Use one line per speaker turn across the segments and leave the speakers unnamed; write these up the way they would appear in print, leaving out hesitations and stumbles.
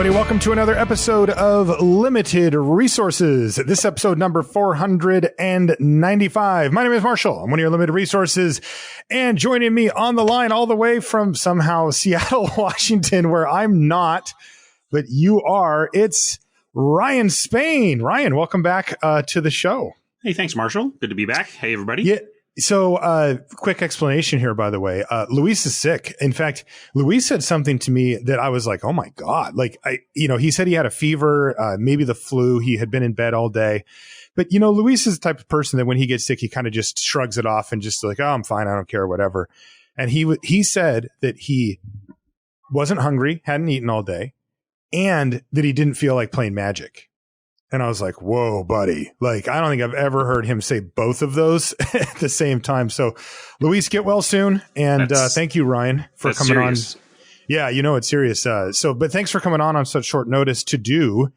everybody. Welcome to another episode of Limited Resources. This episode number 495. My name is Marshall. I'm one of your Limited Resources. And joining me on the line all the way from somehow Seattle, Washington, where I'm not, but you are, it's Ryan Spain. Ryan, welcome back to the show.
Hey, thanks, Marshall. Good to be back. Hey, everybody.
Yeah. So, quick explanation here, by the way. Luis is sick. In fact, Luis said something to me that I was like, oh my God. Like, he said he had a fever, maybe the flu. He had been in bed all day. But, Luis is the type of person that when he gets sick, he kind of just shrugs it off and just like, oh, I'm fine. I don't care, whatever. And he said that he wasn't hungry, hadn't eaten all day, and that he didn't feel like playing Magic. And I was like, whoa, buddy. Like, I don't think I've ever heard him say both of those at the same time. So, Luis, get well soon. And thank you, Ryan, for coming serious. On. Yeah, it's serious. But thanks for coming on such short notice to do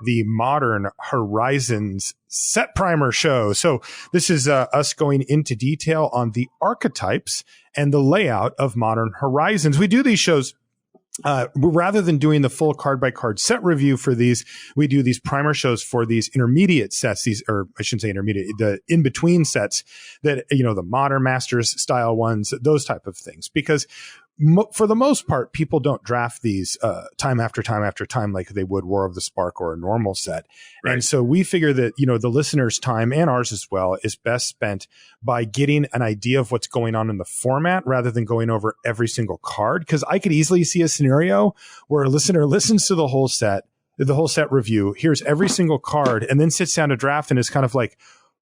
the Modern Horizons set primer show. So this is us going into detail on the archetypes and the layout of Modern Horizons. We do these shows rather than doing the full card by card set review for these, we do these primer shows for these intermediate sets, or I shouldn't say intermediate, the in between sets that, the Modern Masters style ones, those type of things, because for the most part, people don't draft these time after time after time like they would War of the Spark or a normal set. Right. And so we figure that, the listeners' time and ours as well is best spent by getting an idea of what's going on in the format rather than going over every single card. Because I could easily see a scenario where a listener listens to the whole set review, hears every single card, and then sits down to draft and is kind of like,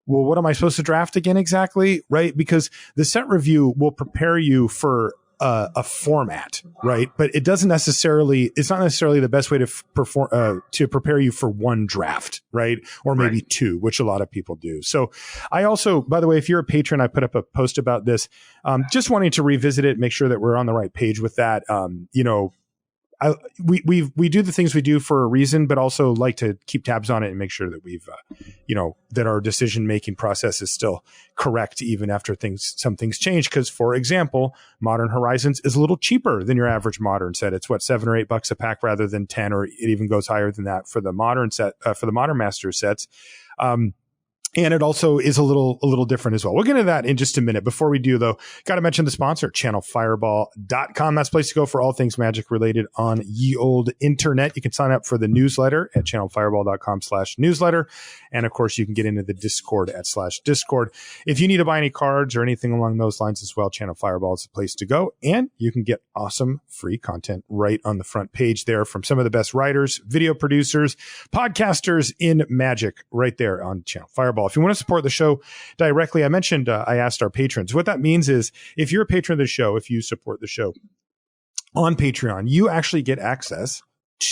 well, what am I supposed to draft again exactly? Right? Because the set review will prepare you for a format, right? But it's not necessarily the best way to to prepare you for one draft, right? Or maybe two, which a lot of people do. So I also, by the way, if you're a patron, I put up a post about this, just wanting to revisit it, make sure that we're on the right page with that. We do the things we do for a reason, but also like to keep tabs on it and make sure that we've, that our decision making process is still correct even after some things change. Because, for example, Modern Horizons is a little cheaper than your average Modern set. It's $7 or $8 a pack rather than 10, or it even goes higher than that for the Modern set, for the Modern Masters sets. And it also is a little different as well. We'll get into that in just a minute. Before we do, though, got to mention the sponsor, changelfireball.com. That's the place to go for all things magic related on ye old internet. You can sign up for the newsletter at changelfireball.com/newsletter. And of course, you can get into the Discord at /Discord. If you need to buy any cards or anything along those lines as well, Channel Fireball is the place to go. And you can get awesome free content right on the front page there from some of the best writers, video producers, podcasters in magic right there on Channel Fireball. If you want to support the show directly, I mentioned I asked our patrons. What that means is if you're a patron of the show, if you support the show on Patreon, you actually get access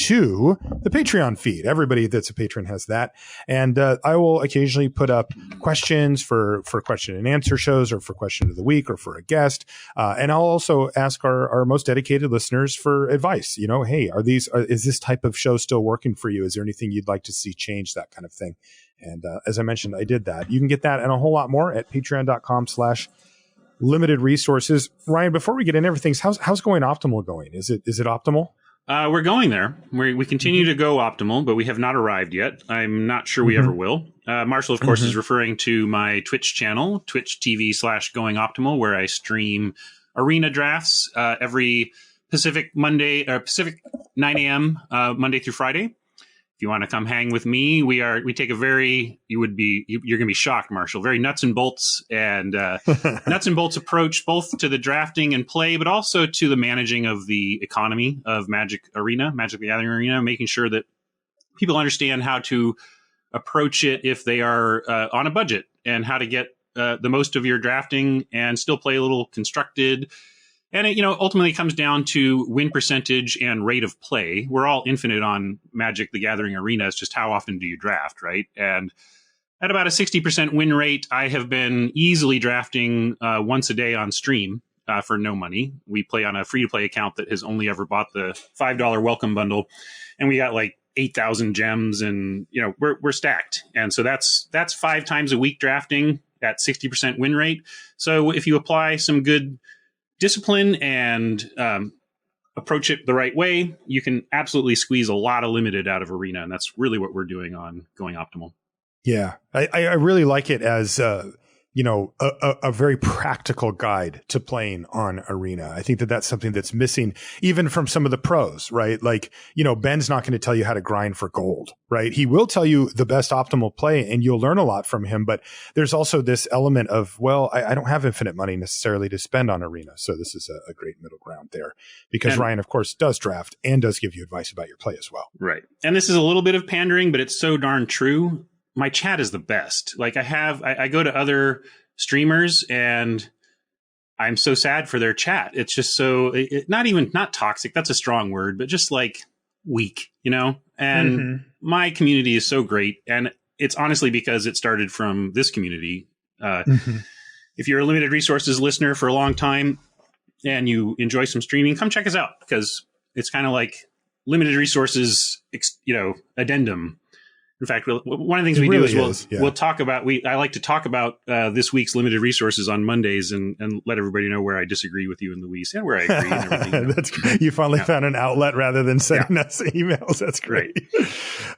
to the Patreon feed. Everybody that's a patron has that. And I will occasionally put up questions for question and answer shows, or for question of the week, or for a guest. And I'll also ask our most dedicated listeners for advice. Hey, is this type of show still working for you? Is there anything you'd like to see change? That kind of thing. And as I mentioned, I did that. You can get that and a whole lot more at patreon.com/limited resources. Ryan, before we get into everything, how's Going Optimal going? Is it optimal?
We're going there. We continue to go optimal, but we have not arrived yet. I'm not sure we ever will. Marshall, of course, is referring to my Twitch channel, Twitch TV/Going Optimal, where I stream arena drafts every Pacific 9 a.m. Monday through Friday. If you want to come hang with me, we take a very, you're going to be shocked, Marshall, very nuts and bolts approach, both to the drafting and play, but also to the managing of the economy of Magic the Gathering Arena, making sure that people understand how to approach it if they are on a budget, and how to get the most of your drafting and still play a little constructed. And it, ultimately comes down to win percentage and rate of play. We're all infinite on Magic the Gathering Arena. It's just how often do you draft, right? And at about a 60% win rate, I have been easily drafting once a day on stream for no money. We play on a free-to-play account that has only ever bought the $5 welcome bundle. And we got like 8,000 gems, and we're stacked. And so that's 5 times a week drafting at 60% win rate. So if you apply some good discipline and approach it the right way, you can absolutely squeeze a lot of limited out of Arena. And that's really what we're doing on Going Optimal.
Yeah, I really like it as, a very practical guide to playing on Arena. I think that that's something that's missing even from some of the pros, right? Like, Ben's not going to tell you how to grind for gold, right? He will tell you the best optimal play and you'll learn a lot from him. But there's also this element of, well, I don't have infinite money necessarily to spend on Arena. So this is a great middle ground there because Ryan, of course, does draft and does give you advice about your play as well.
Right. And this is a little bit of pandering, but it's so darn true. My chat is the best. Like I go to other streamers and I'm so sad for their chat. It's just so not toxic. That's a strong word, but just like weak, and my community is so great. And it's honestly because it started from this community. If you're a Limited Resources listener for a long time and you enjoy some streaming, come check us out because it's kind of like Limited Resources, addendum. In fact, one of the things we do is we'll talk about, I like to talk about this week's Limited Resources on Mondays and let everybody know where I disagree with you and Luis and where I agree. And everything.
That's great. You finally found an outlet rather than sending us emails. That's great.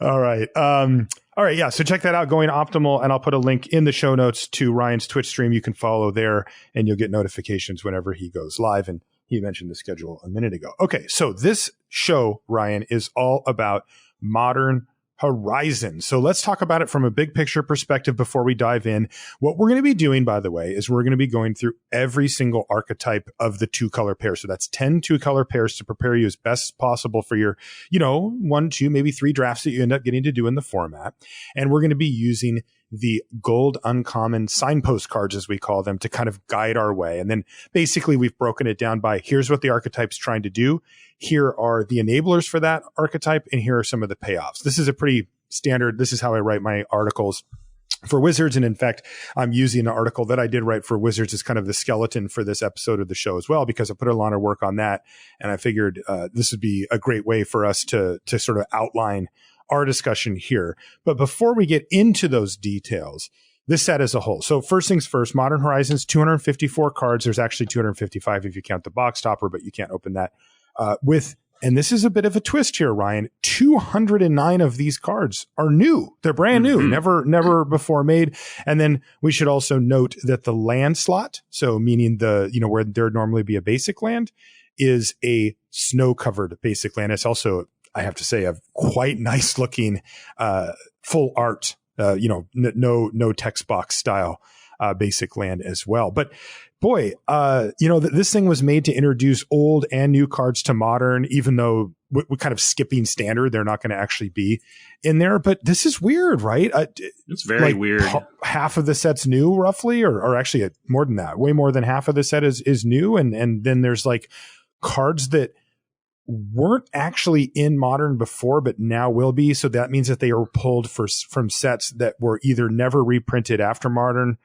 All right. All right. Yeah. So check that out, Going Optimal. And I'll put a link in the show notes to Ryan's Twitch stream. You can follow there and you'll get notifications whenever he goes live. And he mentioned the schedule a minute ago. Okay. So this show, Ryan, is all about Modern Horizon. So let's talk about it from a big picture perspective before we dive in. What we're going to be doing, by the way, is we're going to be going through every single archetype of the 2-color pair. So that's 10 2-color pairs to prepare you as best possible for your, 1, 2, maybe 3 drafts that you end up getting to do in the format. And we're going to be using the gold uncommon signpost cards, as we call them, to kind of guide our way. And then basically we've broken it down by here's what the archetype's trying to do. Here are the enablers for that archetype. And here are some of the payoffs. This is a pretty standard. This is how I write my articles for Wizards. And in fact, I'm using an article that I did write for Wizards as kind of the skeleton for this episode of the show as well, because I put a lot of work on that. And I figured this would be a great way for us to sort of outline our discussion here. But before we get into those details, this set as a whole. So first things first, Modern Horizons, 254 cards. There's actually 255 if you count the box topper, but you can't open that and this is a bit of a twist here, Ryan, 209 of these cards are new. They're brand new, never before made. And then we should also note that the land slot, so meaning where there'd normally be a basic land, is a snow-covered basic land. It's also, I have to say, a quite nice looking full art, no text box style basic land as well. But boy, this thing was made to introduce old and new cards to Modern, even though we're kind of skipping standard. They're not going to actually be in there. But this is weird, right?
It's very weird.
Half of the set's new, roughly, or actually more than that. Way more than half of the set is new. And then there's like cards that weren't actually in Modern before, but now will be. So that means that they are pulled from sets that were either never reprinted after Modern,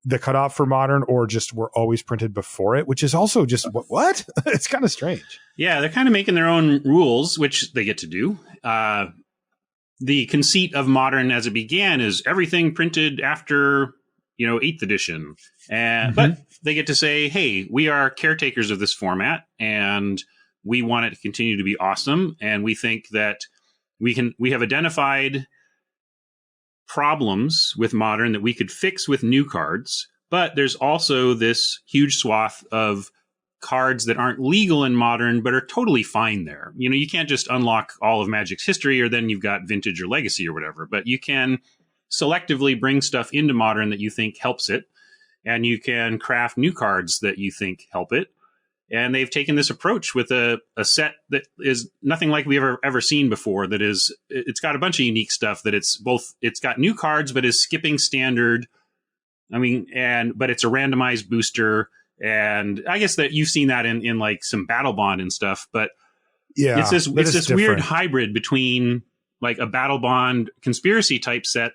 the cutoff for Modern, or just were always printed before it, which is also just what? It's kind of strange. Yeah,
they're kind of making their own rules, which they get to do. The conceit of Modern as it began is everything printed after, 8th edition. But they get to say, hey, we are caretakers of this format and we want it to continue to be awesome. And we think that we have identified problems with Modern that we could fix with new cards, but there's also this huge swath of cards that aren't legal in Modern but are totally fine there. You can't just unlock all of Magic's history or then you've got Vintage or Legacy or whatever, but you can selectively bring stuff into Modern that you think helps it, and you can craft new cards that you think help it. And they've taken this approach with a set that is nothing like we've ever seen before. It's got a bunch of unique stuff that it's got new cards, but is skipping standard. But it's a randomized booster. And I guess that you've seen that in like some Battle Bond and stuff, but yeah, it's this weird hybrid between like a Battle Bond conspiracy type set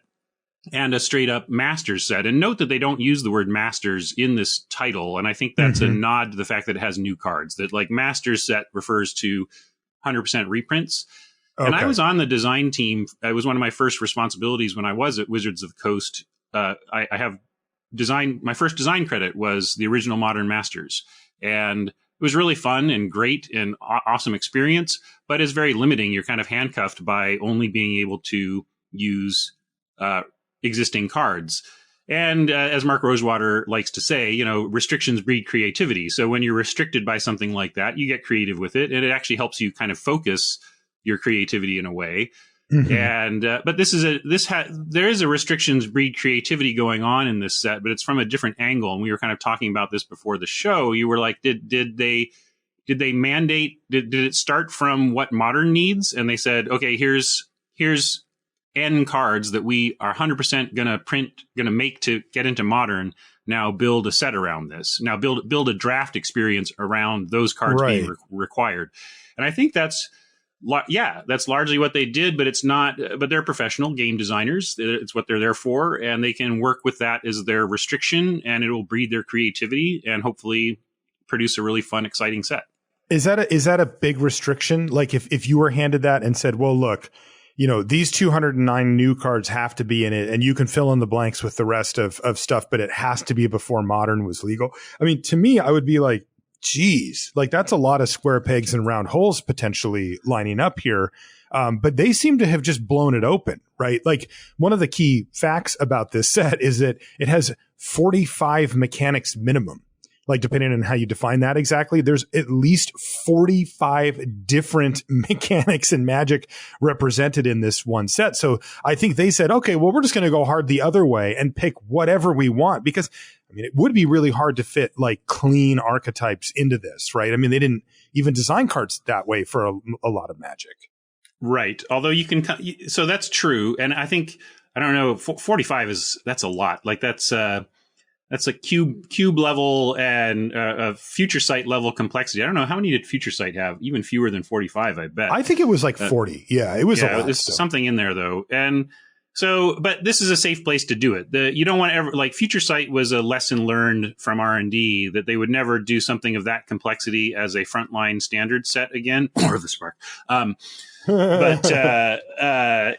and a straight up Masters set. And note that they don't use the word Masters in this title. And I think that's a nod to the fact that it has new cards, that like Masters set refers to 100% reprints. Okay. And I was on the design team. It was one of my first responsibilities when I was at Wizards of the Coast. I have my first design credit was the original Modern Masters. And was really fun and great and awesome experience, but it's very limiting. You're kind of handcuffed by only being able to use existing cards. And as Mark Rosewater likes to say, you know, restrictions breed creativity. So when you're restricted by something like that, you get creative with it, and it actually helps you kind of focus your creativity in a way. Mm-hmm. And but there is a restrictions breed creativity going on in this set, but it's from a different angle. And we were kind of talking about this before the show. You were like, did they mandate? Did it start from what Modern needs? And they said, okay, here's N cards that we are 100% going to make to get into Modern. Now build a set around this. Now build a draft experience around those cards being required. And I think that's largely what they did, but it's not, but they're professional game designers. It's what they're there for. And they can work with that as their restriction, and it will breed their creativity and hopefully produce a really fun, exciting set.
Is that a big restriction? Like if you were handed that and said, well, look, you know, these 209 new cards have to be in it, and you can fill in the blanks with the rest of stuff, but it has to be before Modern was legal. I mean, to me, I would be like, geez, like that's a lot of square pegs and round holes potentially lining up here. But they seem to have just blown it open, right? Like one of the key facts about this set is that it has 45 mechanics minimum. Like depending on how you define that exactly, there's at least 45 different mechanics and magic represented in this one set. So I think they said, okay, well, we're just going to go hard the other way and pick whatever we want, because I mean, it would be really hard to fit like clean archetypes into this, right? I mean, they didn't even design cards that way for a lot of Magic.
Right. Although you can, so that's true. And I think, I don't know, 45 that's a lot. Like that's a cube level and a future sight level complexity. I don't know, how many did future sight have? Even fewer than 45, I bet.
I think it was like 40. Yeah, it was a lot.
There's something in there though. And so, but this is a safe place to do it. You don't want to ever, like future sight was a lesson learned from R&D that they would never do something of that complexity as a frontline standard set again. War of the Spark. But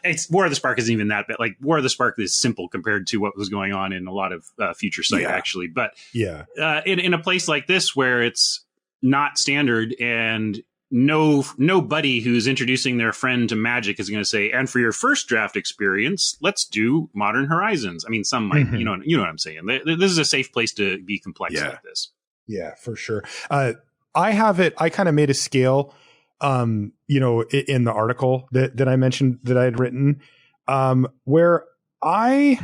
it's War of the Spark isn't even that bad. Like War of the Spark is simple compared to what was going on in a lot of future sight actually. But in a place like this where it's not standard and nobody who's introducing their friend to Magic is going to say, and for your first draft experience, let's do Modern Horizons. I mean, some might, you know what I'm saying. This is a safe place to be complex like this. Yeah,
for sure. I kind of made a scale, in the article that I mentioned that I had written, where I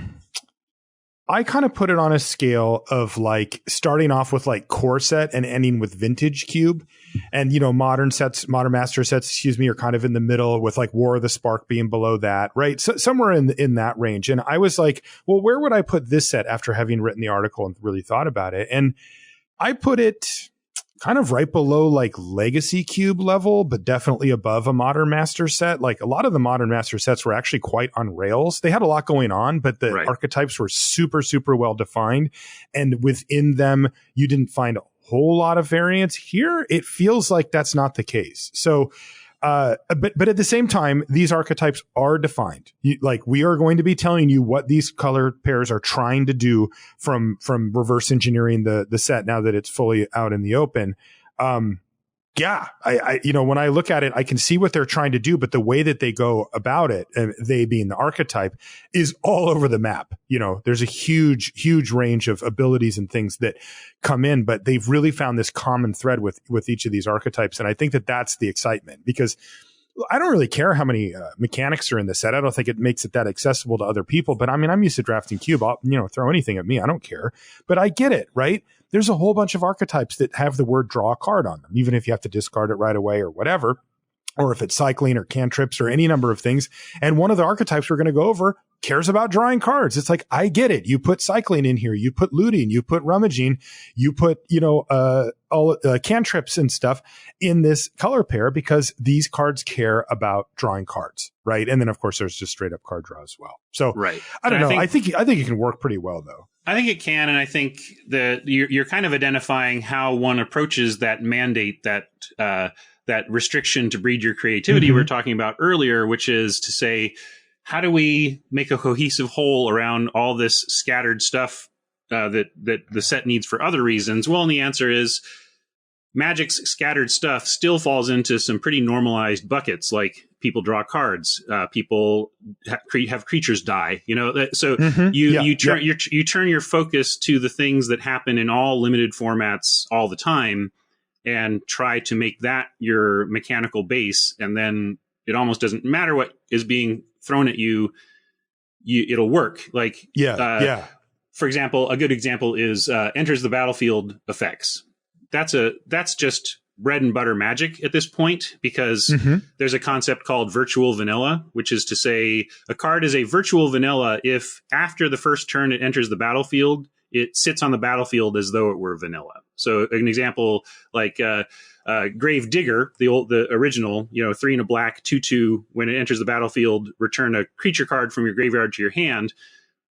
kind of put it on a scale of like starting off with like core set and ending with vintage cube. And, modern master sets, are kind of in the middle with like War of the Spark being below that, right? So somewhere in that range. And I was like, well, where would I put this set after having written the article and really thought about it? And I put it kind of right below like Legacy Cube level, but definitely above a Modern Master set. Like a lot of the Modern Master sets were actually quite on rails. They had a lot going on, but the archetypes were super, super well defined. And within them, you didn't find a whole lot of variance. Here, it feels like that's not the case. So, but at the same time, these archetypes are defined. We are going to be telling you what these color pairs are trying to do from reverse engineering the set now that it's fully out in the open. I when I look at it, I can see what they're trying to do, but the way that they go about it, and they being the archetype, is all over the map. There's a huge, huge range of abilities and things that come in, but they've really found this common thread with each of these archetypes. And I think that that's the excitement, because I don't really care how many mechanics are in the set. I don't think it makes it that accessible to other people, but I mean, I'm used to drafting cube. I'll, throw anything at me. I don't care, but I get it, right? There's a whole bunch of archetypes that have the word draw a card on them, even if you have to discard it right away or whatever, or if it's cycling or cantrips or any number of things. And one of the archetypes we're going to go over cares about drawing cards. It's like, I get it. You put cycling in here, you put looting, you put rummaging, you put, all cantrips and stuff in this color pair, because these cards care about drawing cards. Right. And then of course there's just straight up card draw as well. So I don't know. I think it can work pretty well though.
I think it can. And I think that you're kind of identifying how one approaches that mandate, that restriction to breed your creativity we were talking about earlier, which is to say, how do we make a cohesive whole around all this scattered stuff that the set needs for other reasons? Well, and the answer is Magic's scattered stuff still falls into some pretty normalized buckets, like people draw cards, people have creatures die. So you turn your focus to the things that happen in all limited formats all the time, and try to make that your mechanical base, and then it almost doesn't matter what is being thrown at you. It'll work. Like for example, a good example is enters the battlefield effects. That's just bread and butter magic at this point, because there's a concept called virtual vanilla, which is to say a card is a virtual vanilla if after the first turn it enters the battlefield, it sits on the battlefield as though it were vanilla. So an example like Grave Digger, the original, 3 and a black 2/2, when it enters the battlefield, return a creature card from your graveyard to your hand.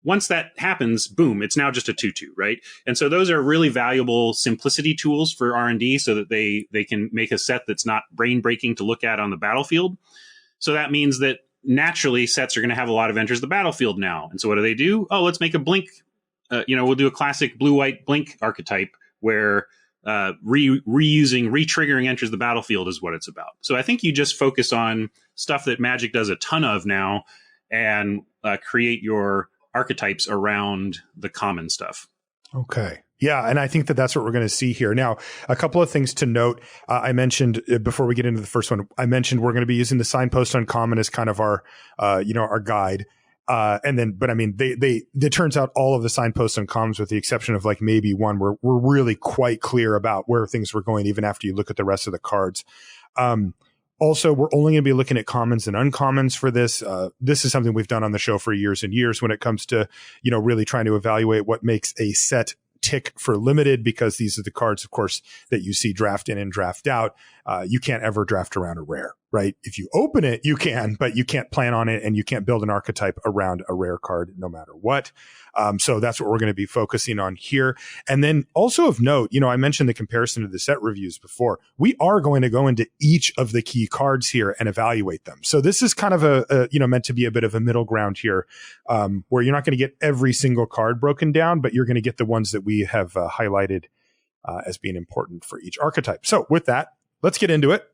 Once that happens, boom, it's now just a 2/2, right? And so those are really valuable simplicity tools for R&D, so that they can make a set that's not brain-breaking to look at on the battlefield. So that means that naturally sets are going to have a lot of enters the battlefield now. And so what do? Oh, let's make a blink. We'll do a classic blue-white blink archetype where re-triggering enters the battlefield is what it's about. So I think you just focus on stuff that Magic does a ton of now, and create your archetypes around the common stuff.
Okay. Yeah. And I think that that's what we're going to see here. Now, a couple of things to note. I mentioned before we get into the first one, we're going to be using the signpost uncommon as kind of our guide. But I mean, it turns out all of the signposts uncommons, with the exception of like maybe one, we're really quite clear about where things were going, even after you look at the rest of the cards. Also, we're only going to be looking at commons and uncommons for this. This is something we've done on the show for years and years when it comes to, really trying to evaluate what makes a set tick for limited, because these are the cards, of course, that you see draft in and draft out. You can't ever draft around a rare, right? If you open it, you can, but you can't plan on it, and you can't build an archetype around a rare card no matter what. So that's what we're going to be focusing on here. And then also of note, I mentioned the comparison to the set reviews before. We are going to go into each of the key cards here and evaluate them. So this is kind of meant to be a bit of a middle ground here, where you're not going to get every single card broken down, but you're going to get the ones that we have highlighted as being important for each archetype. So with that, let's get into it.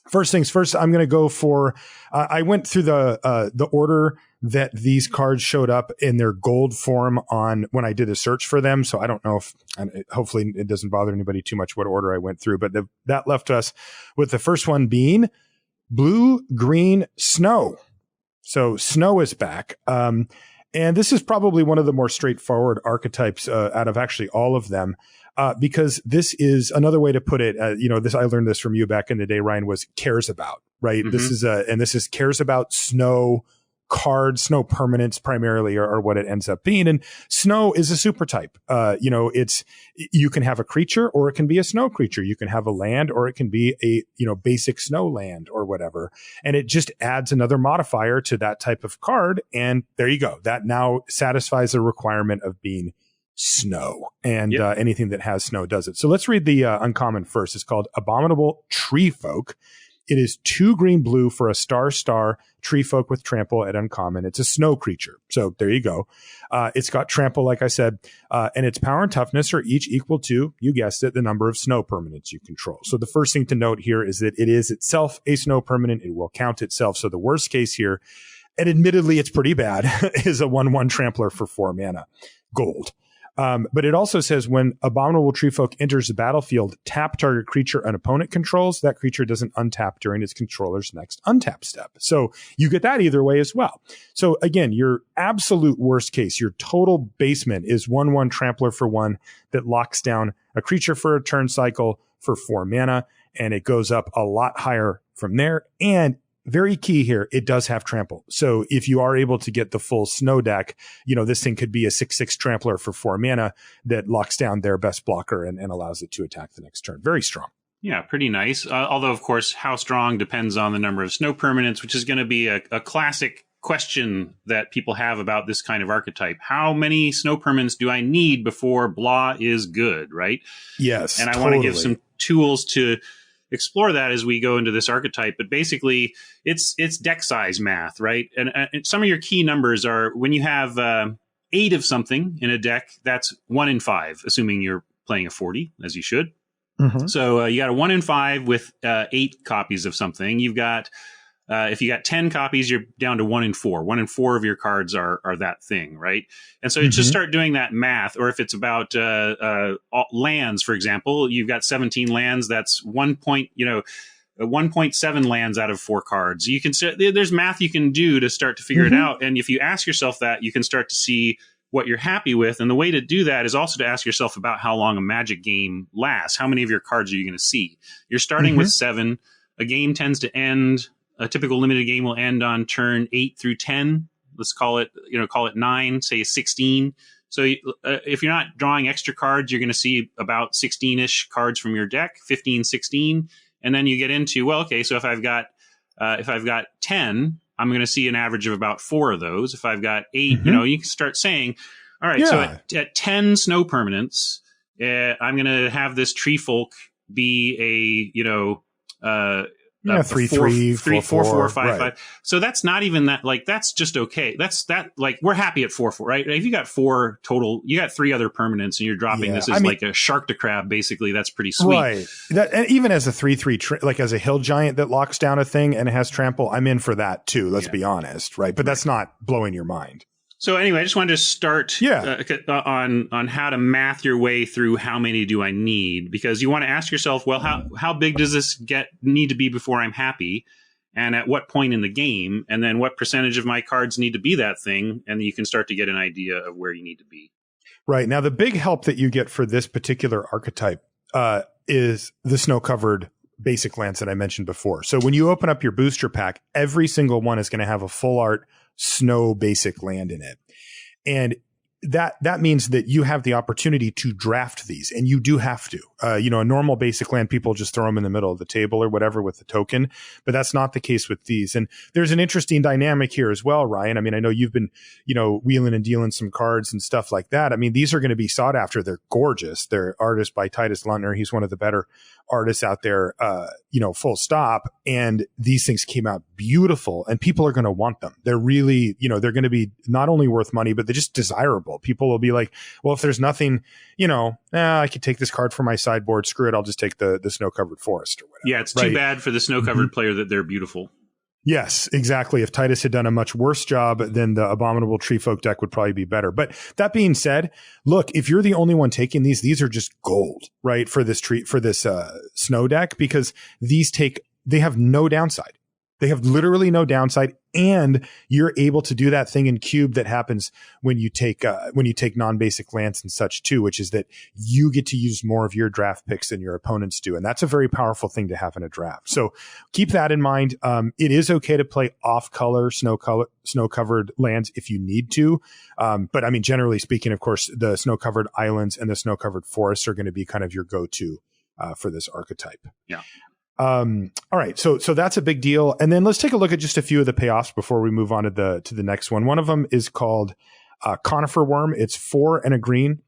First things first, I'm going to go for, I went through the order that these cards showed up in their gold form on when I did a search for them. So I don't know if, and hopefully it doesn't bother anybody too much what order I went through, but that left us with the first one being blue, green, snow. So snow is back. And this is probably one of the more straightforward archetypes out of actually all of them. Because this is another way to put it. I learned this from you back in the day, Ryan, was cares about, right? Mm-hmm. This is cares about snow cards, snow permanents primarily are what it ends up being. And snow is a super type. You can have a creature or it can be a snow creature. You can have a land or it can be a, basic snow land or whatever. And it just adds another modifier to that type of card. And there you go. That now satisfies the requirement of being snow, and anything that has snow does it. So let's read the uncommon first. It's called Abominable Tree Folk. It is 2 green blue for a star tree folk with trample at uncommon. It's a snow creature. So there you go. It's got trample, like I said, and its power and toughness are each equal to, you guessed it, the number of snow permanents you control. So the first thing to note here is that it is itself a snow permanent. It will count itself. So the worst case here, and admittedly it's pretty bad, is a 1/1 trampler for 4 mana, gold. But it also says when Abominable Tree Folk enters the battlefield, tap target creature an opponent controls. That creature doesn't untap during its controller's next untap step. So you get that either way as well. So again, your absolute worst case, your total basement is 1/1 trampler for 1 that locks down a creature for a turn cycle for 4 mana, and it goes up a lot higher from there. And very key here, it does have trample. So if you are able to get the full snow deck, this thing could be a 6/6 trampler for 4 mana that locks down their best blocker and allows it to attack the next turn. Very strong.
Yeah, pretty nice. Although, of course, how strong depends on the number of snow permanents, which is going to be a classic question that people have about this kind of archetype. How many snow permanents do I need before blah is good, right?
Yes,
and I want to give some tools to explore that as we go into this archetype. But basically, it's deck size math, right? And some of your key numbers are when you have 8 of something in a deck, that's 1 in 5, assuming you're playing a 40, as you should. So you got a 1 in 5 with 8 copies of something. You've got if you got 10 copies, you're down to 1 in 4. 1 in 4 of your cards are that thing, right? And so just start doing that math. Or if it's about lands, for example, you've got 17 lands. That's 1.7 lands out of 4 cards. You can there's math you can do to start to figure it out. And if you ask yourself that, you can start to see what you're happy with. And the way to do that is also to ask yourself about how long a Magic game lasts. How many of your cards are you going to see? You're starting with 7. A game tends to end. A typical limited game will end on turn 8 through 10. Let's call it 9, say 16. So if you're not drawing extra cards, you're going to see about 16-ish cards from your deck, 15, 16. And then you get into, well, okay, so if I've got 10, I'm going to see an average of about 4 of those. If I've got 8, you can start saying, all right, so at 10 snow permanents, I'm going to have this tree folk be a,
3/3,
4/4, 5/5.
right.
So that's not even that, like, that's just okay. That's that, like, we're happy at 4/4, right? If you got 4 total, you got 3 other permanents and you're dropping this as like a shark to crab, basically, that's pretty sweet.
Right. And even as a 3/3, like as a hill giant that locks down a thing and it has trample, I'm in for that too. Let's be honest, right? But that's not blowing your mind.
So anyway, I just wanted to start on how to math your way through how many do I need, because you want to ask yourself, well, how big does this need to be before I'm happy, and at what point in the game, and then what percentage of my cards need to be that thing, and you can start to get an idea of where you need to be.
Right. Now, the big help that you get for this particular archetype is the snow-covered basic lands that I mentioned before. So when you open up your booster pack, every single one is going to have a full art snow basic land in it. And that means that you have the opportunity to draft these, and you do have to. A normal basic land, people just throw them in the middle of the table or whatever with the token, but that's not the case with these. And there's an interesting dynamic here as well, Ryan. I mean, I know you've been, wheeling and dealing some cards and stuff like that. I mean, these are going to be sought after. They're gorgeous. They're artists by Titus Luntner. He's one of the better artists out there, full stop. And these things came out beautiful, and people are going to want them. They're really, they're going to be not only worth money, but they're just desirable. People will be like, well, if there's nothing, I could take this card for my sideboard. Screw it. I'll just take the snow-covered forest or whatever.
Yeah, it's too bad for the snow-covered player that they're beautiful.
Yes, exactly. If Titus had done a much worse job, then the Abominable Tree Folk deck would probably be better. But that being said, look, if you're the only one taking these are just gold, right? For this snow deck, because they have no downside. They have literally no downside, and you're able to do that thing in cube that happens when you take non-basic lands and such too, which is that you get to use more of your draft picks than your opponents do, and that's a very powerful thing to have in a draft. So keep that in mind. It is okay to play off-color snow-covered lands if you need to, but I mean, generally speaking, of course, the snow-covered islands and the snow-covered forests are going to be kind of your go-to for this archetype.
Yeah.
All right. So that's a big deal. And then let's take a look at just a few of the payoffs before we move on to the next one. One of them is called Conifer Worm. It's 4 and a green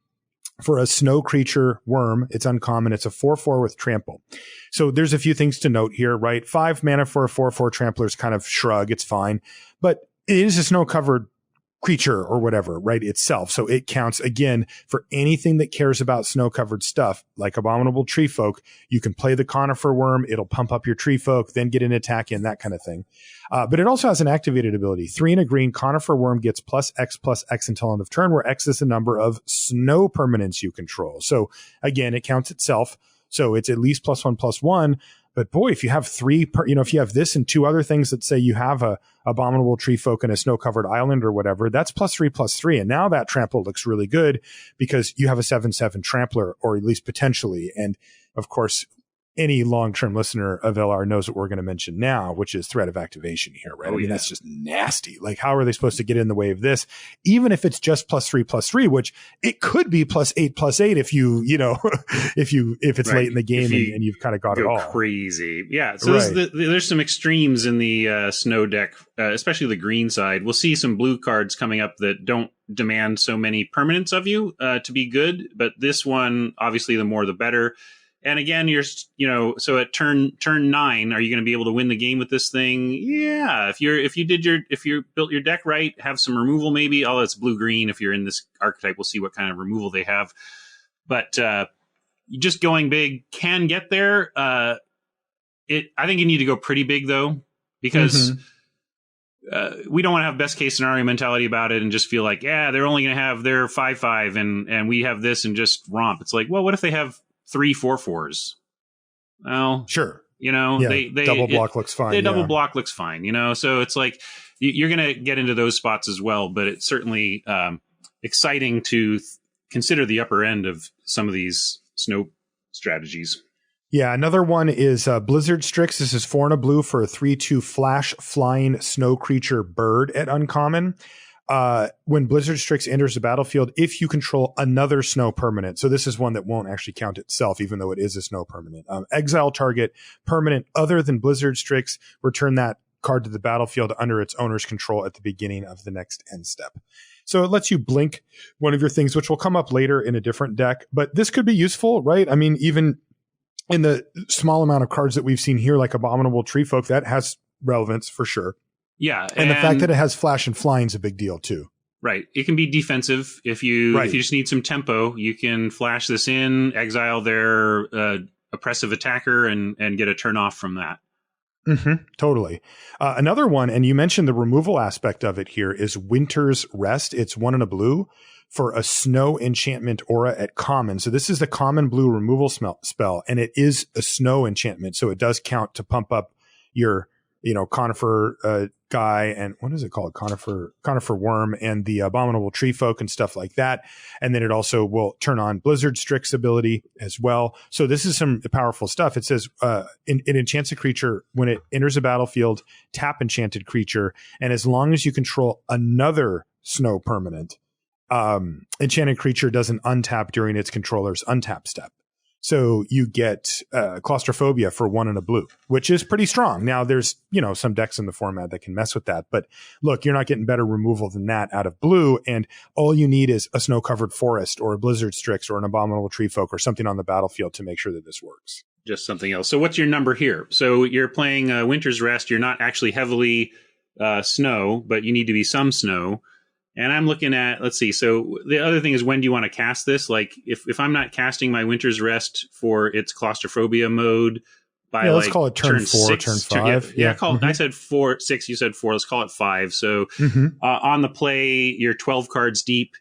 for a snow creature worm. It's uncommon. It's a 4/4 with trample. So there's a few things to note here, right? 5 mana for a 4/4 trampler is kind of shrug. It's fine, but it is a snow covered creature or whatever, right, itself. So it counts again for anything that cares about snow covered stuff like Abominable Tree Folk. You can play the Conifer Worm. It'll pump up your Tree Folk, then get an attack in, that kind of thing. But it also has an activated ability. 3 and a green, Conifer Worm gets +X until end of turn, where X is the number of snow permanents you control. So again, it counts itself. So it's at least +1/+1. But boy, if you have 3, if you have this and 2 other things that say you have a Abominable Tree Folk and a snow-covered island or whatever, that's +3/+3. And now that trample looks really good because you have a 7/7 trampler, or at least potentially. And of course, any long-term listener of LR knows what we're going to mention now, which is threat of activation here, right? I mean, that's just nasty. Like, how are they supposed to get in the way of this? Even if it's just +3/+3, which it could be +8/+8 if if it's late in the game and you've kind of got it all.
Crazy. Yeah. So
right.
There's some extremes in the snow deck, especially the green side. We'll see some blue cards coming up that don't demand so many permanents of you to be good. But this one, obviously, the more the better. And again, so at turn 9, are you going to be able to win the game with this thing? Yeah. If you built your deck right, have some removal maybe. Oh, it's blue green. If you're in this archetype, we'll see what kind of removal they have. But just going big can get there. I think you need to go pretty big though, because we don't want to have best case scenario mentality about it and just feel like, yeah, they're only going to have their 5/5 and we have this and just romp. It's like, well, what if they have 3 4/4s? Well,
sure.
They
double block looks fine.
Double block looks fine. So it's like you're going to get into those spots as well. But it's certainly exciting to consider the upper end of some of these snow strategies.
Yeah, another one is Blizzard Strix. This is 4 and a blue for a 3/2 flash flying snow creature bird at uncommon. When Blizzard Strix enters the battlefield, if you control another snow permanent, so this is one that won't actually count itself, even though it is a snow permanent. Exile target permanent other than Blizzard Strix, return that card to the battlefield under its owner's control at the beginning of the next end step. So it lets you blink one of your things, which will come up later in a different deck. But this could be useful, right? I mean, even in the small amount of cards that we've seen here, like Abominable Tree Folk, that has relevance for sure.
Yeah.
And the fact that it has flash and flying is a big deal too.
Right. It can be defensive. If you just need some tempo, you can flash this in, exile their oppressive attacker and get a turn off from that.
Totally. Another one, and you mentioned the removal aspect of it here, is Winter's Rest. It's 1 and a blue for a snow enchantment aura at common. So this is the common blue removal spell, and it is a snow enchantment. So it does count to pump up your conifer guy, and what is it called? Conifer worm, and the Abominable Tree Folk and stuff like that. And then it also will turn on Blizzard Strix ability as well. So this is some powerful stuff. It says it enchants a creature when it enters a battlefield, tap enchanted creature, and as long as you control another snow permanent, enchanted creature doesn't untap during its controller's untap step. So you get claustrophobia for 1 and a blue, which is pretty strong. Now there's, some decks in the format that can mess with that. But look, you're not getting better removal than that out of blue. And all you need is a snow covered forest or a Blizzard Strix or an Abominable Tree Folk or something on the battlefield to make sure that this works.
Just something else. So what's your number here? So you're playing Winter's Rest. You're not actually heavily snow, but you need to be some snow. And I'm looking at, let's see. So the other thing is, when do you want to cast this? Like if I'm not casting my Winter's Rest for its claustrophobia mode by
let's call it turn 4,
6,
turn 5.
I said 4, 6, you said 4. Let's call it 5. So on the play, you're 12 cards deep.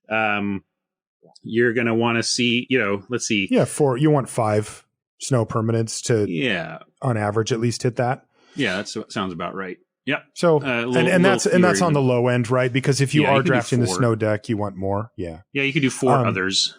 You're going to want to see, let's see.
Yeah, 4. You want 5 snow permanents to, on average, at least hit that.
Yeah, that sounds about right. Yeah.
So and that's on the low end, right? Because if you are drafting the snow deck, you want more. Yeah.
Yeah, you could do 4 others.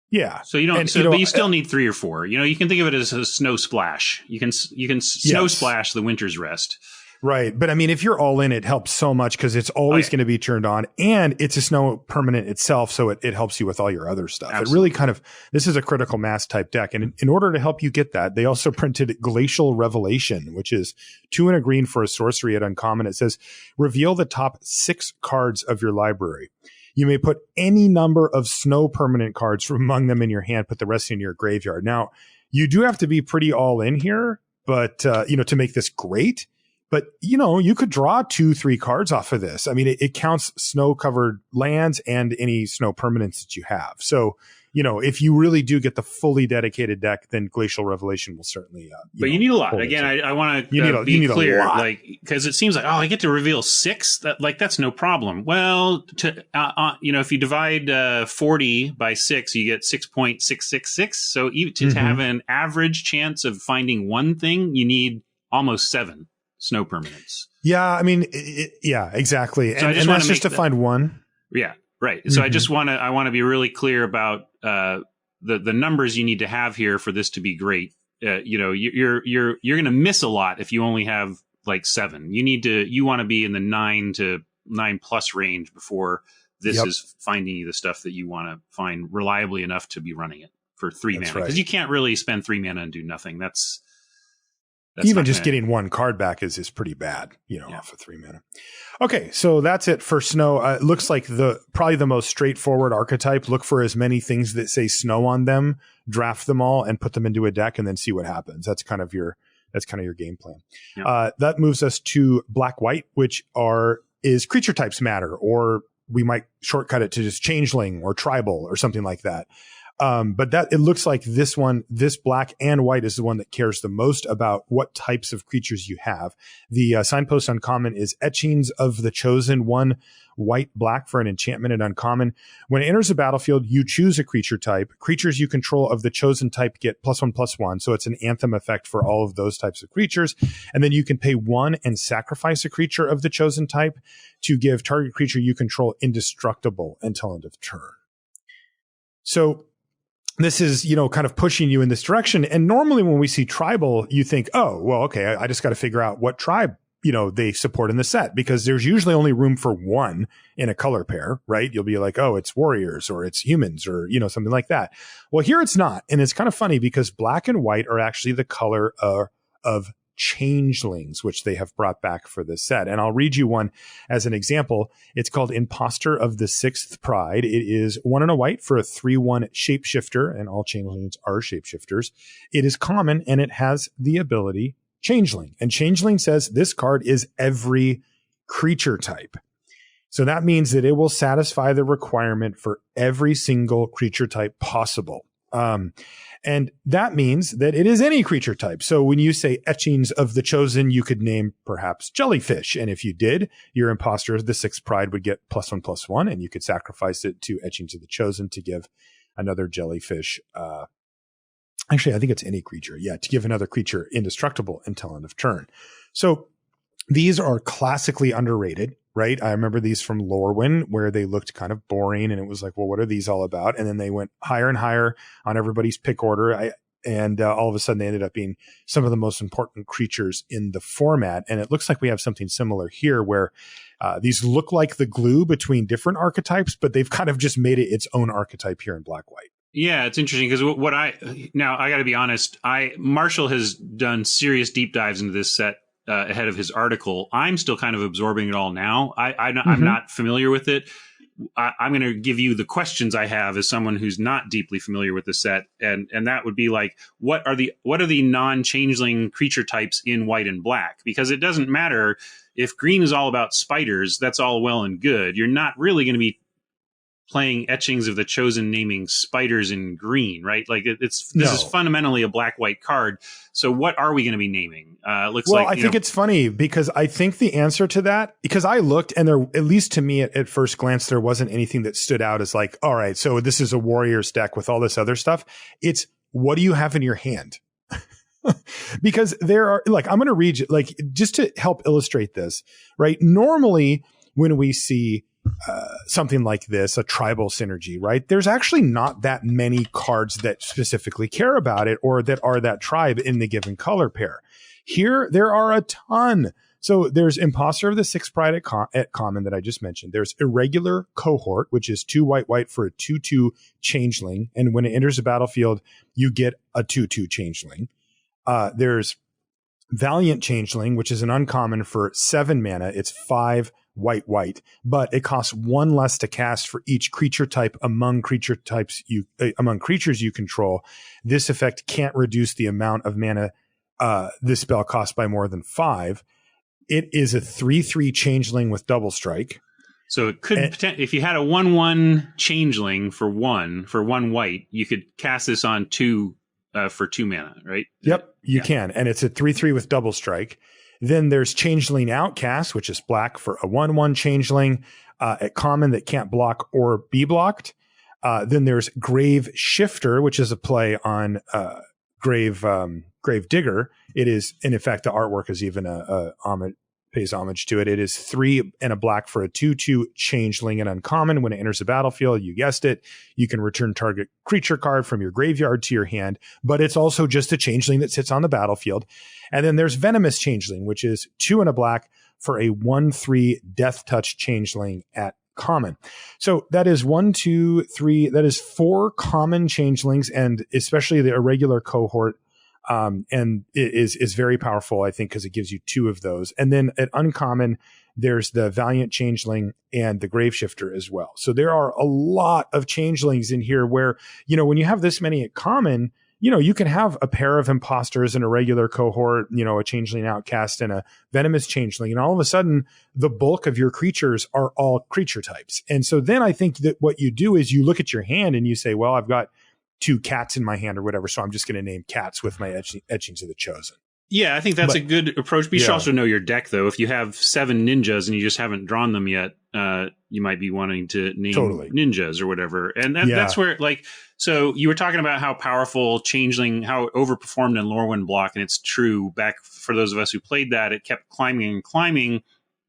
Yeah.
So you don't. But you still need 3 or 4. You can think of it as a snow splash. You can snow splash the Winter's Rest.
Right. But I mean, if you're all in, it helps so much because it's always going to be turned on, and it's a snow permanent itself. So it helps you with all your other stuff. Absolutely. It really this is a critical mass type deck. And in order to help you get that, they also printed Glacial Revelation, which is 2 and a green for a sorcery at uncommon. It says, reveal the top 6 cards of your library. You may put any number of snow permanent cards from among them in your hand, put the rest in your graveyard. Now, you do have to be pretty all in here, but, to make this great. But, you could draw 2-3 cards off of this. I mean, it counts snow-covered lands and any snow permanents that you have. So, if you really do get the fully dedicated deck, then Glacial Revelation will certainly.
But you need a lot. Again, I want to be clear, because it seems like, I get to reveal 6. That's no problem. Well, if you divide 40 by 6, you get 6.666. So to have an average chance of finding one thing, you need almost 7 snow permanents.
Yeah, I mean, exactly.
So
and that's just to find one.
Yeah, right. So I want to be really clear about the numbers you need to have here for this to be great. You're going to miss a lot if you only have like 7. You want to be in the 9 to 9+ range before this is finding you the stuff that you want to find reliably enough to be running it for 3 mana. Because you can't really spend 3 mana and do nothing. That's even just getting 1 card back is pretty bad, off of 3 mana. Okay, so that's it for snow. It looks like probably the most straightforward archetype. Look for as many things that say snow on them, draft them all, and put them into a deck, and then see what happens. That's kind of your game plan. Yeah. That moves us to black-white, which is creature types matter, or we might shortcut it to just changeling or tribal or something like that.
But that it looks like this one, this black and white is the one that cares the most about what types of creatures you have. The signpost uncommon is Etchings of the Chosen, 1 white black for an enchantment at uncommon. When it enters the battlefield, you choose a creature type. Creatures you control of the chosen type get +1/+1. So it's an anthem effect for all of those types of creatures. And then you can pay 1 and sacrifice a creature of the chosen type to give target creature you control indestructible until end of turn. So this is, kind of pushing you in this direction. And normally when we see tribal, you think, oh, well, okay, I just got to figure out what tribe, they support in the set, because there's usually only room for 1 in a color pair, right? You'll be like, oh, it's warriors or it's humans or, something like that. Well, here it's not. And it's kind of funny because black and white are actually the color of changelings, which they have brought back for this set. And I'll read you one as an example. It's called Imposter of the Sixth Pride. It is 1 and a white for a 3/1 shapeshifter, and all changelings are shapeshifters. It is common, and it has the ability Changeling. And Changeling says this card is every creature type. So that means that it will satisfy the requirement for every single creature type possible. And that means that it is any creature type. So when you say Etchings of the Chosen, you could name perhaps jellyfish. And if you did, your Imposter of the Sixth Pride would get +1/+1, and you could sacrifice it to Etchings of the Chosen to give another jellyfish. Actually, I think it's any creature. Yeah, to give another creature indestructible until end of turn. So these are classically underrated, right? I remember these from Lorwyn, where they looked kind of boring, and it was like, well, what are these all about? And then they went higher and higher on everybody's pick order. And all of a sudden they ended up being some of the most important creatures in the format. And it looks like we have something similar here, where these look like the glue between different archetypes, but they've kind of just made it its own archetype here in black-white.
Yeah, it's interesting because I got to be honest, Marshall has done serious deep dives into this set ahead of his article. I'm still kind of absorbing it all now. I'm not familiar with it. I'm going to give you the questions I have as someone who's not deeply familiar with the set, and that would be like, what are the non-changeling creature types in white and black? Because it doesn't matter if green is all about spiders. That's all well and good. You're not really going to be playing Etchings of the Chosen naming spiders in green, right? Like this is fundamentally a black-white card. So what are we going to be naming? I think it's funny because I think the answer to that, because I looked and there, at least to me at first glance, there wasn't anything that stood out as like, all right, so this is a Warriors deck with all this other stuff. It's what do you have in your hand? Because there are, like, I'm going to read you, like, just to help illustrate this, right? Normally when we see something like this, a tribal synergy, right? There's actually not that many cards that specifically care about it or that are that tribe in the given color pair. Here, there are a ton. So there's Imposter of the Sixth Pride at common that I just mentioned. There's Irregular Cohort, which is 2 white for a 2/2 changeling. And when it enters the battlefield, you get a 2/2 changeling. There's Valiant Changeling, which is an uncommon for 7 mana. It's 5 white, but it costs 1 less to cast for each creature type among creatures you control. This effect can't reduce the amount of mana this spell costs by more than 5. It is a 3/3 changeling with double strike. So it could, if you had a 1/1 changeling for one white, you could cast this on 2 for 2 mana, right? Yep, you can. And it's a 3/3 with double strike. Then there's Changeling Outcast, which is black for a 1/1 changeling at common that can't block or be blocked. Then there's Grave Shifter, which is a play on Grave Digger. It is, and in fact, the artwork is even pays homage to it. It is 3 and a black for a 2/2 changeling and uncommon. When it enters the battlefield, you guessed it, you can return target creature card from your graveyard to your hand, but it's also just a changeling that sits on the battlefield. And then there's Venomous Changeling, which is 2 and a black for a 1/3 Death Touch changeling at common. So that is 1, 2, 3. That is 4 common changelings, and especially the Irregular Cohort. And it is very powerful, I think, because it gives you 2 of those. And then at uncommon, there's the Valiant Changeling and the Grave Shifter as well. So there are a lot of changelings in here where, when you have this many at common, you can have a pair of imposters and a regular cohort, a changeling outcast and a venomous changeling. And all of a sudden, the bulk of your creatures are all creature types. And so then I think that what you do is you look at your hand and you say, well, I've got
two cats in my hand or whatever. So I'm just going to name cats with my etchings of the chosen.
Yeah, I think that's a good approach. But you should also know your deck, though. If you have 7 ninjas and you just haven't drawn them yet, you might be wanting to name ninjas or whatever. And that's where, like, so you were talking about how powerful Changeling, how it overperformed in Lorwyn Block, and it's true. Back for those of us who played that, it kept climbing and climbing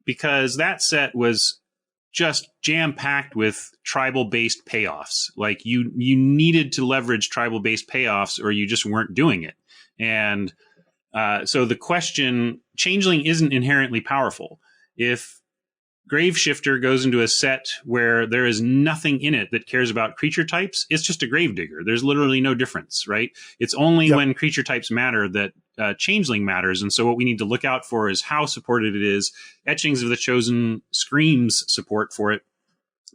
because that set was just jam-packed with tribal-based payoffs. Like, you needed to leverage tribal-based payoffs or you just weren't doing it. And so the question, Changeling isn't inherently powerful. If Graveshifter goes into a set where there is nothing in it that cares about creature types, it's just a Gravedigger. There's literally no difference, right? It's only when creature types matter that Changeling matters. And so what we need to look out for is how supported it is. Etchings of the Chosen screams support for it.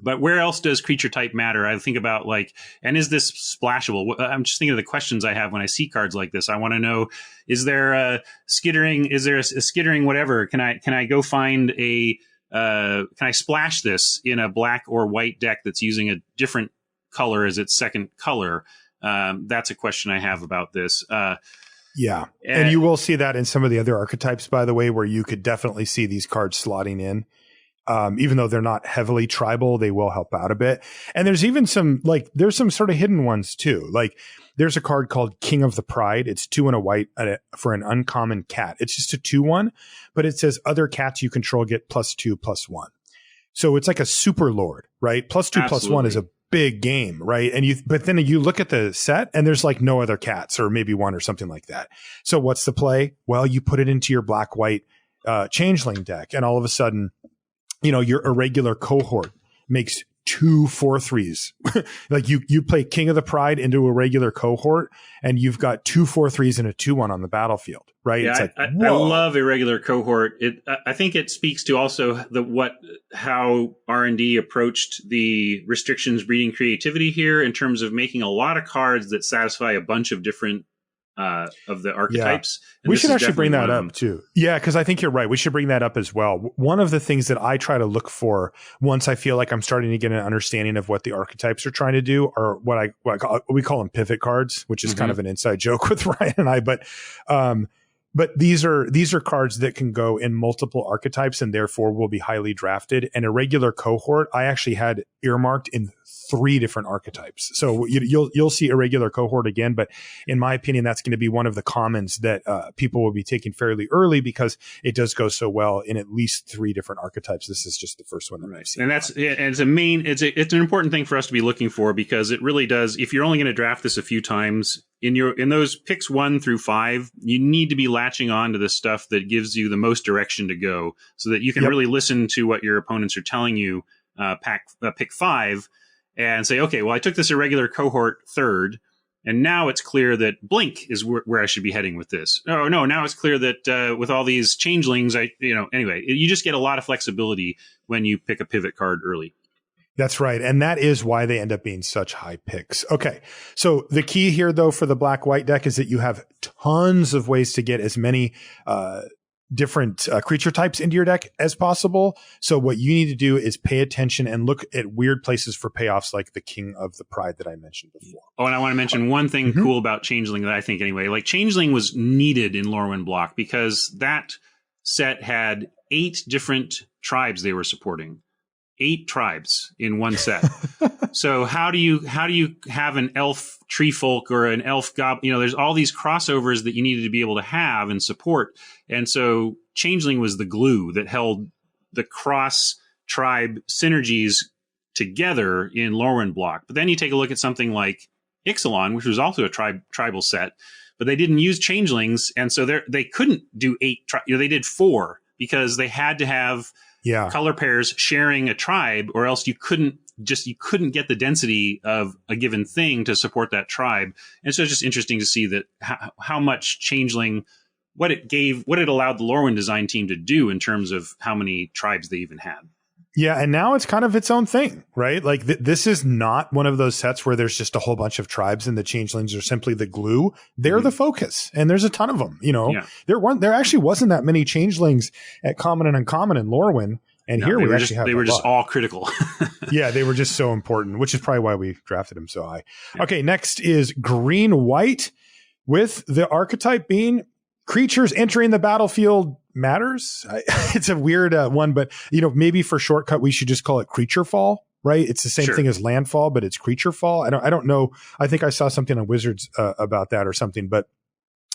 But where else does creature type matter? I think about, like, and is this splashable? I'm just thinking of the questions I have when I see cards like this. I want to know, is there a skittering? Is there a skittering whatever? Can I go find a, can I splash this in a black or white deck that's using a different color as its second color? That's a question I have about this.
Yeah. And you will see that in some of the other archetypes, by the way, where you could definitely see these cards slotting in. Even though they're not heavily tribal, they will help out a bit. And there's even some, like, there's some sort of hidden ones too. Like, there's a card called King of the Pride. It's 2 and a white for an uncommon cat. It's just a 2/1, but it says other cats you control get +2/+1. So it's like a super lord, right? +2/+1 is a big game, right? But then you look at the set and there's like no other cats, or maybe one or something like that. So what's the play? Well, you put it into your black-white Changeling deck, and all of a sudden, your irregular cohort makes 2 4/3s. Like you play King of the Pride into a regular cohort, and you've got 2 4/3s and a 2/1 on the battlefield, right?
Yeah,
it's like,
I love irregular cohort. I think it speaks to also how R&D approached the restrictions breeding creativity here in terms of making a lot of cards that satisfy a bunch of different of the archetypes.
Yeah. We should actually bring that up too. Yeah, because I think you're right. We should bring that up as well. One of the things that I try to look for once I feel like I'm starting to get an understanding of what the archetypes are trying to do are what we call them pivot cards, which is kind of an inside joke with Ryan and I. But these are cards that can go in multiple archetypes and therefore will be highly drafted. And a regular cohort, I actually had earmarked in 3 different archetypes. So you'll see irregular cohort again, but in my opinion, that's going to be one of the commons that people will be taking fairly early because it does go so well in at least 3 different archetypes. This is just the first one that I've seen.
And it's an important thing for us to be looking for, because it really does. If you're only going to draft this a few times in those picks 1 through 5, you need to be latching on to the stuff that gives you the most direction to go, so that you can really listen to what your opponents are telling you. Pick 5. And say, okay, well, I took this irregular cohort 3rd, and now it's clear that Blink is where I should be heading with this. Oh, no, now it's clear that with all these changelings, anyway, you just get a lot of flexibility when you pick a pivot card early.
That's right. And that is why they end up being such high picks. Okay. So the key here, though, for the black-white deck is that you have tons of ways to get as many different creature types into your deck as possible. So what you need to do is pay attention and look at weird places for payoffs, like the King of the Pride that I mentioned before. Oh,
and I want to mention one thing cool about Changeling that I think anyway, like Changeling was needed in Lorwyn Block because that set had 8 different tribes they were supporting. 8 tribes in one set. So how do you have an elf tree folk or an elf goblin? There's all these crossovers that you needed to be able to have and support. And so Changeling was the glue that held the cross tribe synergies together in Lorwyn Block. But then you take a look at something like Ixalan, which was also a tribal set, but they didn't use changelings. And so they couldn't do 8, they did 4 because they had to have color pairs sharing a tribe, or else you couldn't get the density of a given thing to support that tribe. And so it's just interesting to see that how much changeling, what it allowed the Lorwyn design team to do in terms of how many tribes they even had.
Yeah, and now it's kind of its own thing, right? Like this is not one of those sets where there's just a whole bunch of tribes and the changelings are simply the glue. They're the focus, and there's a ton of them. There actually wasn't that many changelings at common and uncommon in Lorwyn, and here we actually have.
They were just all critical.
Yeah, they were just so important, which is probably why we drafted him so high. Okay, next is green-white with the archetype being creatures entering the battlefield matters. It's a weird one, but maybe for shortcut, we should just call it creature fall, right? It's the same thing as landfall, but it's creature fall. I don't know. I think I saw something on Wizards about that or something, but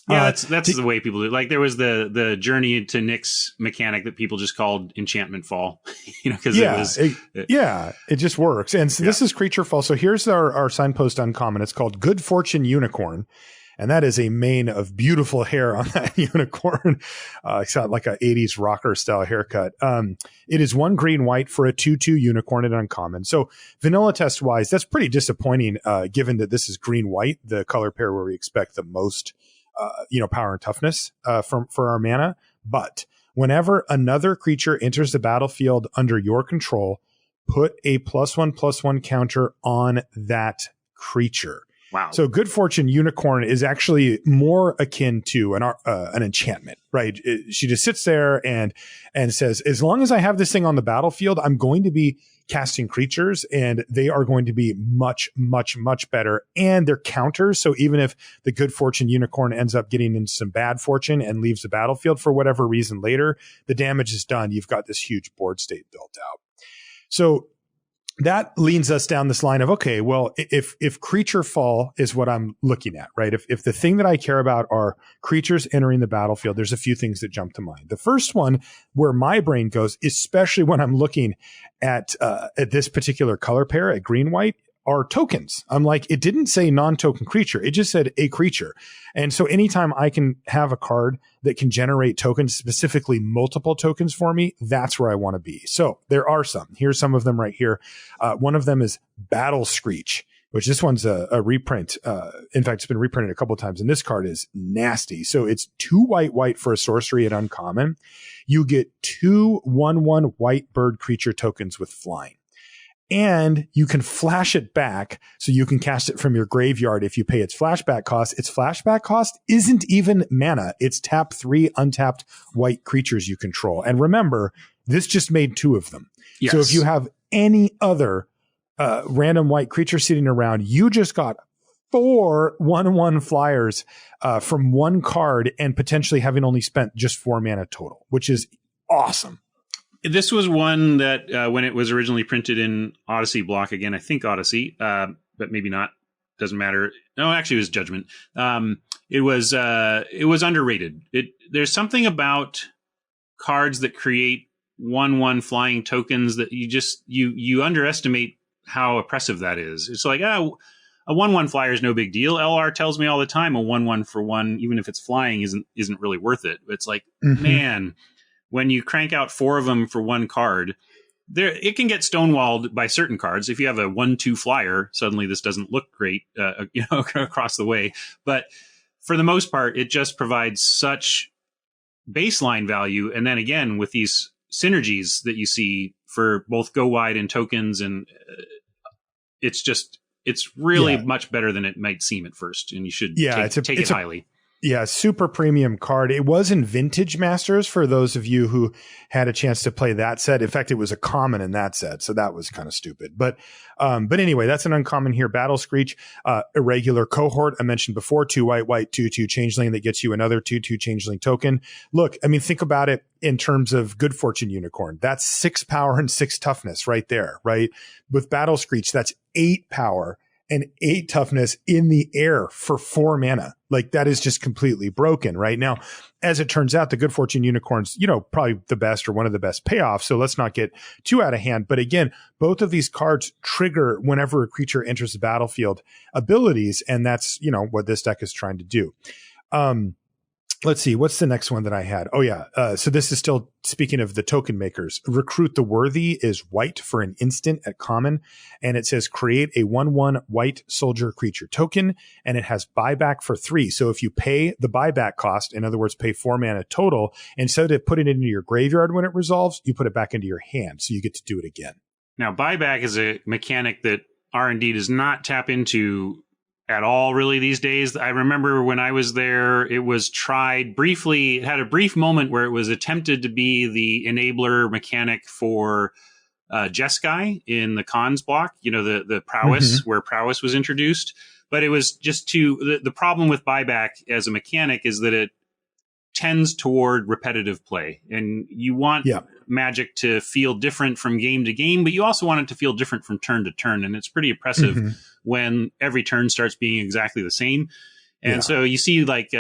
yeah, that's the way people do it. Like there was the Journey to Nyx mechanic that people just called enchantment fall, because
it just works. And so this is creature fall. So here's our signpost uncommon. It's called Good Fortune Unicorn. And that is a mane of beautiful hair on that unicorn. It's got like a 80s rocker style haircut. It is 1 green-white for a 2/2 unicorn at uncommon. So vanilla test wise, that's pretty disappointing, given that this is green-white, the color pair where we expect the most, power and toughness for our mana. But whenever another creature enters the battlefield under your control, put a +1/+1 counter on that creature.
Wow.
So Good Fortune Unicorn is actually more akin to an enchantment, right? She just sits there and says, as long as I have this thing on the battlefield, I'm going to be casting creatures and they are going to be much, much, much better. And they're counters. So even if the Good Fortune Unicorn ends up getting into some bad fortune and leaves the battlefield for whatever reason later, the damage is done. You've got this huge board state built out. So that leads us down this line of, okay, well, if creature fall is what I'm looking at, right? If the thing that I care about are creatures entering the battlefield, there's a few things that jump to mind. The first one where my brain goes, especially when I'm looking at this particular color pair at green-white, are tokens. I'm like, it didn't say non-token creature. It just said a creature. And so anytime I can have a card that can generate tokens, specifically multiple tokens for me, that's where I want to be. So there are some. Here's some of them right here. One of them is Battle Screech, which this one's a reprint. In fact, it's been reprinted a couple of times, and this card is nasty. So it's 2 white for a sorcery at uncommon. You get 2 1/1 white bird creature tokens with flying. And you can flash it back, so you can cast it from your graveyard if you pay its flashback cost. Its flashback cost isn't even mana. It's tap 3 untapped white creatures you control. And remember, this just made 2 of them. Yes. So if you have any other random white creature sitting around, you just got 4 1/1 flyers from one card and potentially having only spent just 4 mana total, which is awesome.
This was one that when it was originally printed in Odyssey block, again, I think Odyssey, but maybe not. Doesn't matter. No, actually, it was Judgment. It was underrated. There's something about cards that create 1/1 flying tokens that you underestimate how oppressive that is. It's like, a 1/1 flyer is no big deal. LR tells me all the time a 1/1 for 1, even if it's flying, isn't really worth it. It's like, man. When you crank out 4 of them for 1 card, it can get stonewalled by certain cards. If you have a 1/2 flyer, suddenly this doesn't look great, across the way. But for the most part, it just provides such baseline value. And then again, with these synergies that you see for both go wide and tokens, and it's really much better than it might seem at first. And you should take it highly.
Yeah, super premium card. It was in Vintage Masters for those of you who had a chance to play that set. In fact, it was a common in that set, so that was kind of stupid. But anyway, that's an uncommon here. Battle Screech, irregular cohort. I mentioned before, 2 white, 2/2 changeling that gets you another 2/2 changeling token. Look, I mean, think about it in terms of Good Fortune Unicorn. That's 6 power and 6 toughness right there, right? With Battle Screech, that's 8 power and 8 toughness in the air for 4 mana. Like, that is just completely broken right now. As it turns out, the Good Fortune Unicorn's, probably the best or one of the best payoffs. So let's not get too out of hand. But again, both of these cards trigger whenever a creature enters the battlefield abilities. And that's, what this deck is trying to do. Let's see. What's the next one that I had? Oh, yeah. So this is still speaking of the token makers. Recruit the Worthy is white for an instant at common. And it says create a 1/1 white soldier creature token. And it has buyback for 3. So if you pay the buyback cost, in other words, pay 4 mana total, instead of putting it into your graveyard when it resolves, you put it back into your hand. So you get to do it again.
Now, buyback is a mechanic that R&D does not tap into at all, really, these days. I remember when I was there, it was tried briefly. It had a brief moment where it was attempted to be the enabler mechanic for Jeskai in the cons block, the prowess, where prowess was introduced. But it was just the problem with buyback as a mechanic is that it tends toward repetitive play. And you want Magic to feel different from game to game, but you also want it to feel different from turn to turn. And it's pretty oppressive when every turn starts being exactly the same. And so you see like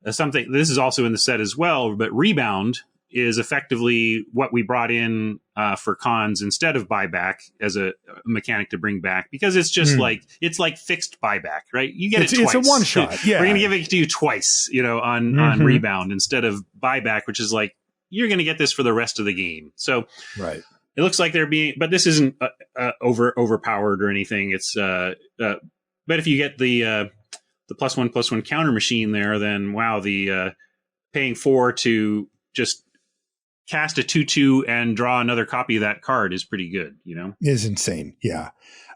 something, this is also in the set as well, but Rebound is effectively what we brought in for cons instead of buyback as a mechanic to bring back, because it's just it's like fixed buyback, right? You get it twice.
It's a one shot. Yeah.
We're going to give it to you twice, on Rebound instead of buyback, which is like, you're going to get this for the rest of the game. So it looks like they're being, but this isn't overpowered or anything. It's, but if you get the +1/+1 counter machine there, then wow, the paying 4 to just cast a 2/2 and draw another copy of that card is pretty good,
Is insane. Yeah.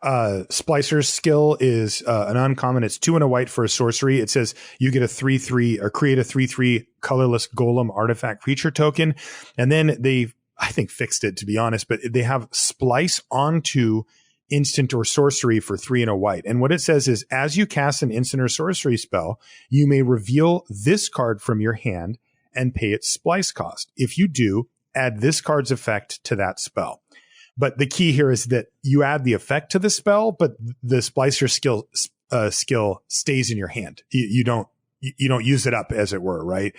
Splicer's skill is an uncommon. It's 2 and a white for a sorcery. It says you get a 3/3 or create a 3/3 colorless golem artifact creature token. And then they, I think, fixed it, to be honest, but they have splice onto instant or sorcery for 3 and a white. And what it says is, as you cast an instant or sorcery spell, you may reveal this card from your hand and pay its splice cost. If you do, add this card's effect to that spell. But the key here is that you add the effect to the spell, but the splicer skill stays in your hand. You don't use it up, as it were, right?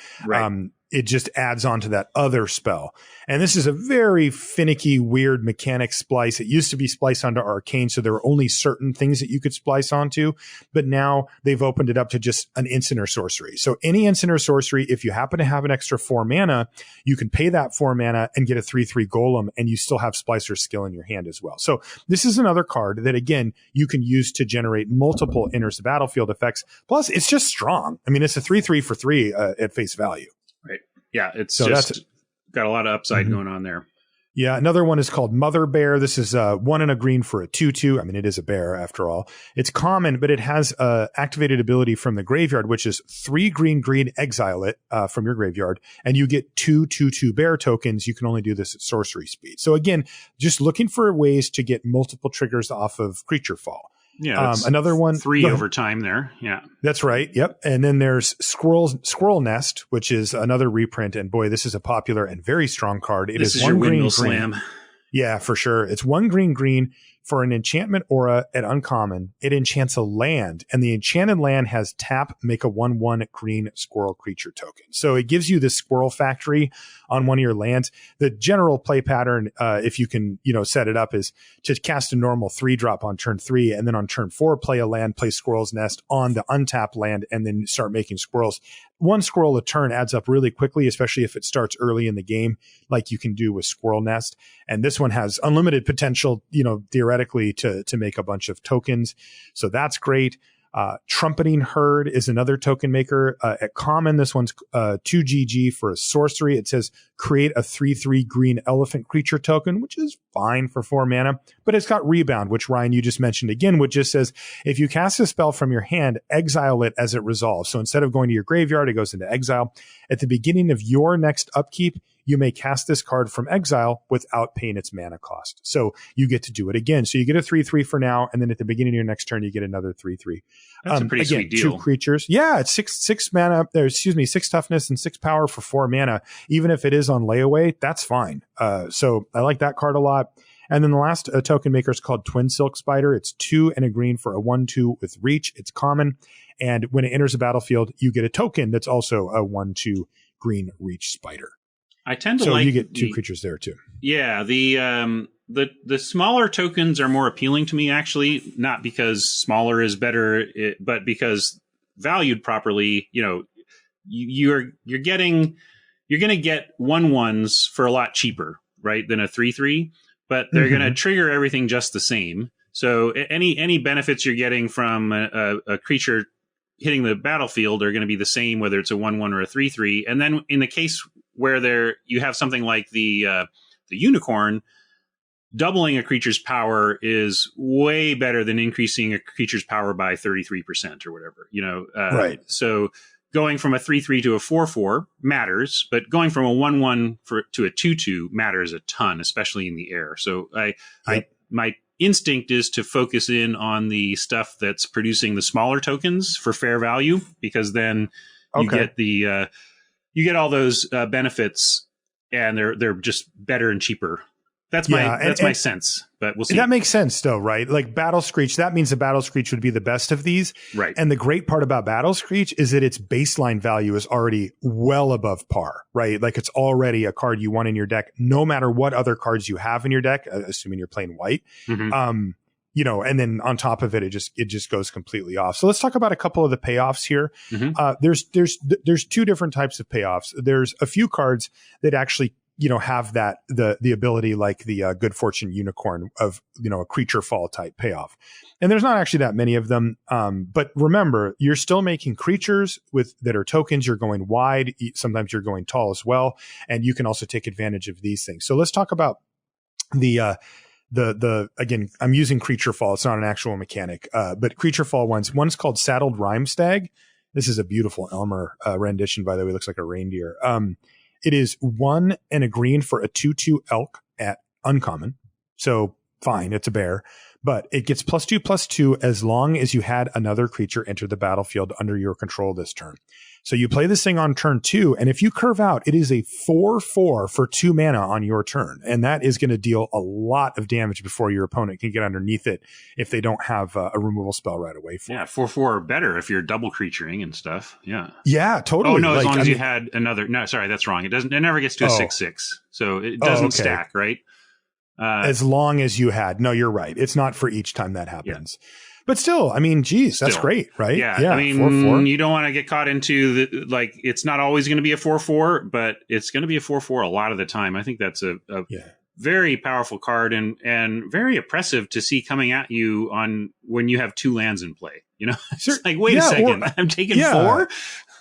It just adds on to that other spell. And this is a very finicky, weird mechanic splice. It used to be spliced onto arcane, so there were only certain things that you could splice onto. But now they've opened it up to just an instant or sorcery. So any instant or sorcery, if you happen to have an extra 4 mana, you can pay that 4 mana and get a 3/3 golem, and you still have splicer skill in your hand as well. So this is another card that, again, you can use to generate multiple enters the battlefield effects. Plus, it's just strong. I mean, it's a 3/3 for 3 at face value.
Right. Yeah, it's just got a lot of upside going on there.
Yeah, another one is called Mother Bear. This is 1 and a green for a 2/2. I mean, it is a bear after all. It's common, but it has activated ability from the graveyard, which is 3 green, exile it from your graveyard, and you get 2 2/2 bear tokens. You can only do this at sorcery speed. So again, just looking for ways to get multiple triggers off of creature fall.
Yeah,
another one,
3 over time there. Yeah,
that's right. Yep. And then there's Squirrel Nest, which is another reprint. And boy, this is a popular and very strong card. It is 1 green.
Slam.
Yeah, for sure. It's 1 green for an enchantment aura at uncommon. It enchants a land, and the enchanted land has tap, make a 1/1 green squirrel creature token. So it gives you this squirrel factory on one of your lands. The general play pattern, if you can, set it up, is to cast a normal 3-drop on turn 3, and then on turn 4, play a land, play Squirrel's Nest on the untapped land, and then start making squirrels. 1 squirrel a turn adds up really quickly, especially if it starts early in the game, like you can do with Squirrel Nest. And this one has unlimited potential, theoretically, to make a bunch of tokens. So that's great. Trumpeting Herd is another token maker. At common, this one's 2 GG for a sorcery. It says create a 3/3 green elephant creature token, which is fine for 4 mana, but it's got Rebound, which Ryan, you just mentioned again, which just says if you cast a spell from your hand, exile it as it resolves. So instead of going to your graveyard, it goes into exile. At the beginning of your next upkeep, you may cast this card from exile without paying its mana cost. So you get to do it again. So you get a 3/3 for now, and then at the beginning of your next turn, you get another 3/3.
That's a pretty sweet deal.
2 creatures. Yeah, it's 6 mana. 6 toughness and 6 power for 4 mana. Even if it is on layaway, that's fine. So I like that card a lot. And then the last token maker is called Twin Silk Spider. It's 2 and a green for a 1/2 with reach. It's common. And when it enters the battlefield, you get a token that's also a 1/2 green reach spider.
I tend to
so
like
you get 2 creatures there too.
Yeah, the smaller tokens are more appealing to me, actually, not because smaller is better, but because valued properly, you're going to get 1/1s for a lot cheaper, right, than a 3/3, but they're going to trigger everything just the same. So any benefits you're getting from a creature hitting the battlefield are going to be the same, whether it's a 1/1 or a 3/3. And then in the case where you have something like the unicorn, doubling a creature's power is way better than increasing a creature's power by 33% or whatever,
right.
So going from a 3/3 to a 4/4 matters, but going from a 1/1 to a 2/2 matters a ton, especially in the air. So my instinct is to focus in on the stuff that's producing the smaller tokens for fair value, because then you get you get all those benefits, and they're just better and cheaper. That's my sense, but we'll see.
That makes sense, though, right? Like Battle Screech, that means the Battle Screech would be the best of these.
Right.
And the great part about Battle Screech is that its baseline value is already well above par, right? Like it's already a card you want in your deck, no matter what other cards you have in your deck, assuming you're playing white. Mm-hmm. And then on top of it, it just goes completely off. So let's talk about a couple of the payoffs here. Mm-hmm. There's two different types of payoffs. There's a few cards that actually have the ability, like the Good Fortune Unicorn of, a creature fall type payoff. And there's not actually that many of them. But remember, you're still making creatures that are tokens. You're going wide. Sometimes you're going tall as well. And you can also take advantage of these things. So let's talk about again, I'm using creature fall. It's not an actual mechanic, but creature fall ones. One's called Saddled Rhymestag. This is a beautiful Elmer rendition, by the way. It looks like a reindeer. It is 1 and a green for a 2/2 elk at uncommon. So fine, it's a bear, but it gets +2/+2 as long as you had another creature enter the battlefield under your control this turn. So you play this thing on turn 2, and if you curve out, it is a 4/4 for 2 mana on your turn. And that is going to deal a lot of damage before your opponent can get underneath it if they don't have a removal spell right away.
4/4 or better if you're double creaturing and stuff. Yeah.
Yeah, totally.
Oh, no, as long as you had another. No, sorry, that's wrong. It never gets to a 6/6. So it doesn't stack, right?
As long as you had. No, you're right. It's not for each time that happens. Yeah. But still, I mean, geez, that's great, right?
Yeah. I mean, 4/4. You don't want to get caught into it's not always going to be a 4/4, but it's going to be a 4/4 a lot of the time. I think that's a very powerful card and very oppressive to see coming at you when you have 2 lands in play. It's like, wait a second, I'm taking 4?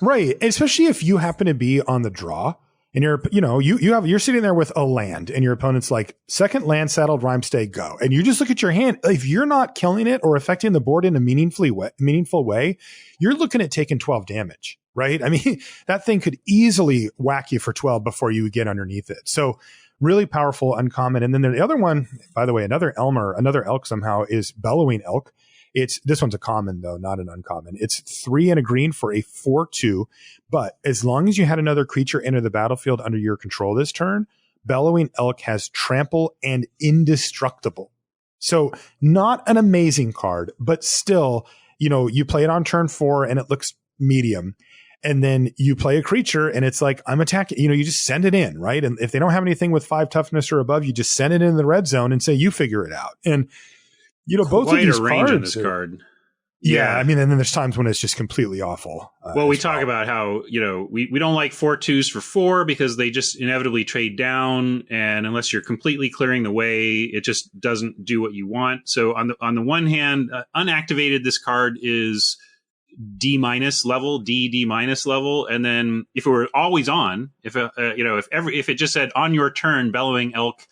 Right. Especially if you happen to be on the draw. And you're sitting there with a land, and your opponent's like, second land, Saddled Rhymestag, go. And you just look at your hand. If you're not killing it or affecting the board in a meaningful way, you're looking at taking 12 damage, right? I mean, that thing could easily whack you for 12 before you get underneath it. So really powerful, uncommon. And then the other one, by the way, another elk somehow, is Bellowing Elk. This one's a common, though, not an uncommon. It's 3 and a green for a 4/2. But as long as you had another creature enter the battlefield under your control this turn, Bellowing Elk has trample and indestructible. So not an amazing card, but still, you play it on turn 4 and it looks medium. And then you play a creature and it's like, I'm attacking, you just send it in, right? And if they don't have anything with 5 toughness or above, you just send it in the red zone and say, you figure it out. And both of these
range
cards
in this card.
Yeah, I mean, and then there's times when it's just completely awful.
We talk about how, we don't like 4/2s for 4 because they just inevitably trade down, and unless you're completely clearing the way, it just doesn't do what you want. So on the one hand, unactivated, this card is D- level, D- level, and then if it were always on, if it just said on your turn, Bellowing Elk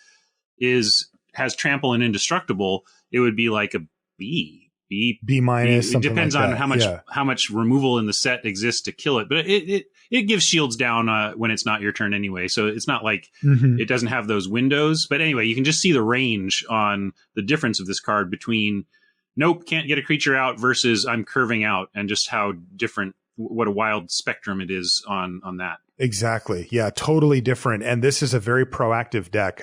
has trample and indestructible, it would be like a B.
B-.
It depends on how much removal in the set exists to kill it, but it gives shields down when it's not your turn anyway. So it's not like it doesn't have those windows. But anyway, you can just see the range on the difference of this card between nope, can't get a creature out versus I'm curving out, and just how different, what a wild spectrum it is on that.
Exactly. Yeah, totally different. And this is a very proactive deck.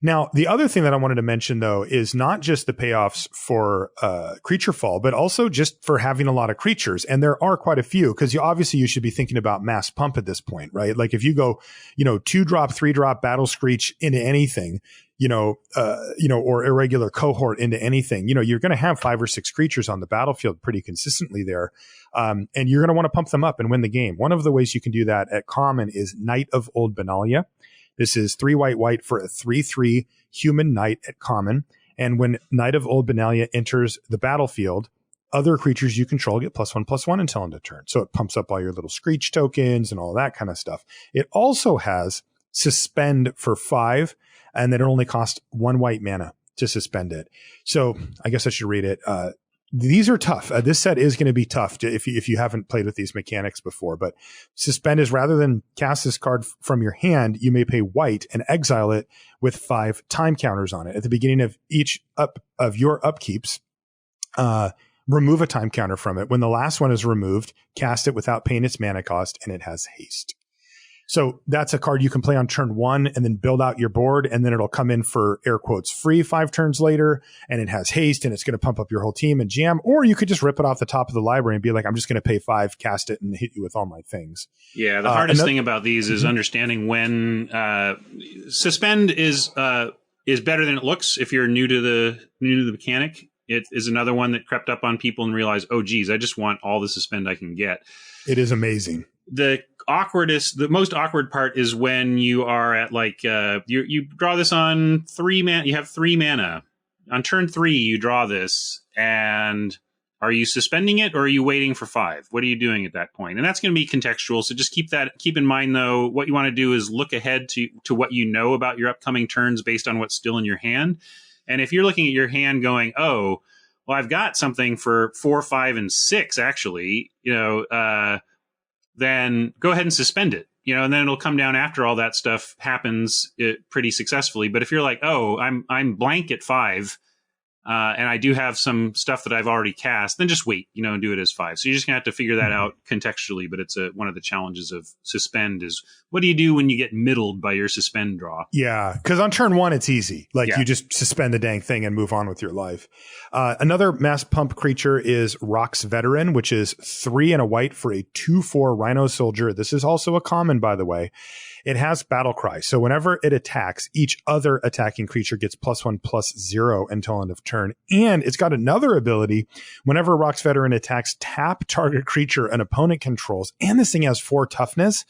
Now, the other thing that I wanted to mention, though, is not just the payoffs for creature fall, but also just for having a lot of creatures. And there are quite a few, because you should be thinking about mass pump at this point, right? Like if you go, 2-drop, 3-drop Battle Screech into anything, or irregular cohort into anything, you're going to have 5 or 6 creatures on the battlefield pretty consistently there. And you're going to want to pump them up and win the game. One of the ways you can do that at common is Knight of Old Benalia. This is 3 white for a 3/3 human knight at common. And when Knight of Old Benalia enters the battlefield, other creatures you control get +1/+1 until end of turn. So it pumps up all your little Screech tokens and all that kind of stuff. It also has Suspend for 5, and then it only costs 1 white mana to suspend it. So I guess I should read it. these are tough. This set is going to be tough if you haven't played with these mechanics before. But suspend is, rather than cast this card from your hand, you may pay white and exile it with 5 time counters on it. At the beginning of each of your upkeeps, remove a time counter from it. When the last one is removed, cast it without paying its mana cost, and it has haste. So that's a card you can play on turn 1 and then build out your board, and then it'll come in for air quotes free 5 turns later, and it has haste, and it's going to pump up your whole team and jam. Or you could just rip it off the top of the library and be like, I'm just going to pay 5, cast it, and hit you with all my things.
Yeah, the hardest thing about these is understanding when suspend is better than it looks. If you're new to the mechanic, it is another one that crept up on people and realized, oh geez, I just want all the suspend I can get.
It is amazing.
The most awkward part is when you are at you draw this on 3 mana. You have 3 mana on turn 3. You draw this, and are you suspending it or are you waiting for 5? What are you doing at that point? And that's going to be contextual. So just keep in mind though. What you want to do is look ahead to what you know about your upcoming turns based on what's still in your hand. And if you're looking at your hand going, oh, well, I've got something for 4, 5, and 6 actually, then go ahead and suspend it, and then it'll come down after all that stuff happens pretty successfully. But if you're like, oh, I'm blank at 5, and I do have some stuff that I've already cast, then just wait, and do it as 5. So you're just gonna have to figure that out contextually. But it's one of the challenges of suspend is, what do you do when you get middled by your suspend draw?
Yeah, because on turn 1, it's easy. You just suspend the dang thing and move on with your life. Another mass pump creature is Rock's Veteran, which is 3 and a white for a 2/4 Rhino Soldier. This is also a common, by the way. It has Battle Cry. So whenever it attacks, each other attacking creature gets +1/+0 until end of turn. And it's got another ability. Whenever Rock's Veteran attacks, tap target creature an opponent controls. And this thing has 4 toughness.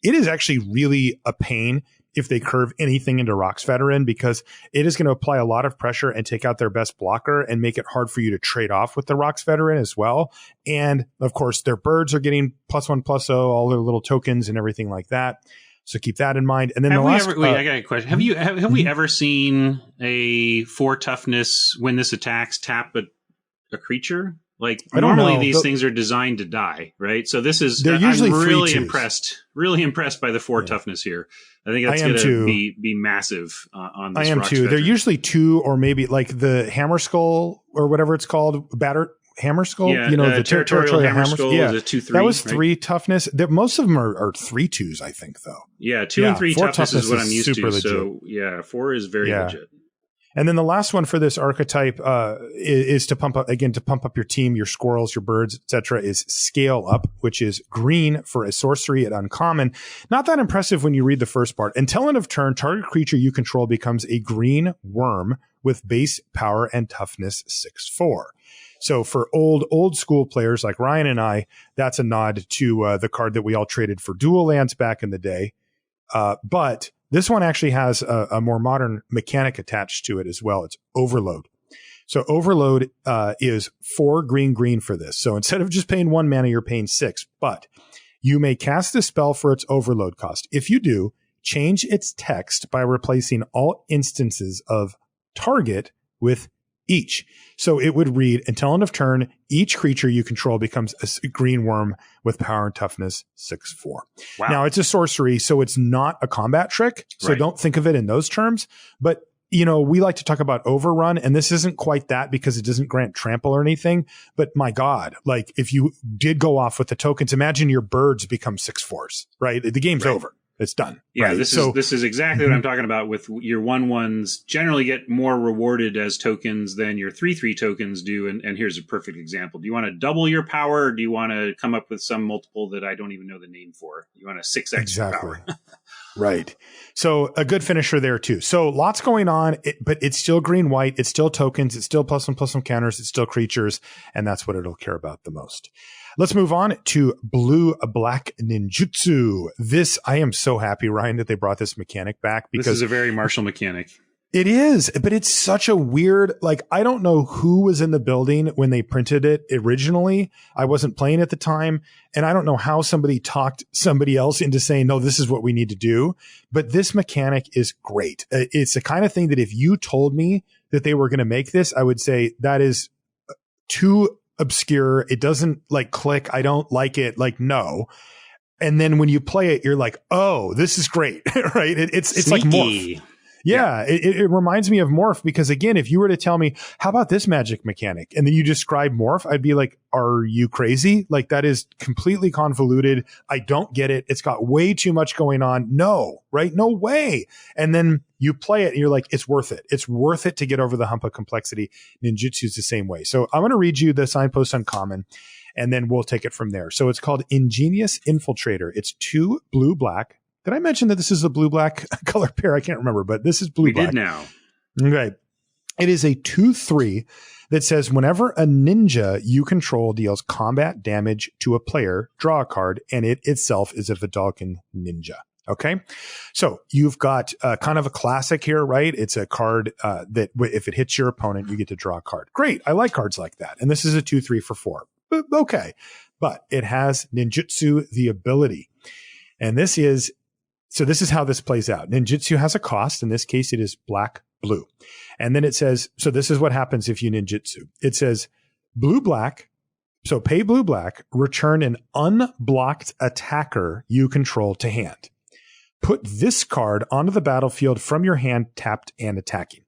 It is actually really a pain if they curve anything into Rock's Veteran, because it is going to apply a lot of pressure and take out their best blocker and make it hard for you to trade off with the Rock's Veteran as well. And of course, their birds are getting +1/+0, all their little tokens and everything like that. So keep that in mind. And then I got
a question. Have we ever seen a 4 toughness when this attacks tap a creature? Normally these things are designed to die, right? So this is
they're usually
I'm really impressed by the 4 toughness here. I think that's going to be massive on this.
I am
Rock's
too.
Veteran.
They're usually 2, or maybe like the Hammer Skull or whatever it's called, Hammer Skull,
the territorial hammer skull is a 2/3.
That was 3 toughness. Most of them are 3/2s, I think, though.
Yeah, 2 and 3 toughness is what I'm used to.
Legit.
So yeah, 4 is very legit.
And then the last one for this archetype is to pump up your team, your squirrels, your birds, etc. is Scale Up, which is green for a sorcery at uncommon. Not that impressive when you read the first part. Until end of turn, target creature you control becomes a green worm with base power and toughness 6/4. So for old school players like Ryan and I, that's a nod to the card that we all traded for dual lands back in the day. But this one actually has a more modern mechanic attached to it as well. It's Overload. So Overload is 4 green for this. So instead of just paying 1 mana, you're paying 6. But you may cast the spell for its Overload cost. If you do, change its text by replacing all instances of target with each. So it would read, until end of turn, each creature you control becomes a green worm with power and toughness 6/4. Wow. Now, it's a sorcery, so it's not a combat trick. So don't think of it in those terms. But, we like to talk about Overrun, and this isn't quite that because it doesn't grant trample or anything. But my God, if you did go off with the tokens, imagine your birds become 6/4s, right? The game's over. It's done.
Yeah,
right?
this is exactly what I'm talking about. With your 1/1s, generally get more rewarded as tokens than your 3/3 tokens do. And here's a perfect example. Do you want to double your power, or do you want to come up with some multiple that I don't even know the name for? You want a 6x power.
Right. So a good finisher there too. So lots going on, but it's still green-white. It's still tokens. It's still +1/+1 counters. It's still creatures. And that's what it'll care about the most. Let's move on to blue-black ninjutsu. This, I am so happy, Ryan, that they brought this mechanic back, because
this is a very martial mechanic.
It is, but it's such a weird, I don't know who was in the building when they printed it originally. I wasn't playing at the time, and I don't know how somebody talked somebody else into saying, no, this is what we need to do. But this mechanic is great. It's the kind of thing that if you told me that they were going to make this, I would say that is too obscure. It doesn't like click. I don't like it. Like, no. And then when you play it, you're like, oh, this is great, right? It's like Morph. Yeah, it reminds me of Morph because, again, if you were to tell me, how about this magic mechanic? And then you describe Morph, I'd be like, are you crazy? Like, that is completely convoluted. I don't get it. It's got way too much going on. No, right? No way. And then you play it and you're like, it's worth it. It's worth it to get over the hump of complexity. Ninjutsu is the same way. So I'm going to read you the signpost uncommon, and then we'll take it from there. So it's called Ingenious Infiltrator. It's 2 blue-black. Did I mention that this is a blue-black color pair? I can't remember, but this is blue-black.
We did now.
Okay. It is a 2/3 that says whenever a ninja you control deals combat damage to a player, draw a card, and it itself is a Vidalcan ninja. Okay. So you've got kind of a classic here, right? It's a card that if it hits your opponent, you get to draw a card. Great. I like cards like that. And this is a 2/3 for 4. But, okay. But it has ninjutsu, the ability. And this is how this plays out. Ninjutsu has a cost. In this case, it is black-blue. And then it says, so this is what happens if you ninjutsu. It says blue-black. So pay blue-black, return an unblocked attacker you control to hand. Put this card onto the battlefield from your hand, tapped and attacking.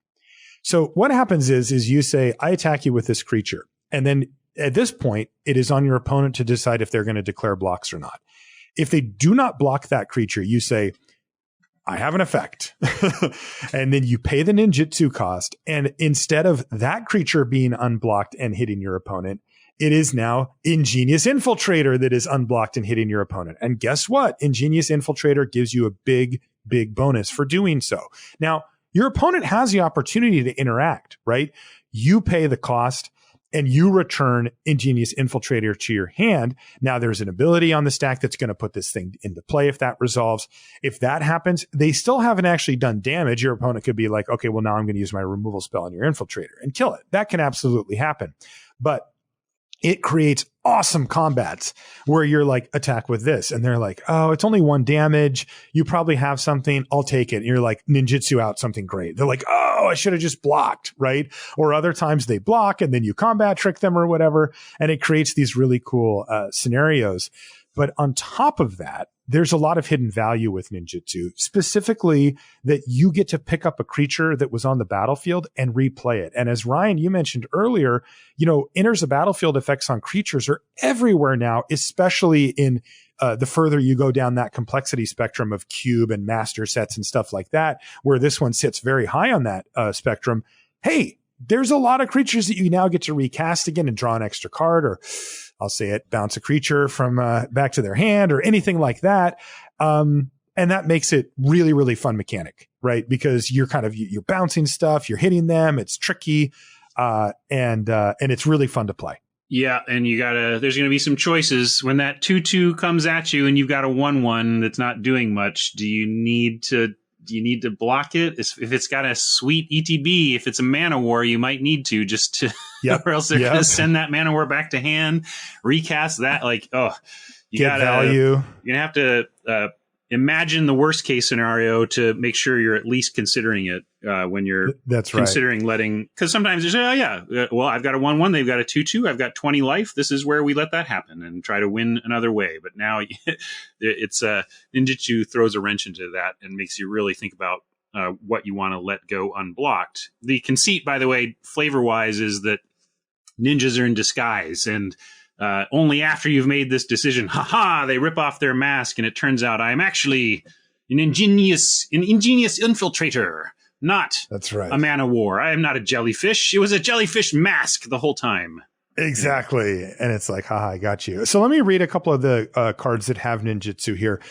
So what happens is you say, I attack you with this creature. And then at this point, it is on your opponent to decide if they're going to declare blocks or not. If they do not block that creature, you say, I have an effect. And then you pay the ninjutsu cost. And instead of that creature being unblocked and hitting your opponent, it is now Ingenious Infiltrator that is unblocked and hitting your opponent. And guess what? Ingenious Infiltrator gives you a big, big bonus for doing so. Now, your opponent has the opportunity to interact, right? You pay the cost and you return Ingenious Infiltrator to your hand. Now there's an ability on the stack that's going to put this thing into play if that resolves. If that happens, they still haven't actually done damage. Your opponent could be like, okay, well, now I'm going to use my removal spell on your Infiltrator and kill it. That can absolutely happen. But it creates awesome combats where you're like, attack with this. And they're like, oh, it's only 1 damage. You probably have something. I'll take it. And you're like, ninjutsu out something great. They're like, oh, I should have just blocked, right? Or other times they block and then you combat trick them or whatever. And it creates these really cool scenarios. But on top of that, there's a lot of hidden value with ninjutsu, specifically that you get to pick up a creature that was on the battlefield and replay it. And as Ryan, you mentioned earlier, enters the battlefield effects on creatures are everywhere now, especially in the further you go down that complexity spectrum of cube and master sets and stuff like that, where this one sits very high on that spectrum. Hey, there's a lot of creatures that you now get to recast again and draw an extra card, or I'll say it, bounce a creature from back to their hand or anything like that. And that makes it really, really fun mechanic, right? Because you're you're bouncing stuff, you're hitting them, it's tricky, and it's really fun to play.
Yeah, and there's gonna be some choices when that 2/2 comes at you and you've got a 1/1 that's not doing much. Do you need to block it? If it's got a sweet ETB, if it's a mana war, you might need to just to, or else they're going to send that mana war back to hand, recast that. You
get value.
You're going to have to imagine the worst case scenario to make sure you're at least considering it when you're considering letting, because sometimes there's, well, I've got a 1/1, they've got a 2/2, I've got 20 life. This is where we let that happen and try to win another way. But now it's ninjutsu throws a wrench into that and makes you really think about what you want to let go unblocked. The conceit, by the way, flavor wise, is that ninjas are in disguise, and only after you've made this decision, they rip off their mask, and it turns out I'm actually an ingenious infiltrator, not a man of war. I am not a jellyfish. It was a jellyfish mask the whole time.
Exactly. And it's like, I got you. So let me read a couple of the cards that have ninjutsu here.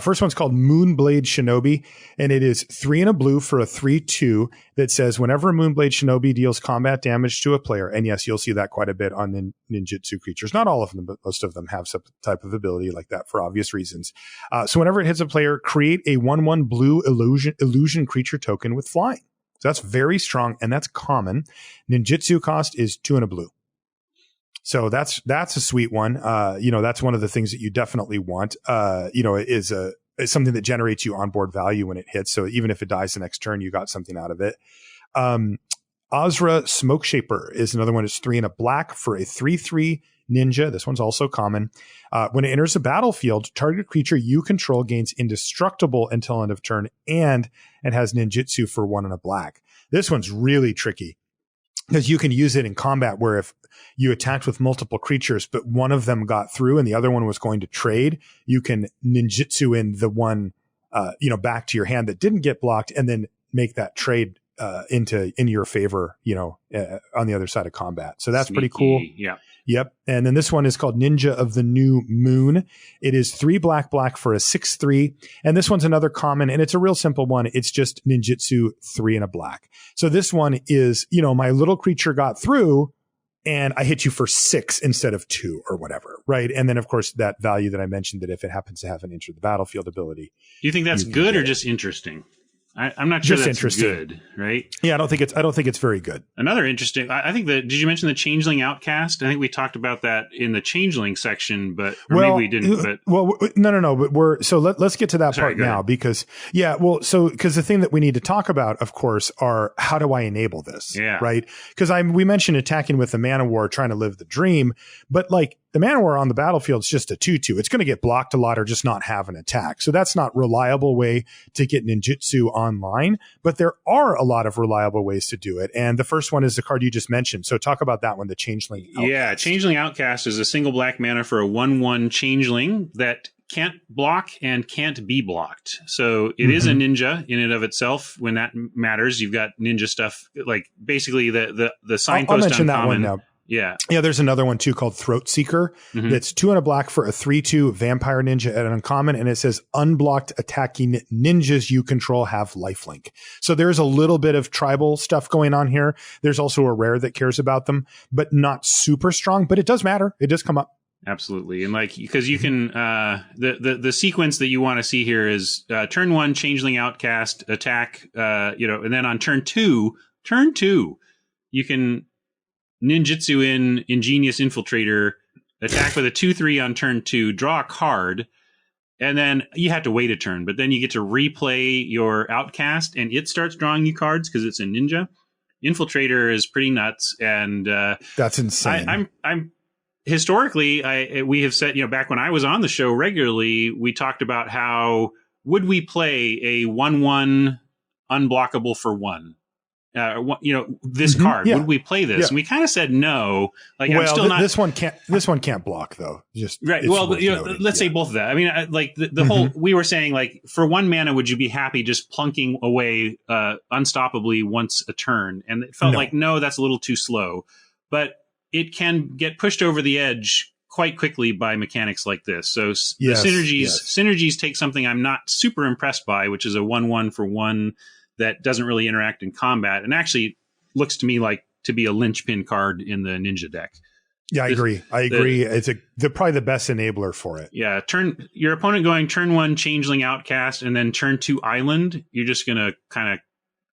First one's called Moonblade Shinobi, and it is 3 and a blue for a 3/2 that says whenever a Moonblade Shinobi deals combat damage to a player, and yes, you'll see that quite a bit on ninjutsu creatures. Not all of them, but most of them have some type of ability like that for obvious reasons. So whenever it hits a player, create a 1/1 blue illusion creature token with flying. So that's very strong, and that's common. Ninjutsu cost is 2 and a blue. So that's a sweet one. That's one of the things that you definitely want. Is something that generates you onboard value when it hits. So even if it dies the next turn, you got something out of it. Azra Smoke Shaper is another one. It's 3 and a black for a 3/3 ninja. This one's also common. When it enters the battlefield, target creature you control gains indestructible until end of turn, and it has ninjutsu for 1 and a black. This one's really tricky because you can use it in combat where if you attacked with multiple creatures, but one of them got through and the other one was going to trade, you can ninjutsu in the one, back to your hand that didn't get blocked, and then make that trade in your favor, on the other side of combat. So that's pretty cool.
Yeah.
Yep. And then this one is called Ninja of the New Moon. It is 3 black for a 6/3. And this one's another common, and it's a real simple one. It's just ninjutsu 3 and a black. So this one is, my little creature got through and I hit you for 6 instead of 2 or whatever. Right. And then of course that value that I mentioned, that if it happens to have an enter the battlefield ability.
Do you think that's good or just interesting? I'm not sure
just
that's good, right?
Yeah, I don't think it's very good.
Another interesting. I think that. Did you mention the changeling outcast? I think we talked about that in the changeling section, but maybe we didn't. But
no. But let's get to that part now because the thing that we need to talk about, of course, are how do I enable this?
Yeah.
Right. Because we mentioned attacking with the Man of War, trying to live the dream, but like the Man of War on the battlefield is just a 2/2. It's going to get blocked a lot or just not have an attack. So that's not a reliable way to get ninjutsu online, but there are a lot of reliable ways to do it. And the first one is the card you just mentioned. So talk about that one, the Changeling Outcast.
Yeah, Changeling Outcast is a single black mana for a 1/1 changeling that can't block and can't be blocked. So it is a ninja in and of itself. When that matters, you've got ninja stuff, like basically the signpost.
I'll mention that
uncommon.
one now.
Yeah.
Yeah, there's another one too called Throat Seeker. That's 2 and a black for a 3/2 vampire ninja at an uncommon. And it says unblocked attacking ninjas you control have lifelink. So there's a little bit of tribal stuff going on here. There's also a rare that cares about them, but not super strong, but it does matter. It does come up.
Absolutely. And because you can, the sequence that you want to see here is turn 1, Changeling Outcast, attack, and then on turn two, you can ninjutsu in Ingenious Infiltrator, attack with a 2/3 on turn 2, draw a card, and then you have to wait a turn, but then you get to replay your Outcast, and it starts drawing you cards because it's a ninja. Infiltrator is pretty nuts, and
that's insane.
I'm historically, we have said, back when I was on the show regularly, we talked about how would we play a 1/1 unblockable for 1. This card.
Yeah.
Would we play this?
Yeah.
And we kind of said no. Like, I'm still not.
This one can't block though. Just
right. Well, let's say both of that. I mean, the whole. We were saying for 1 mana, would you be happy just plunking away unstoppably once a turn? And it felt no, that's a little too slow. But it can get pushed over the edge quite quickly by mechanics like this. So the synergies take something I'm not super impressed by, which is a 1/1 for 1. That doesn't really interact in combat, and actually looks to me like to be a linchpin card in the ninja deck.
Yeah, I agree. It's probably the best enabler for it.
Yeah, your opponent going turn 1 Changeling Outcast, and then turn 2 Island. You're just gonna kind of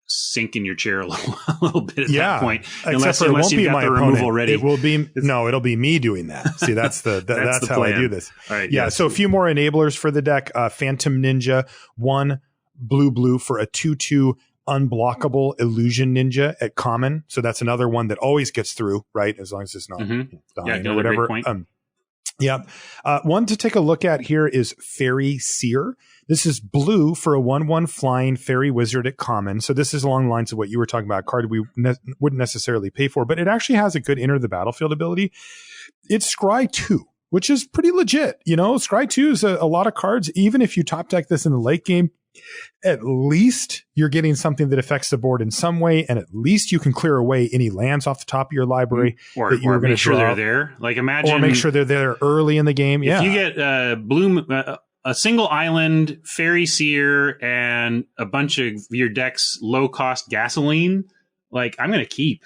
sink in your chair a little bit at that point, unless you've got the removal ready.
It'll be me doing that. See, that's that's how
plan.
I do this.
All right,
yeah. So a few more enablers for the deck. Phantom Ninja, 1 blue for a 2/2 unblockable illusion ninja at common. So that's another one that always gets through, right? As long as it's not dying or whatever. One to take a look at here is Fairy Seer. This is blue for a 1/1 flying fairy wizard at common. So this is along the lines of what you were talking about, a card we wouldn't necessarily pay for, but it actually has a good enter the battlefield ability. It's Scry 2. Which is pretty legit. Scry 2 is a lot of cards. Even if you top deck this in the late game, at least you're getting something that affects the board in some way, and at least you can clear away any lands off the top of your library
or
that you're going to
make sure they're there. Like imagine,
or make sure they're there early in the game.
If you get a single island, Fairy Seer, and a bunch of your deck's low cost gasoline, like I'm going to keep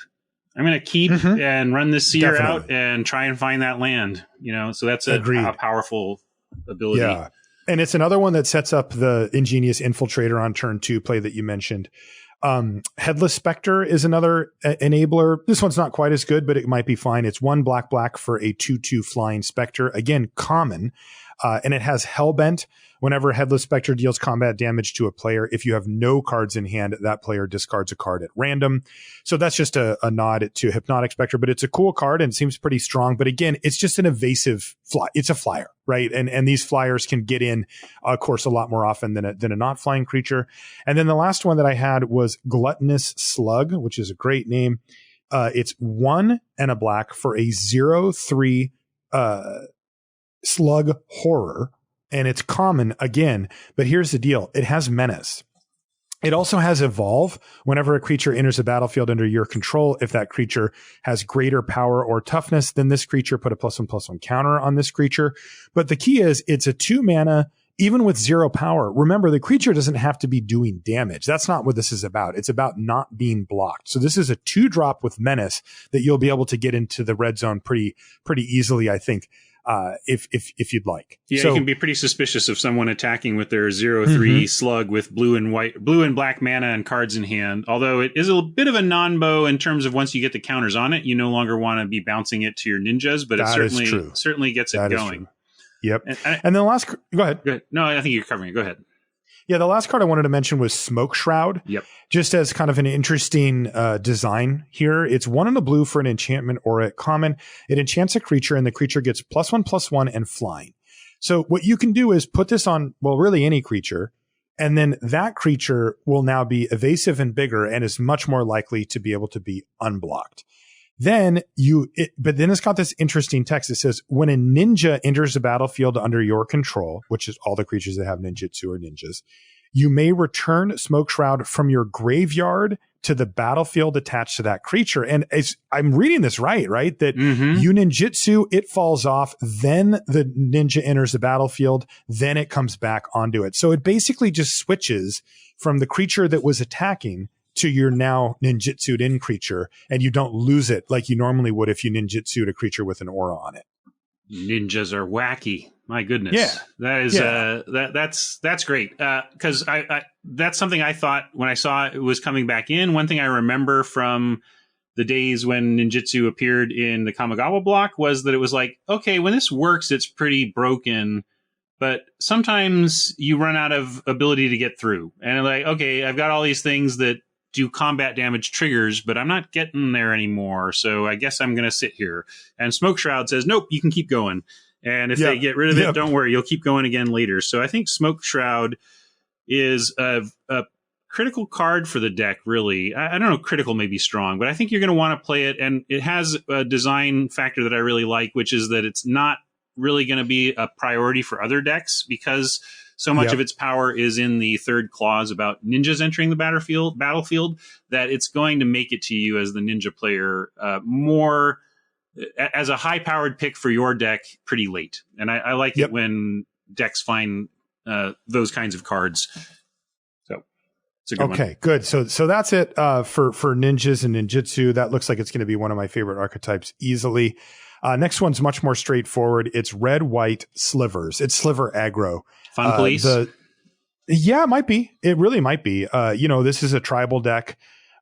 and run this seer out and try and find that land. So that's a powerful ability.
Yeah. And it's another one that sets up the Ingenious Infiltrator on turn 2 play that you mentioned. Headless Spectre is another enabler. This one's not quite as good, but it might be fine. It's 1 black for a 2/2 flying Spectre. Again, common. And it has Hellbent. Whenever Headless Spectre deals combat damage to a player, if you have no cards in hand, that player discards a card at random. So that's just a nod to Hypnotic Spectre, but it's a cool card and seems pretty strong. But again, it's just an evasive fly. It's a flyer, right? And these flyers can get in, of course, a lot more often than a not flying creature. And then the last one that I had was Gluttonous Slug, which is a great name. It's 1 and a black for a 0/3 slug horror. And it's common again, but here's the deal. It has menace. It also has evolve. Whenever a creature enters the battlefield under your control, if that creature has greater power or toughness than this creature, put a +1/+1 counter on this creature. But the key is it's a 2 mana, even with 0 power. Remember, the creature doesn't have to be doing damage. That's not what this is about. It's about not being blocked. So this is a 2-drop with menace that you'll be able to get into the red zone pretty easily, I think. If you'd like.
Yeah,
so,
you can be pretty suspicious of someone attacking with their 0/3 slug with blue and black mana and cards in hand. Although it is a bit of a non-bow in terms of once you get the counters on it, you no longer want to be bouncing it to your ninjas, but it certainly gets it going.
Yep. And then the last, go ahead.
Go ahead. No, I think you're covering it. Go ahead.
Yeah, the last card I wanted to mention was Smoke Shroud.
Yep.
Just as kind of an interesting design here. It's 1 and a blue for an enchantment or a common. It enchants a creature and the creature gets +1/+1 and flying. So what you can do is put this on, well, really any creature, and then that creature will now be evasive and bigger and is much more likely to be able to be unblocked. Then but then it's got this interesting text. It says, when a ninja enters the battlefield under your control, which is all the creatures that have ninjutsu or ninjas, you may return Smoke Shroud from your graveyard to the battlefield attached to that creature. And I'm reading this right? That you ninjutsu, it falls off, then the ninja enters the battlefield, then it comes back onto it. So it basically just switches from the creature that was attacking to your now ninjutsu'd in creature, and you don't lose it like you normally would if you ninjutsu'd a creature with an aura on it.
Ninjas are wacky. My goodness.
Yeah.
That is, that's great. Cause I that's something I thought when I saw it was coming back in. One thing I remember from the days when ninjutsu appeared in the Kamigawa block was that it was like, okay, when this works, it's pretty broken, but sometimes you run out of ability to get through. And like, okay, I've got all these things that do combat damage triggers, but I'm not getting there anymore. So I guess I'm going to sit here. And Smoke Shroud says, nope, you can keep going. And if they get rid of it, don't worry, you'll keep going again later. So I think Smoke Shroud is a critical card for the deck, really. I don't know, critical may be strong, but I think you're going to want to play it. And it has a design factor that I really like, which is that it's not really going to be a priority for other decks because so much of its power is in the third clause about ninjas entering the battlefield, that it's going to make it to you as the ninja player more as a high-powered pick for your deck pretty late. And I like it when decks find those kinds of cards. So it's a good one.
Okay, good. So that's it for ninjas and ninjutsu. That looks like it's going to be one of my favorite archetypes easily. Next one's much more straightforward. It's red-white slivers. It's sliver aggro.
Fun police?
Yeah, it might be. It really might be. This is a tribal deck,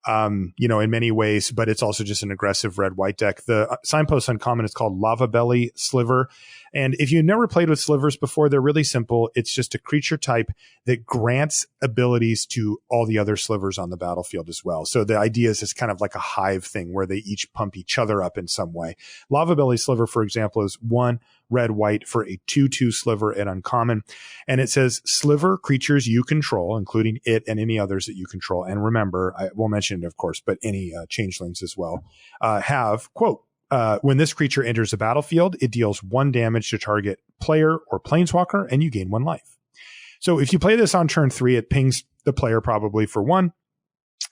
in many ways, but it's also just an aggressive red-white deck. The signpost uncommon is called Lava Belly Sliver. And if you've never played with slivers before, they're really simple. It's just a creature type that grants abilities to all the other slivers on the battlefield as well. So the idea is it's kind of like a hive thing where they each pump each other up in some way. Lava Belly Sliver, for example, is 1 red-white for a 2/2 sliver at uncommon. And it says sliver creatures you control, including it and any others that you control. And remember, I won't mention it, of course, but any changelings as well, have, quote, when this creature enters the battlefield, it deals 1 damage to target player or planeswalker, and you gain 1 life. So if you play this on turn 3, it pings the player probably for 1.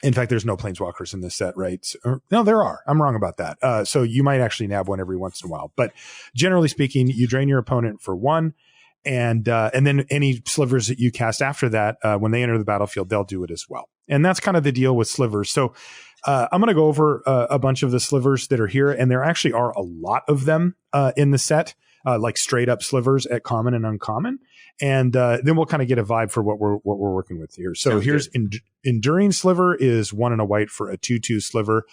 In fact, there's no planeswalkers in this set, right? No, there are. I'm wrong about that. So you might actually nab one every once in a while. But generally speaking, you drain your opponent for 1. And then any slivers that you cast after that, when they enter the battlefield, they'll do it as well. And that's kind of the deal with slivers. So I'm going to go over a bunch of the slivers that are here, and there actually are a lot of them in the set, like straight up slivers at common and uncommon. And then we'll kind of get a vibe for what we're working with here. So here's Enduring Sliver is 1 and a white for a 2/2 sliver,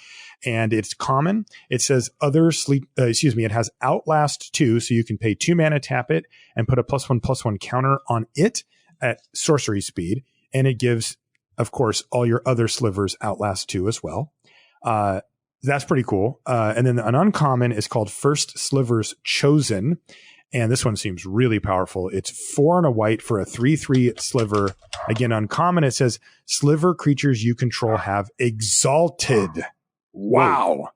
and it's common. It says it has Outlast 2, so you can pay 2 mana, tap it, and put a +1/+1 counter on it at sorcery speed, and it gives, of course, all your other slivers Outlast 2 as well. That's pretty cool. And then an uncommon is called First Slivers Chosen. And this one seems really powerful. It's 4 and a white for a 3/3 sliver. Again, uncommon, it says sliver creatures you control have Exalted. Wow.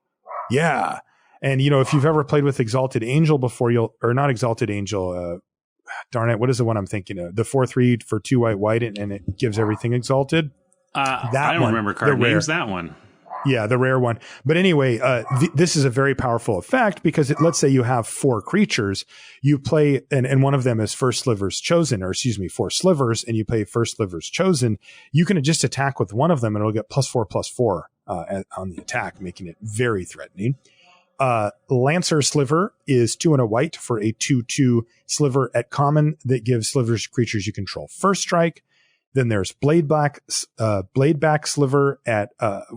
Yeah. And, if you've ever played with Exalted Angel before, not Exalted Angel, darn it, what is the one I'm thinking of? The 4/3 for 2 white, and it gives everything Exalted.
I don't remember card names, that one.
Yeah, the rare one. But anyway, this is a very powerful effect because let's say you have 4 creatures, you play, and one of them is First Slivers Chosen, 4 slivers, and you play First Slivers Chosen. You can just attack with one of them and it'll get +4/+4 on the attack, making it very threatening. Lancer Sliver is 2 and a white for a 2/2 sliver at common that gives slivers creatures you control first strike. Then there's Bladeback Sliver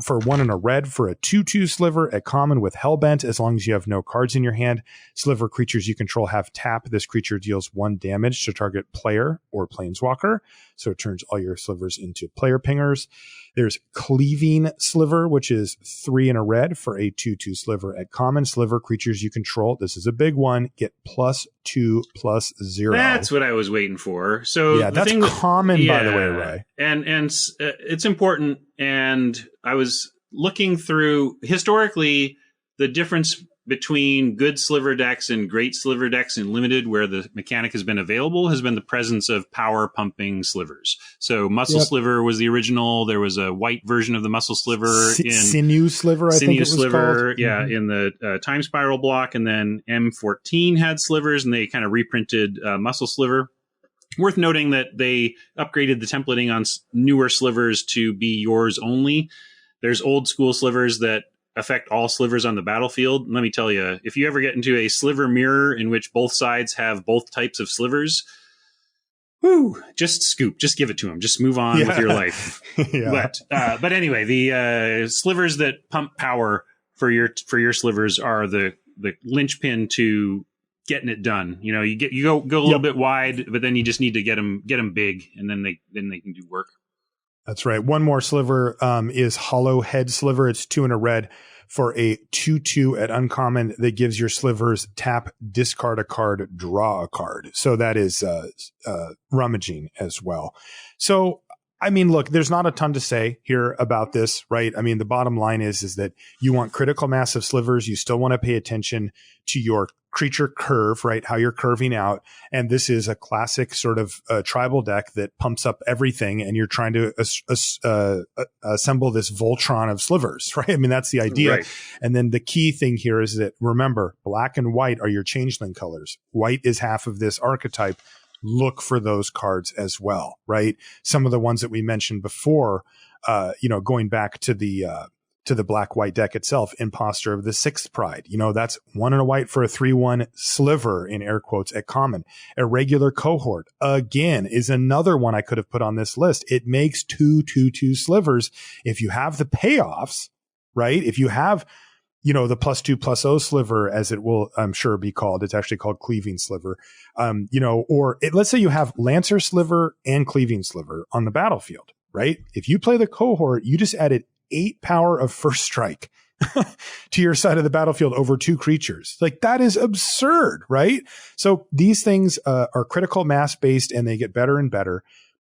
for 1 and a red for a 2/2 sliver at common with Hellbent. As long as you have no cards in your hand, sliver creatures you control have tap. This creature deals 1 damage to target player or planeswalker. So it turns all your slivers into player pingers. There's Cleaving Sliver, which is 3 and a red for a 2/2 sliver at common. Sliver creatures you control, this is a big one, get +2/+0.
That's what I was waiting for. So
yeah, that's common, by the way, Ray.
And it's important. And I was looking through historically the difference between good sliver decks and great sliver decks in limited, where the mechanic has been available, has been the presence of power pumping slivers. So Muscle Sliver was the original. There was a white version of the Muscle Sliver in
Sinew Sliver, I think it was
Sliver,
called.
Yeah, in the Time Spiral block, and then M14 had slivers, and they kind of reprinted Muscle Sliver. Worth noting that they upgraded the templating on newer slivers to be yours only. There's old school slivers that affect all slivers on the battlefield. Let me tell you, if you ever get into a sliver mirror in which both sides have both types of slivers, just scoop, just give it to them, just move on with your life. But anyway, the slivers that pump power for your slivers are the linchpin to getting it done. You go a little bit wide, but then you just need to get them big, and then they can do work.
That's right. One more sliver is Hollow Head Sliver. It's 2 and a red for a 2/2 at uncommon that gives your slivers tap, discard a card, draw a card. So that is rummaging as well. So, I mean, look, there's not a ton to say here about this, right? I mean, the bottom line is that you want critical mass of slivers. You still want to pay attention to your creature curve, right? How you're curving out. And this is a classic sort of tribal deck that pumps up everything, and you're trying to assemble this Voltron of slivers, right? I mean, that's the idea. Right. And then the key thing here is that, remember, black and white are your changeling colors. White is half of this archetype. Look for those cards as well, right? Some of the ones that we mentioned before, going back to the black-white deck itself, Imposter of the Sixth Pride. That's 1 and a white for a 3/1 sliver, in air quotes, at common. Irregular Cohort, again, is another one I could have put on this list. It makes 2/2/2 slivers. If you have the payoffs, right? If you have, the +2/+0 sliver, as it will, I'm sure, be called. It's actually called Cleaving Sliver. Let's say you have Lancer Sliver and Cleaving Sliver on the battlefield, right? If you play the Cohort, you just added 8 power of first strike to your side of the battlefield over 2 creatures. Like, that is absurd, right? So these things are critical mass based, and they get better and better.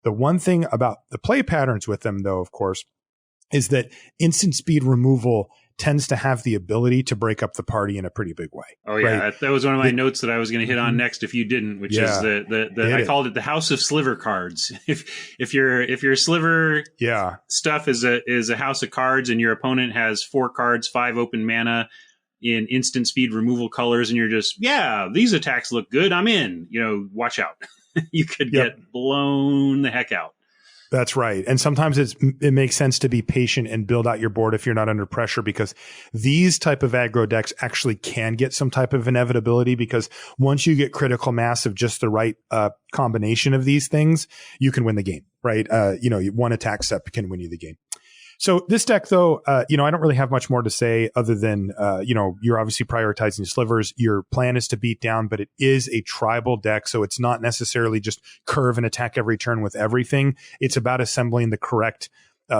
The one thing about the play patterns with them, though, of course, is that instant speed removal tends to have the ability to break up the party in a pretty big way.
Oh yeah, right? That was one of my notes that I was going to hit on next if you didn't, which is the I called it the House of Sliver cards. If your sliver stuff is a house of cards, and your opponent has 4 cards, 5 open mana in instant speed removal colors, and you're just, these attacks look good, I'm in. Watch out. You could get blown the heck out.
That's right. And sometimes it makes sense to be patient and build out your board if you're not under pressure, because these type of aggro decks actually can get some type of inevitability, because once you get critical mass of just the right combination of these things, you can win the game, right? One attack step can win you the game. So this deck, though, I don't really have much more to say other than, you're obviously prioritizing slivers. Your plan is to beat down, but it is a tribal deck. So it's not necessarily just curve and attack every turn with everything. It's about assembling the correct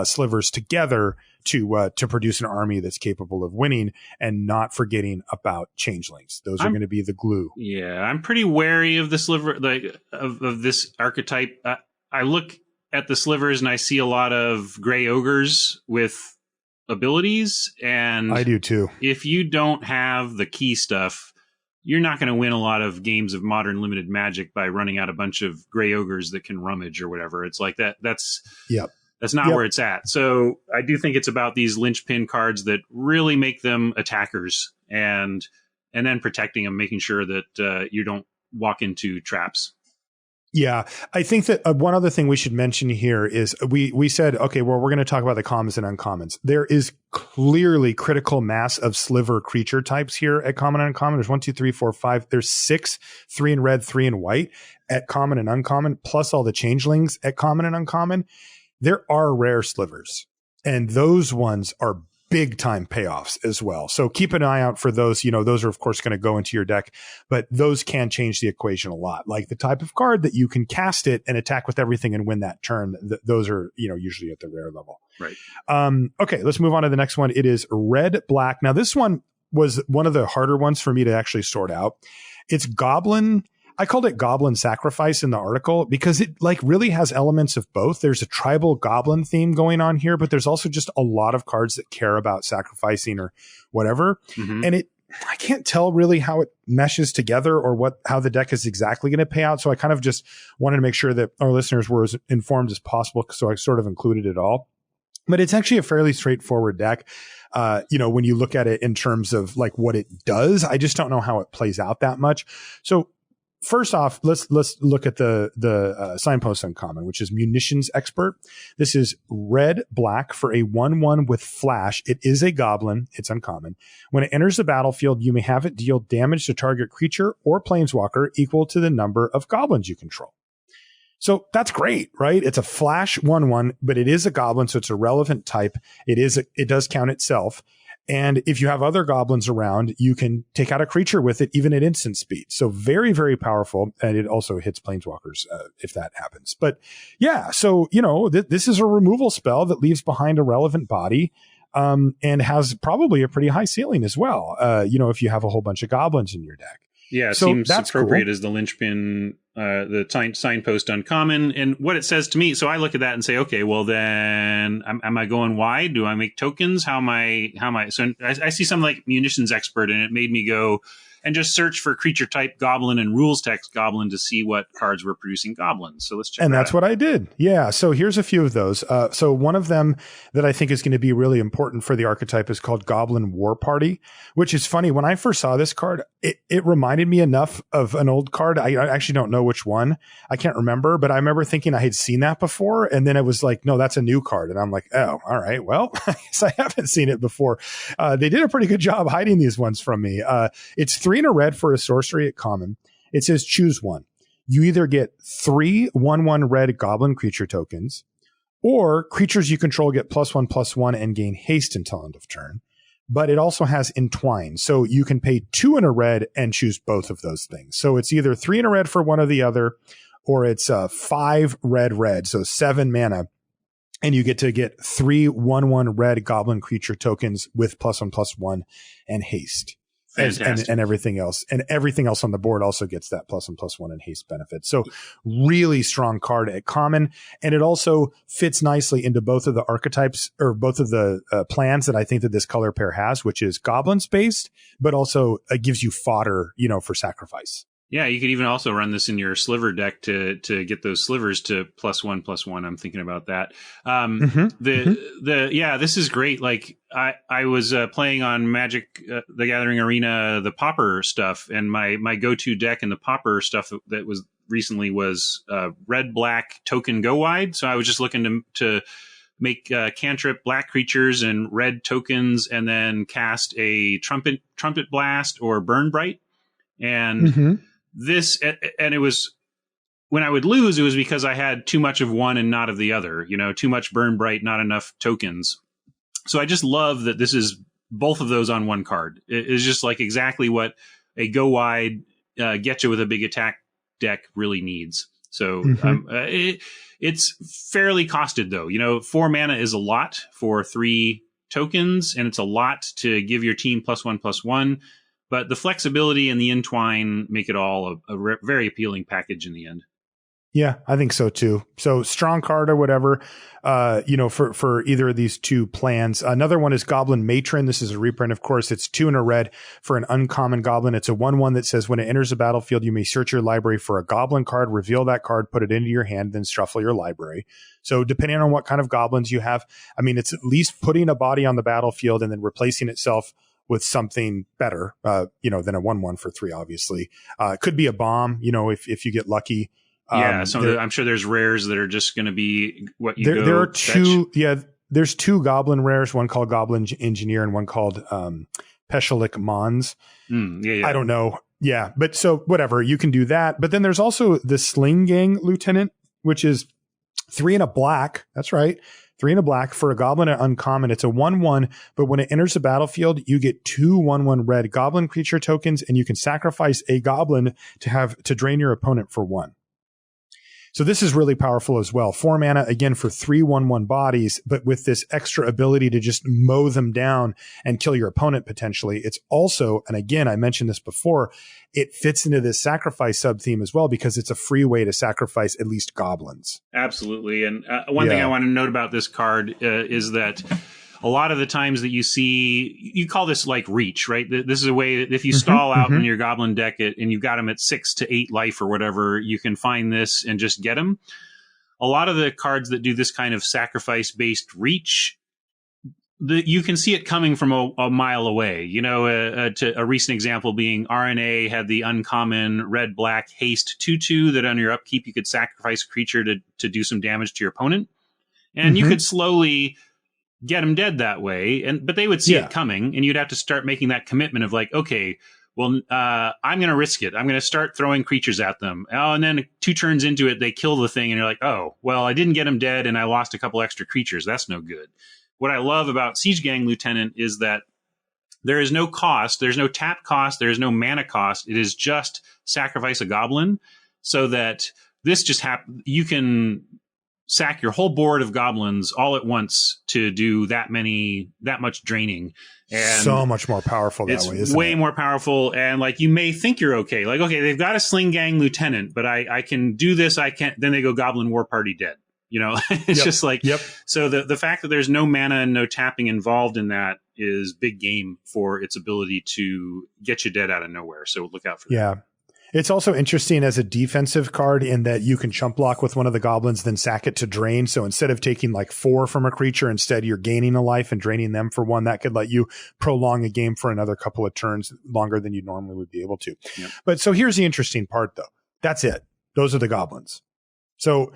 slivers together to produce an army that's capable of winning, and not forgetting about changelings. Those are going to be the glue.
Yeah, I'm pretty wary of the sliver, of this archetype. I look at the slivers and I see a lot of gray ogres with abilities, and
I do too.
If you don't have the key stuff, you're not going to win a lot of games of modern limited Magic by running out a bunch of gray ogres that can rummage or whatever. It's like that. That's not where it's at. So I do think it's about these linchpin cards that really make them attackers, and then protecting them, making sure that you don't walk into traps.
Yeah, I think that one other thing we should mention here is we said, okay, well, we're going to talk about the commons and uncommons. There is clearly critical mass of sliver creature types here at common and uncommon. There's 1, 2, 3, 4, 5. There's 6, 3 in red, 3 in white at common and uncommon, plus all the changelings at common and uncommon. There are rare slivers, and those ones are big time payoffs as well. So keep an eye out for those. Those are of course going to go into your deck, but those can change the equation a lot. Like the type of card that you can cast it and attack with everything and win that turn. Those are, usually at the rare level.
Right.
Okay, let's move on to the next one. It is red black. Now this one was one of the harder ones for me to actually sort out. It's goblin. I called it Goblin Sacrifice in the article because it really has elements of both. There's a tribal goblin theme going on here, but there's also just a lot of cards that care about sacrificing or whatever. Mm-hmm. And I can't tell really how it meshes together or how the deck is exactly going to pay out. So I kind of just wanted to make sure that our listeners were as informed as possible. So I sort of included it all. But it's actually a fairly straightforward deck. When you look at it in terms of what it does, I just don't know how it plays out that much. So first off, let's look at the signpost uncommon, which is Munitions Expert. This is red black for a 1/1 with flash. It is a goblin. It's uncommon. When it enters the battlefield, you may have it deal damage to target creature or planeswalker equal to the number of goblins you control. So that's great, right? It's a flash 1/1, but it is a goblin, so it's a relevant type. It does count itself. And if you have other goblins around, you can take out a creature with it, even at instant speed. So very, very powerful. And it also hits planeswalkers if that happens. But yeah, so, this is a removal spell that leaves behind a relevant body and has probably a pretty high ceiling as well, if you have a whole bunch of goblins in your deck.
Yeah, it seems appropriate cool. As the linchpin, the signpost uncommon, and what it says to me. So I look at that and say, okay, well then, am I going wide? Do I make tokens? How am I? So I see something like Munitions Expert, and it made me go and just search for creature type goblin and rules text goblin to see what cards were producing goblins. So let's check.
And that's what I did. Yeah. So here's a few of those. So one of them that I think is going to be really important for the archetype is called Goblin War Party, which is funny. When I first saw this card, it reminded me enough of an old card. I actually don't know which one. I can't remember, but I remember thinking I had seen that before. And then it was like, no, that's a new card. And I'm like, oh, all right. Well, I guess I haven't seen it before. They did a pretty good job hiding these ones from me. It's 3 in a red for a sorcery at common. It says choose one. You either get 3 1/1 red goblin creature tokens, or creatures you control get +1/+1 and gain haste until end of turn. But it also has entwine. So you can pay 2 in a red and choose both of those things. So it's either 3 in a red for one or the other, or it's 5 red, so 7 mana. And you get 3 1/1 red goblin creature tokens with +1/+1 and haste. And everything else. And everything else on the board also gets that +1/+1 and haste benefit. So really strong card at common. And it also fits nicely into both of the archetypes or both of the plans that I think that this color pair has, which is goblins based, but also gives you fodder, for sacrifice.
Yeah, you could even also run this in your sliver deck to get those slivers to +1/+1. I'm thinking about that. This is great. Like I was playing on Magic the Gathering Arena, the Pauper stuff, and my go-to deck in the Pauper stuff that was recently was red black token go wide. So I was just looking to make cantrip black creatures and red tokens, and then cast a trumpet blast or burn bright. And this, and it was, when I would lose, it was because I had too much of one and not of the other. Too much burn bright, not enough tokens. So I just love that this is both of those on one card. It is just like exactly what a go wide get you with a big attack deck really needs. So it's fairly costed though. 4 mana is a lot for 3 tokens, and it's a lot to give your team +1/+1. But the flexibility and the entwine make it all a very appealing package in the end.
Yeah, I think so too. So strong card or whatever, for either of these two plans. Another one is Goblin Matron. This is a reprint, of course. It's 2 and a red for an uncommon goblin. It's a 1/1 that says when it enters the battlefield, you may search your library for a goblin card, reveal that card, put it into your hand, then shuffle your library. So depending on what kind of goblins you have, it's at least putting a body on the battlefield and then replacing itself with something better, than a 1/1 for 3, obviously. It could be a bomb, if you get lucky.
Yeah, I'm sure there's rares that are just going to be what you go.
There are 2. Yeah, there's 2 goblin rares. One called Goblin Engineer and one called Peshelik Mons. I don't know. Yeah, but so whatever, you can do that. But then there's also the Sling Gang Lieutenant, which is 3 and a black. That's right. 3 and a black for a goblin at uncommon. It's a 1/1, but when it enters the battlefield, you get 2 1/1 red goblin creature tokens, and you can sacrifice a goblin to drain your opponent for 1. So this is really powerful as well. 4 mana, again, for 3 1/1 bodies, but with this extra ability to just mow them down and kill your opponent potentially. It's also, and again, I mentioned this before, it fits into this sacrifice sub-theme as well because it's a free way to sacrifice at least goblins.
Absolutely. And one thing I want to note about this card is that a lot of the times that you see, you call this like reach, right? This is a way that if you stall out in your goblin deck and you've got them at 6 to 8 life or whatever, you can find this and just get them. A lot of the cards that do this kind of sacrifice-based reach, you can see it coming from a mile away. To a recent example being RNA had the uncommon red-black haste 2/2 that on your upkeep you could sacrifice a creature to do some damage to your opponent. And you could slowly get them dead that way, but they would see it coming, and you'd have to start making that commitment of like, okay, well, I'm going to risk it. I'm going to start throwing creatures at them. Oh, and then 2 turns into it, they kill the thing, and you're like, oh, well, I didn't get them dead, and I lost a couple extra creatures. That's no good. What I love about Siege Gang Lieutenant is that there is no cost. There's no tap cost. There's no mana cost. It is just sacrifice a goblin, so that this just you can sack your whole board of goblins all at once to do that much draining. And
so much more powerful that way, isn't it? It's
way more powerful. And like, you may think you're okay. Like, okay, they've got a Sling Gang Lieutenant, but I can do this. I can't. Then they go Goblin War Party dead. It's just like, so the fact that there's no mana and no tapping involved in that is big game for its ability to get you dead out of nowhere. So look out for that.
Yeah. It's also interesting as a defensive card in that you can chump block with one of the goblins, then sack it to drain. So instead of taking like 4 from a creature, instead you're gaining a life and draining them for 1. That could let you prolong a game for another couple of turns longer than you normally would be able to. Yep. But so here's the interesting part though. That's it. Those are the goblins. So,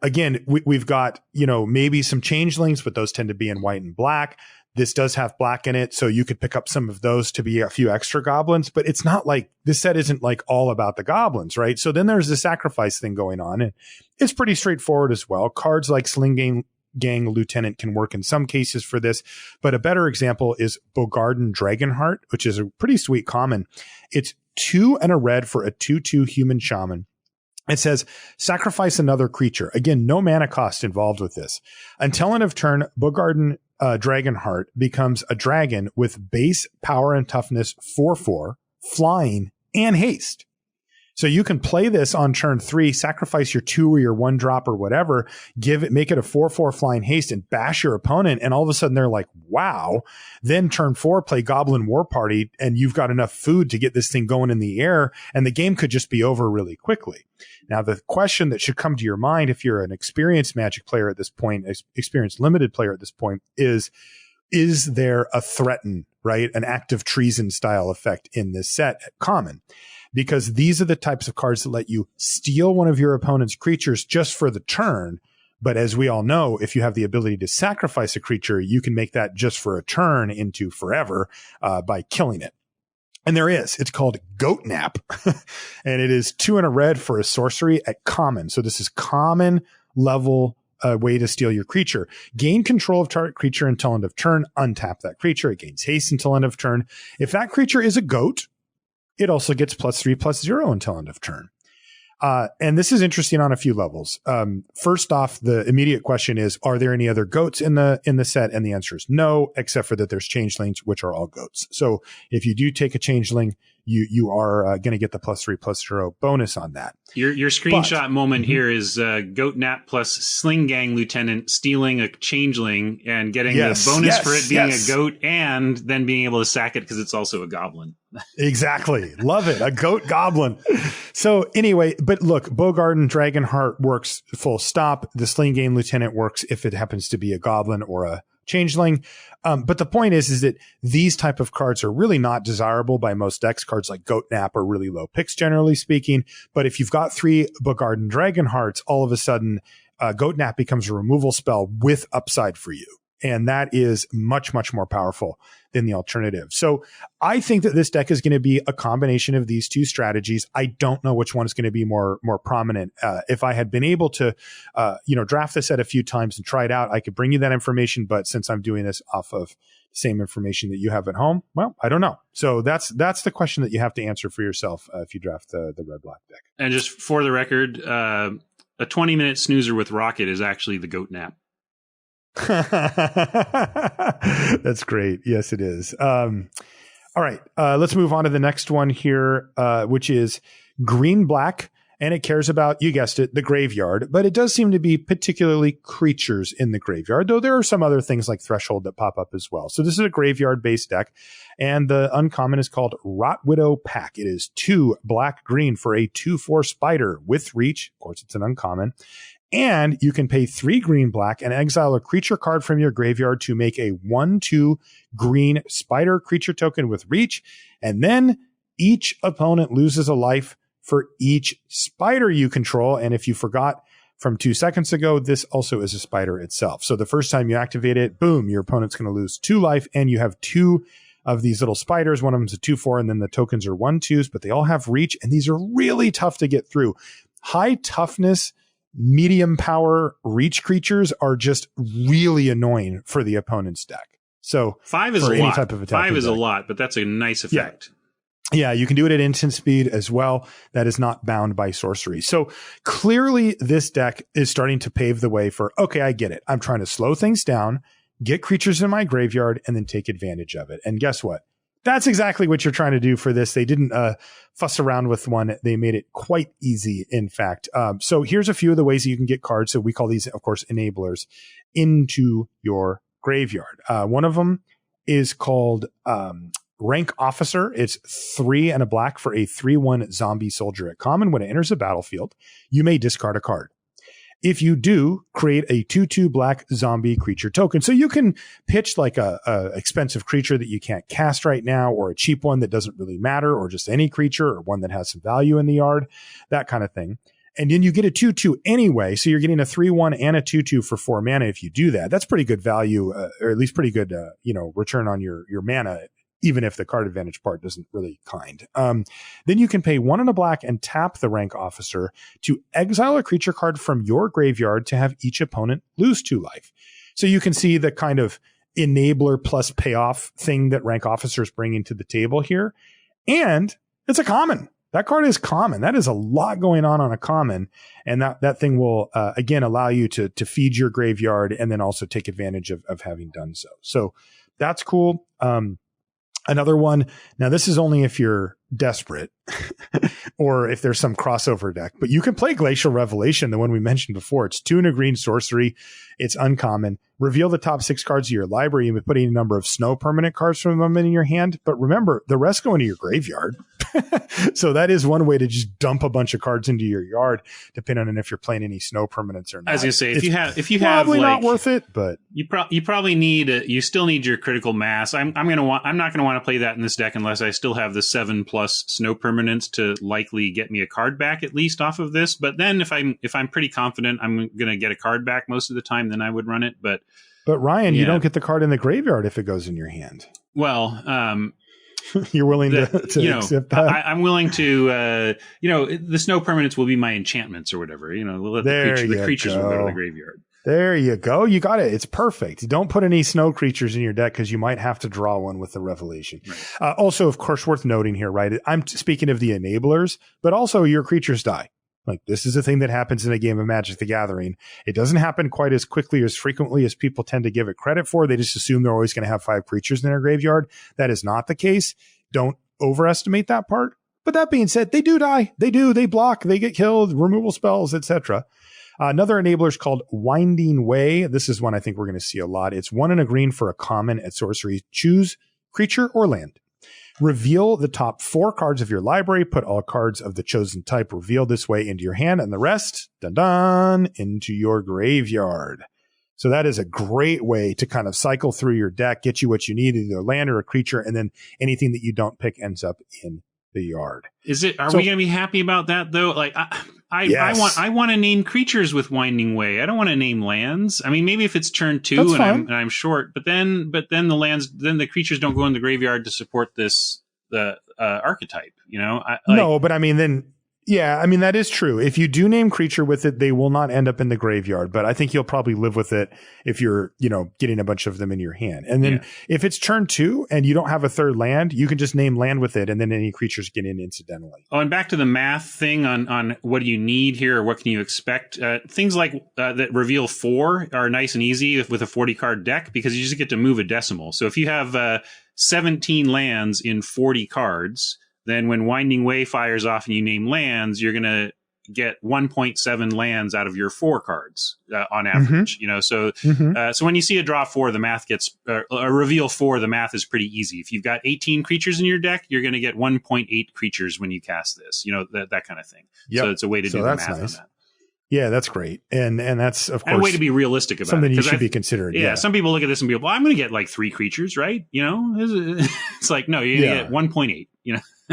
again, we've got, maybe some changelings, but those tend to be in white and black. This does have black in it, so you could pick up some of those to be a few extra goblins, but it's not like this set isn't like all about the goblins, right? So then there's the sacrifice thing going on, and it's pretty straightforward as well. Cards like Sling Gang Lieutenant can work in some cases for this, but a better example is Bogarden Dragonheart, which is a pretty sweet common. It's 2 and a red for a 2/2 human shaman. It says, sacrifice another creature. Again, no mana cost involved with this. Until end of turn, Bogarden Dragonheart becomes a dragon with base power and toughness 4/4, flying, and haste. So you can play this on turn 3, sacrifice your 2 or your 1 drop or whatever, make it a 4/4 flying haste and bash your opponent. And all of a sudden they're like, wow. Then turn 4, play Goblin War Party, and you've got enough food to get this thing going in the air, and the game could just be over really quickly. Now, the question that should come to your mind if you're an experienced Magic player at this point, experienced limited player at this point, is there a threaten, right? An act of treason style effect in this set at common? because these are the types of cards that let you steal one of your opponent's creatures just for the turn. But as we all know, if you have the ability to sacrifice a creature, you can make that just for a turn into forever by killing it. And it's called Goat Nap. And it is 2 and a red for a sorcery at common. So this is common level way to steal your creature. Gain control of target creature until end of turn. Untap that creature. It gains haste until end of turn. If that creature is a goat, it also gets +3/+0 until end of turn. And this is interesting on a few levels. First off, the immediate question is, are there any other goats in the set? And the answer is no, except for that there's changelings, which are all goats. So if you do take a changeling, you are going to get the +3/+0 bonus on that.
Your screenshot moment here is Goat Nap plus Sling Gang Lieutenant stealing a changeling and getting a bonus for it being a goat, and then being able to sack it because it's also a goblin.
Exactly. Love it. A goat goblin. So anyway, but look, Bogarden Dragonheart works full stop. The Sling Gang Lieutenant works if it happens to be a goblin or a changeling. But the point is that these type of cards are really not desirable by most decks. Cards like Goat Nap are really low picks, generally speaking. But if you've got 3 Bogarden Dragonhearts, all of a sudden, Goat Nap becomes a removal spell with upside for you. And that is much, much more powerful than the alternative. So I think that this deck is going to be a combination of these two strategies. I don't know which one is going to be more prominent. If I had been able to, draft this set a few times and try it out, I could bring you that information. But since I'm doing this off of the same information that you have at home, well, I don't know. So that's the question that you have to answer for yourself if you draft the red-black deck.
And just for the record, a 20-minute snoozer with Rocket is actually the Goat Nap.
That's great. Yes, it is. All right. Let's move on to the next one here, which is green-black. And it cares about, you guessed it, the graveyard. But it does seem to be particularly creatures in the graveyard, though there are some other things like Threshold that pop up as well. So this is a graveyard-based deck. And the uncommon is called Rot Widow Pack. It is 2 black-green for a 2/4 spider with reach. Of course, it's an uncommon. And you can pay 3 green-black and exile a creature card from your graveyard to make a 1/2 green spider creature token with reach. And then each opponent loses a life for each spider you control. And if you forgot from 2 seconds ago, this also is a spider itself. So the first time you activate it, boom, your opponent's going to lose 2 life. And you have 2 of these little spiders. One of them's a 2/4, and then the tokens are 1/2s, but they all have reach. And these are really tough to get through. High toughness, medium power reach creatures are just really annoying for the opponent's deck. So
5 is a lot. 5 is a lot, but that's a nice effect.
Yeah, you can do it at instant speed as well. That is not bound by sorcery. So clearly this deck is starting to pave the way for, okay, I get it. I'm trying to slow things down, get creatures in my graveyard, and then take advantage of it. And guess what? That's exactly what you're trying to do for this. They didn't fuss around with one. They made it quite easy, in fact. So here's a few of the ways that you can get cards. So we call these, of course, enablers into your graveyard. One of them is called Rank Officer. It's 3 and a black for a 3/1 zombie soldier at common. When it enters the battlefield, you may discard a card. If you do, create a 2/2 black zombie creature token. So you can pitch like a expensive creature that you can't cast right now, or a cheap one that doesn't really matter, or just any creature, or one that has some value in the yard, that kind of thing. And then you get a 2/2 anyway. So you're getting a 3/1 and a 2/2 for 4 mana. If you do that, that's pretty good value, or at least pretty good, return on your mana, even if the card advantage part doesn't really kind. Then you can pay 1 and a black and tap the Rank Officer to exile a creature card from your graveyard to have each opponent lose 2 life. So you can see the kind of enabler plus payoff thing that Rank Officer is bringing to the table here. And it's a common. That card is common. That is a lot going on a common. And that thing will, again, allow you to feed your graveyard and then also take advantage of having done so. So that's cool. Another one. Now, this is only if you're desperate or if there's some crossover deck, but you can play Glacial Revelation, the one we mentioned before. It's 2 and a green sorcery. It's uncommon. Reveal the top 6 cards of your library. You may put any number of snow permanent cards from them in your hand. But remember, the rest go into your graveyard. So that is one way to just dump a bunch of cards into your yard, depending on if you're playing any snow permanents or not.
I was gonna say, if you have
probably
like,
not worth it, but
you probably need you still need your critical mass. I'm not gonna want to play that in this deck unless I still have the 7+ snow permanents to likely get me a card back at least off of this. But then if I'm pretty confident I'm gonna get a card back most of the time, then I would run it. But
Ryan, you don't get the card in the graveyard if it goes in your hand.
Well,
you're willing to accept that?
I'm willing to, the snow permanents will be my enchantments or whatever. We'll let the creatures will go to the graveyard.
There you go. You got it. It's perfect. Don't put any snow creatures in your deck because you might have to draw one with the revelation. Right. Also, of course, worth noting here, right? I'm speaking of the enablers, but also your creatures die. Like, this is a thing that happens in a game of Magic the Gathering. It doesn't happen quite as quickly or as frequently as people tend to give it credit for. They just assume they're always going to have 5 creatures in their graveyard. That is not the case. Don't overestimate that part. But that being said, they do die. They do. They block. They get killed. Removal spells, etc. Another enabler is called Winding Way. This is one I think we're going to see a lot. It's 1 and a green for a common at sorcery. Choose creature or land. Reveal the top 4 cards of your library. Put all cards of the chosen type revealed this way into your hand, and the rest, dun-dun, into your graveyard. So that is a great way to kind of cycle through your deck, get you what you need, either a land or a creature, and then anything that you don't pick ends up in the yard.
Are we going to be happy about that though? Like,
yes.
I want to name creatures with Winding Way. I don't want to name lands. I mean, maybe if it's turn 2 and I'm short, but then the creatures don't go in the graveyard to support the archetype.
No, but I mean then. Yeah, I mean, that is true. If you do name creature with it, they will not end up in the graveyard, but I think you'll probably live with it if you're, getting a bunch of them in your hand. And then if it's turn 2 and you don't have a third land, you can just name land with it, and then any creatures get in incidentally.
Oh, and back to the math thing on what do you need here or what can you expect? Things like that reveal 4 are nice and easy with a 40-card deck because you just get to move a decimal. So if you have 17 lands in 40 cards, then when Winding Way fires off and you name lands, you're going to get 1.7 lands out of your 4 cards on average.
Mm-hmm.
So when you see a draw 4, the math gets a reveal 4. The math is pretty easy. If you've got 18 creatures in your deck, you're going to get 1.8 creatures when you cast this. That kind of thing.
Yep.
So it's a way to do the math on that.
Yeah, that's great. And that's, of course,
a way to be realistic about
something
it.
you should be considering.
Yeah, some people look at this and be like, well, I'm going to get like 3 creatures, right? It's like, no, you're going to get 1.8,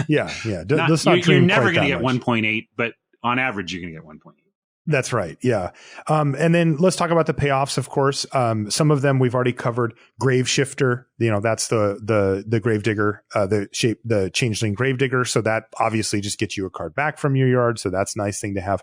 Yeah.
You're never going to get 1.8, but on average, you're going to get 1.8.
That's right. Yeah. And then let's talk about the payoffs, of course. Some of them we've already covered. Grave Shifter, that's the Gravedigger, the Changeling Gravedigger. So that obviously just gets you a card back from your yard. So that's a nice thing to have.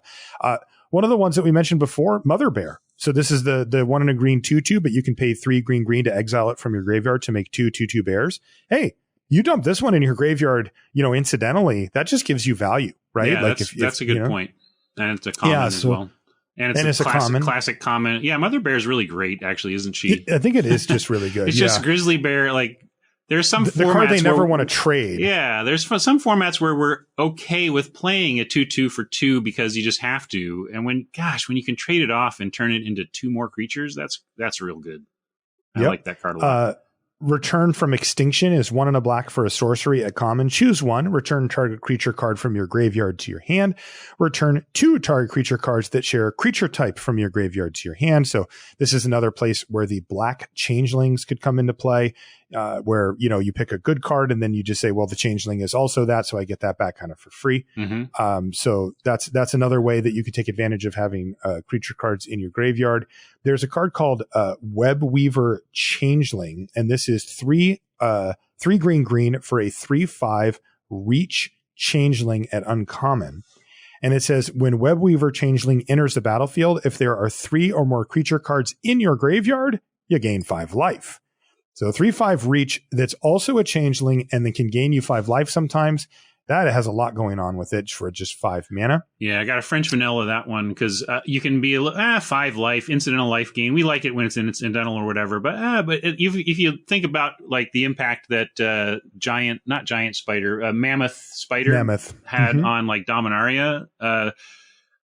One of the ones that we mentioned before, Mother Bear. So this is the 1 and a green 2/2, but you can pay 3 green to exile it from your graveyard to make 2 2/2 bears. Hey, you dump this one in your graveyard, incidentally, that just gives you value, right?
Yeah, that's a good point. And it's a common as well. And it's a classic common. Yeah, Mother Bear is really great, actually, isn't she?
I think it is just really good.
It's just Grizzly Bear. Like, there's some
the card they never want to trade.
Yeah, there's some formats where we're okay with playing a 2/2 for 2 because you just have to. And when you can trade it off and turn it into 2 more creatures, that's real good. I like that card a lot.
Return from Extinction is 1 and a black for a sorcery at common. Choose 1. Return target creature card from your graveyard to your hand. Return 2 target creature cards that share creature type from your graveyard to your hand. So this is another place where the black changelings could come into play, where you pick a good card and then you just say, well, the changeling is also that, so I get that back kind of for free.
Mm-hmm.
So that's another way that you could take advantage of having creature cards in your graveyard. There's a card called Web Weaver Changeling, and this is 3 green for a 3/5 reach changeling at uncommon. And it says, when Web Weaver Changeling enters the battlefield, if there are 3 or more creature cards in your graveyard, you gain 5 life. So 3/5 reach that's also a changeling and then can gain you 5 life sometimes. That has a lot going on with it for just 5 mana.
Yeah, I got a French vanilla that one because you can be 5 life, incidental life gain. We like it when it's incidental or whatever. But if you think about like the impact that mammoth spider had on like Dominaria,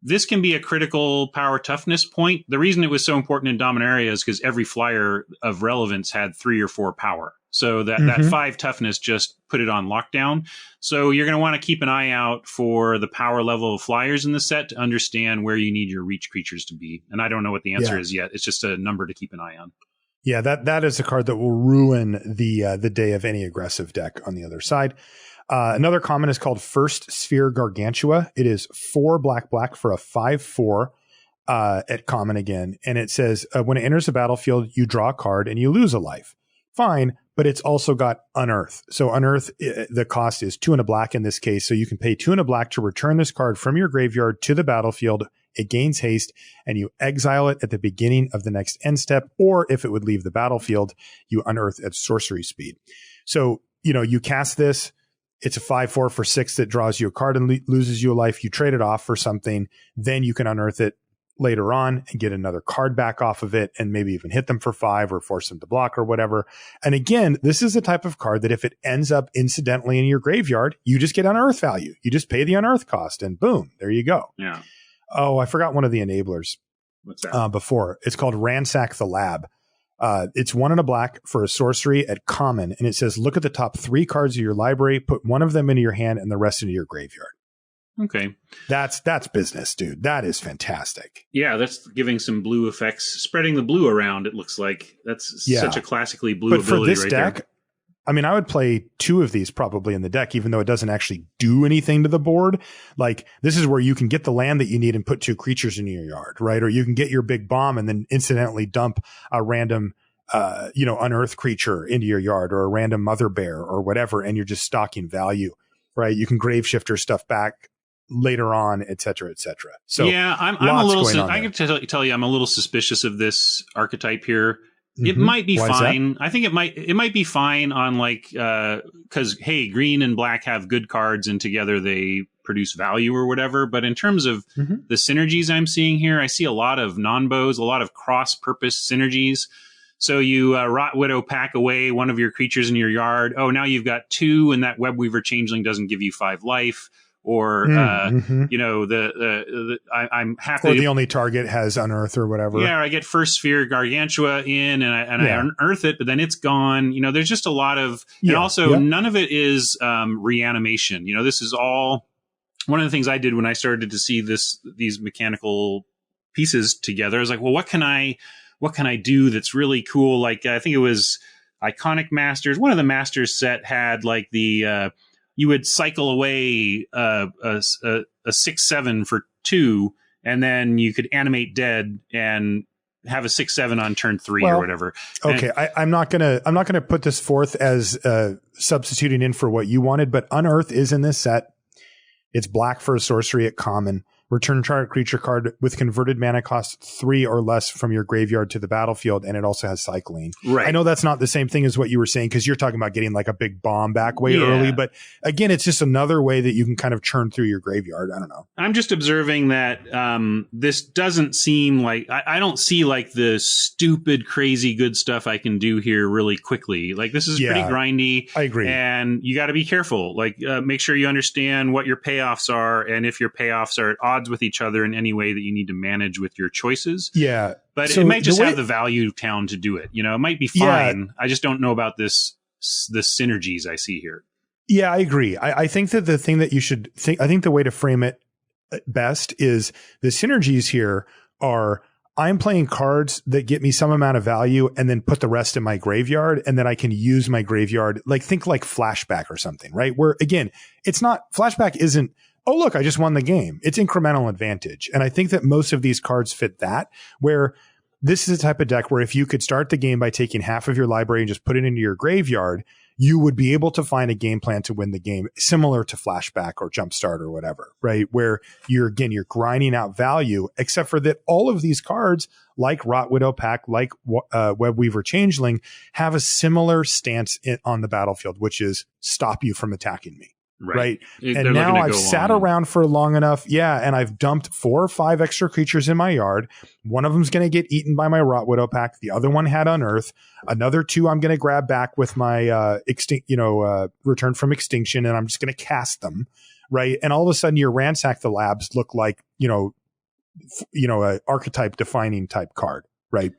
this can be a critical power toughness point. The reason it was so important in Dominaria is because every flyer of relevance had 3 or 4 power. So that 5 toughness just put it on lockdown. So you're going to want to keep an eye out for the power level of flyers in the set to understand where you need your reach creatures to be. And I don't know what the answer is yet. It's just a number to keep an eye on.
Yeah, that is a card that will ruin the day of any aggressive deck on the other side. Another common is called First Sphere Gargantua. It is 4 black for a 5/4 at common again. And it says, when it enters the battlefield, you draw a card and you lose a life. Fine, but it's also got Unearth. So Unearth, the cost is 2 and a black in this case. So you can pay 2 and a black to return this card from your graveyard to the battlefield. It gains haste, and you exile it at the beginning of the next end step. Or if it would leave the battlefield, you unearth at sorcery speed. So, you cast this. It's a 5/4 for 6 that draws you a card and loses you a life. You trade it off for something. Then you can unearth it later on and get another card back off of it and maybe even hit them for 5 or force them to block or whatever. And again, this is the type of card that if it ends up incidentally in your graveyard, you just get unearth value. You just pay the unearth cost and boom, there you go.
Yeah.
Oh, I forgot one of the enablers.
What's that?
Before. It's called Ransack the Lab. It's 1 and a black for a sorcery at common. And it says, look at the top 3 cards of your library, put one of them into your hand and the rest into your graveyard.
Okay.
That's business, dude. That is fantastic.
Yeah, that's giving some blue effects, spreading the blue around, it looks like. That's such a classically blue ability
for this
right
deck,
there.
I mean, I would play 2 of these probably in the deck, even though it doesn't actually do anything to the board. Like, this is where you can get the land that you need and put 2 creatures in your yard, right? Or you can get your big bomb and then incidentally dump a random unearth creature into your yard, or a random mother bear or whatever, and you're just stocking value, right? You can grave shifter stuff back later on, et cetera, et cetera. So
yeah, I'm a little. I can tell you, I'm a little suspicious of this archetype here. Mm-hmm. It might be fine. I think it might be fine on because hey, green and black have good cards and together they produce value or whatever. But in terms of the synergies I'm seeing here, I see a lot of non-bows, a lot of cross-purpose synergies. So you Rot Widow pack away one of your creatures in your yard. Oh, now you've got 2, and that Webweaver Changeling doesn't give you 5 life. Or I'm happy.
Or the only target has unearth or whatever.
Yeah, I get First Sphere Gargantua in, and I unearth it, but then it's gone. There's just a lot of, and also none of it is reanimation. This is all one of the things I did when I started to see these mechanical pieces together. I was like, well, what can I do that's really cool? Like I think it was Iconic Masters. One of the Masters set had like the you would cycle away a 6/7 for 2, and then you could animate dead and have a 6/7 on turn 3 or whatever.
Okay, I'm not gonna put this forth as substituting in for what you wanted, but Unearth is in this set. It's black for a sorcery at common. Return target creature card with converted mana cost 3 or less from your graveyard to the battlefield, and it also has cycling.
Right.
I know that's not the same thing as what you were saying, because you're talking about getting like a big bomb back way early, but again, it's just another way that you can kind of churn through your graveyard. I don't know.
I'm just observing that this doesn't seem like I don't see like the stupid, crazy good stuff I can do here really quickly. Like this is pretty grindy.
I agree, and
you got to be careful. Like make sure you understand what your payoffs are, and if your payoffs are at odds with each other in any way that you need to manage with your choices.
Yeah.
But so it might just have the value town to do it. It might be fine. I just don't know about the synergies I see here.
Yeah, I agree. I think that the thing that you should think, I think the way to frame it best is the synergies here are I'm playing cards that get me some amount of value and then put the rest in my graveyard, and then I can use my graveyard, like think like Flashback or something, right? Where again, it's not, Flashback isn't, oh, look, I just won the game. It's incremental advantage. And I think that most of these cards fit that, where this is a type of deck where if you could start the game by taking half of your library and just put it into your graveyard, you would be able to find a game plan to win the game, similar to Flashback or Jumpstart or whatever, right? Where you're grinding out value, except for that all of these cards, like Rot Widow Pack, like Webweaver Changeling, have a similar stance on the battlefield, which is stop you from attacking me. Right. And now I've sat around for long enough. Yeah. And I've dumped 4 or 5 extra creatures in my yard. One of them's going to get eaten by my Rot Widow Pack. The other one had Unearth. Another 2 I'm going to grab back with my Return from Extinction. And I'm just going to cast them. Right. And all of a sudden your Ransack the Labs look like, a archetype defining type card. Right.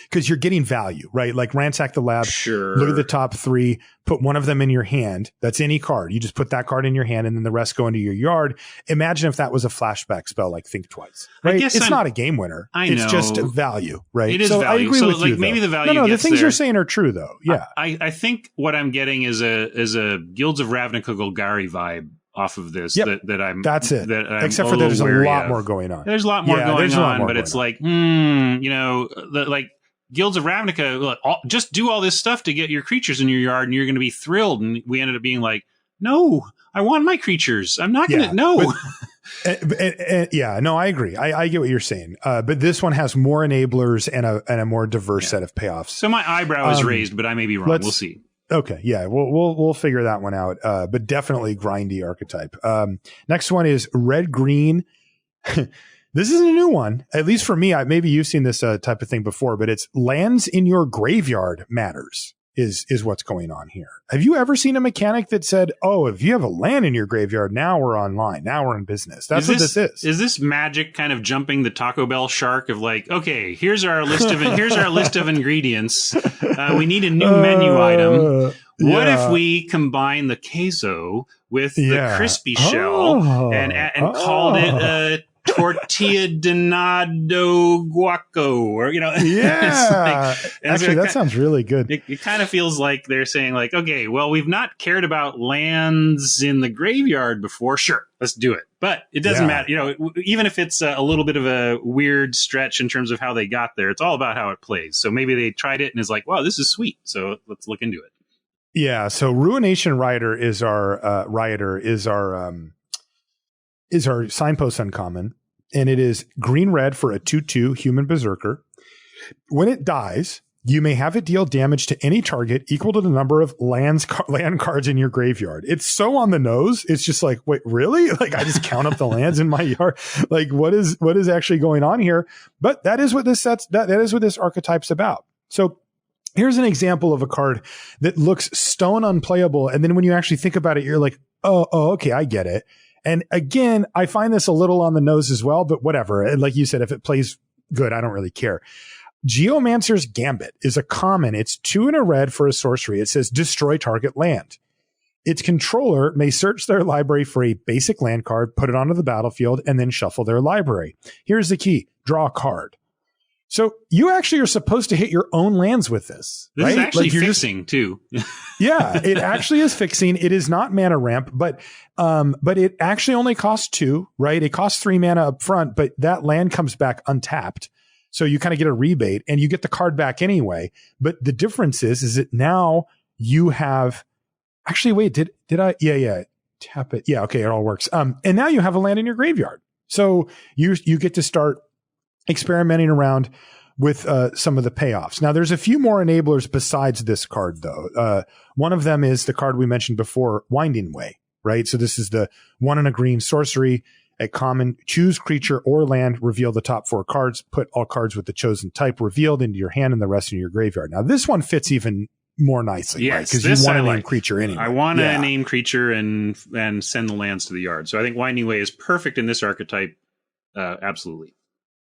because you're getting value, right? Like ransack the lab,
Sure.
look at the top 3, put one of them in your hand. That's any card. You just put that card in your hand and then the rest go into your yard. Imagine if that was a flashback spell like Think Twice, right? It's not a game winner. It's just value, right?
It is
so
value.
I agree
So
with
like
you,
maybe
though.
the value
No, the
gets
things
there.
you're saying are true, though. Yeah.
I think what I'm getting is a Guilds of Ravnica Golgari vibe off of this.
Yep. That's it.
That I'm
Except for there's a lot
of.
more going on.
There's a lot more going on, but it's
on.
like, like Guilds of Ravnica, just do all this stuff to get your creatures in your yard and you're going to be thrilled. And we ended up being like, no, I want my creatures. I'm not going to, no.
No, I agree. I get what you're saying. But this one has more enablers and a more diverse set of payoffs.
So my eyebrow is raised, but I may be wrong. We'll see.
Okay, yeah, we'll figure that one out. But definitely grindy archetype. Next one is red green. This isn't a new one, at least for me. Maybe you've seen this type of thing before, but it's lands in your graveyard matters is what's going on here. Have you ever seen a mechanic that said, "Oh, if you have a land in your graveyard, now we're online, now we're in business"? That's what this is.
Is this Magic kind of jumping the Taco Bell shark of like, okay, here's our list of ingredients. We need a new menu item. What if we combine the queso with the crispy shell and called it a tortilla de nado guaco, or
actually that sounds really good.
It kind of feels like they're saying like, okay, well, we've not cared about lands in the graveyard before. Sure, let's do it, but it doesn't matter. Even if it's a little bit of a weird stretch in terms of how they got there, it's all about how it plays. So maybe they tried it and is like, wow, this is sweet, so let's look into it. Yeah,
so Ruination Rider is our signpost uncommon, and it is green-red for a 2/2 human berserker. When it dies, you may have it deal damage to any target equal to the number of land cards in your graveyard. It's so on the nose. It's just like, wait, really? Like I just count up the lands in my yard. Like what is actually going on here? But that is what this that is what this archetype's about. So here's an example of a card that looks stone unplayable, and then when you actually think about it, you're like, oh, okay, I get it. And again, I find this a little on the nose as well, but whatever. And like you said, if it plays good, I don't really care. Geomancer's Gambit is a common. It's 2 and a red for a sorcery. It says destroy target land. Its controller may search their library for a basic land card, put it onto the battlefield, and then shuffle their library. Here's the key. Draw a card. So you actually are supposed to hit your own lands with this.
This
right?
is actually fixing too.
Yeah, it actually is fixing. It is not mana ramp, but it actually only costs 2, right? It costs 3 mana up front, but that land comes back untapped. So you kind of get a rebate and you get the card back anyway. But the difference is that now you have actually, wait, did I? Yeah. Tap it. Yeah. Okay. It all works. And now you have a land in your graveyard. So you get to start experimenting around with some of the payoffs. Now, there's a few more enablers besides this card, though. One of them is the card we mentioned before, Winding Way, right? So this is the 1 and a green sorcery, a common, choose creature or land, reveal the top 4 cards, put all cards with the chosen type revealed into your hand and the rest in your graveyard. Now, this one fits even more nicely, right? Because you want to name creature anyway.
I want to name creature and send the lands to the yard. So I think Winding Way is perfect in this archetype. Absolutely.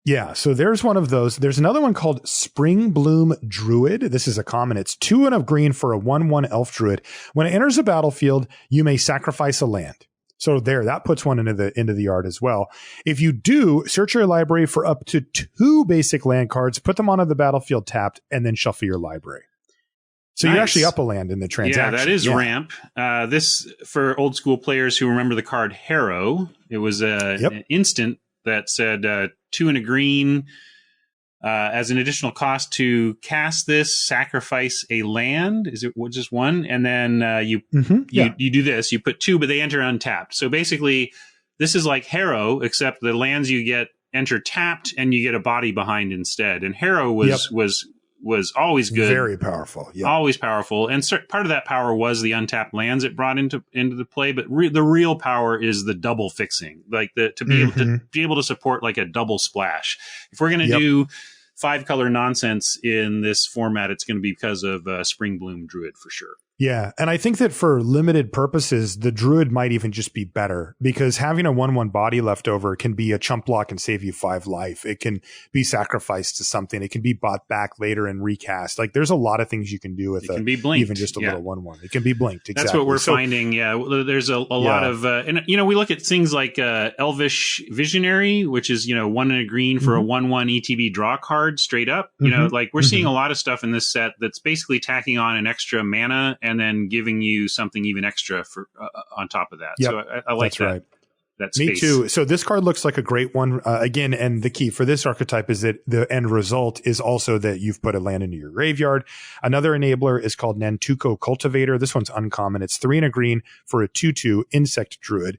Yeah, so there's one of those. There's another one called Spring Bloom Druid. This is a common. It's 2 and a green for a 1/1 elf druid. When it enters the battlefield, you may sacrifice a land. So that puts one into the yard as well. If you do, search your library for up to 2 basic land cards, put them onto the battlefield tapped, and then shuffle your library. So you're actually up a land in the transaction.
Yeah, that is ramp. This, for old school players who remember the card Harrow, it was an instant that said 2 and a green as an additional cost to cast this, sacrifice a land. Is it just 1? And then you do this. You put 2, but they enter untapped. So basically, this is like Harrow, except the lands you get enter tapped, and you get a body behind instead. And Harrow was always good, very powerful, always powerful. And part of that power was the untapped lands it brought into the play. But the real power is the double fixing, like to be able to support like a double splash. If we're going to do 5-color nonsense in this format, it's going to be because of Spring Bloom Druid for sure.
Yeah, and I think that for limited purposes, the druid might even just be better because having a 1/1 body left over can be a chump block and save you 5 life. It can be sacrificed to something. It can be bought back later and recast. Like there's a lot of things you can do with
it. Can be blinked.
Even just a little 1/1. It can be blinked. Exactly.
That's what we're finding. Yeah, there's a lot of, and we look at things like Elvish Visionary, which is 1 and a green for a 1/1 ETB draw card straight up. Like we're seeing a lot of stuff in this set that's basically tacking on an extra mana and then giving you something even extra for on top of that.
Yep,
so I like
that's
that.
Right.
That space.
Me too. So this card looks like a great one. Again, and the key for this archetype is that the end result is also that you've put a land into your graveyard. Another enabler is called Nantuko Cultivator. This one's uncommon. It's 3 and a green for a 2/2 insect druid.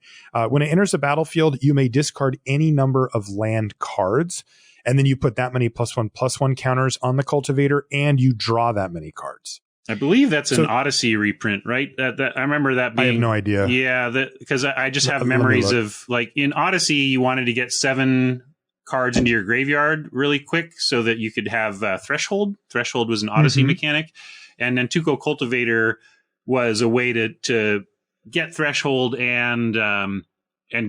When it enters the battlefield, you may discard any number of land cards. And then you put that many +1/+1 counters on the cultivator and you draw that many cards.
I believe that's an Odyssey reprint, right? That I remember that being.
I have no idea.
Yeah, because I just have memories of like in Odyssey, you wanted to get 7 cards into your graveyard really quick so that you could have Threshold. Threshold was an Odyssey mechanic, and Nantuko Cultivator was a way to get Threshold and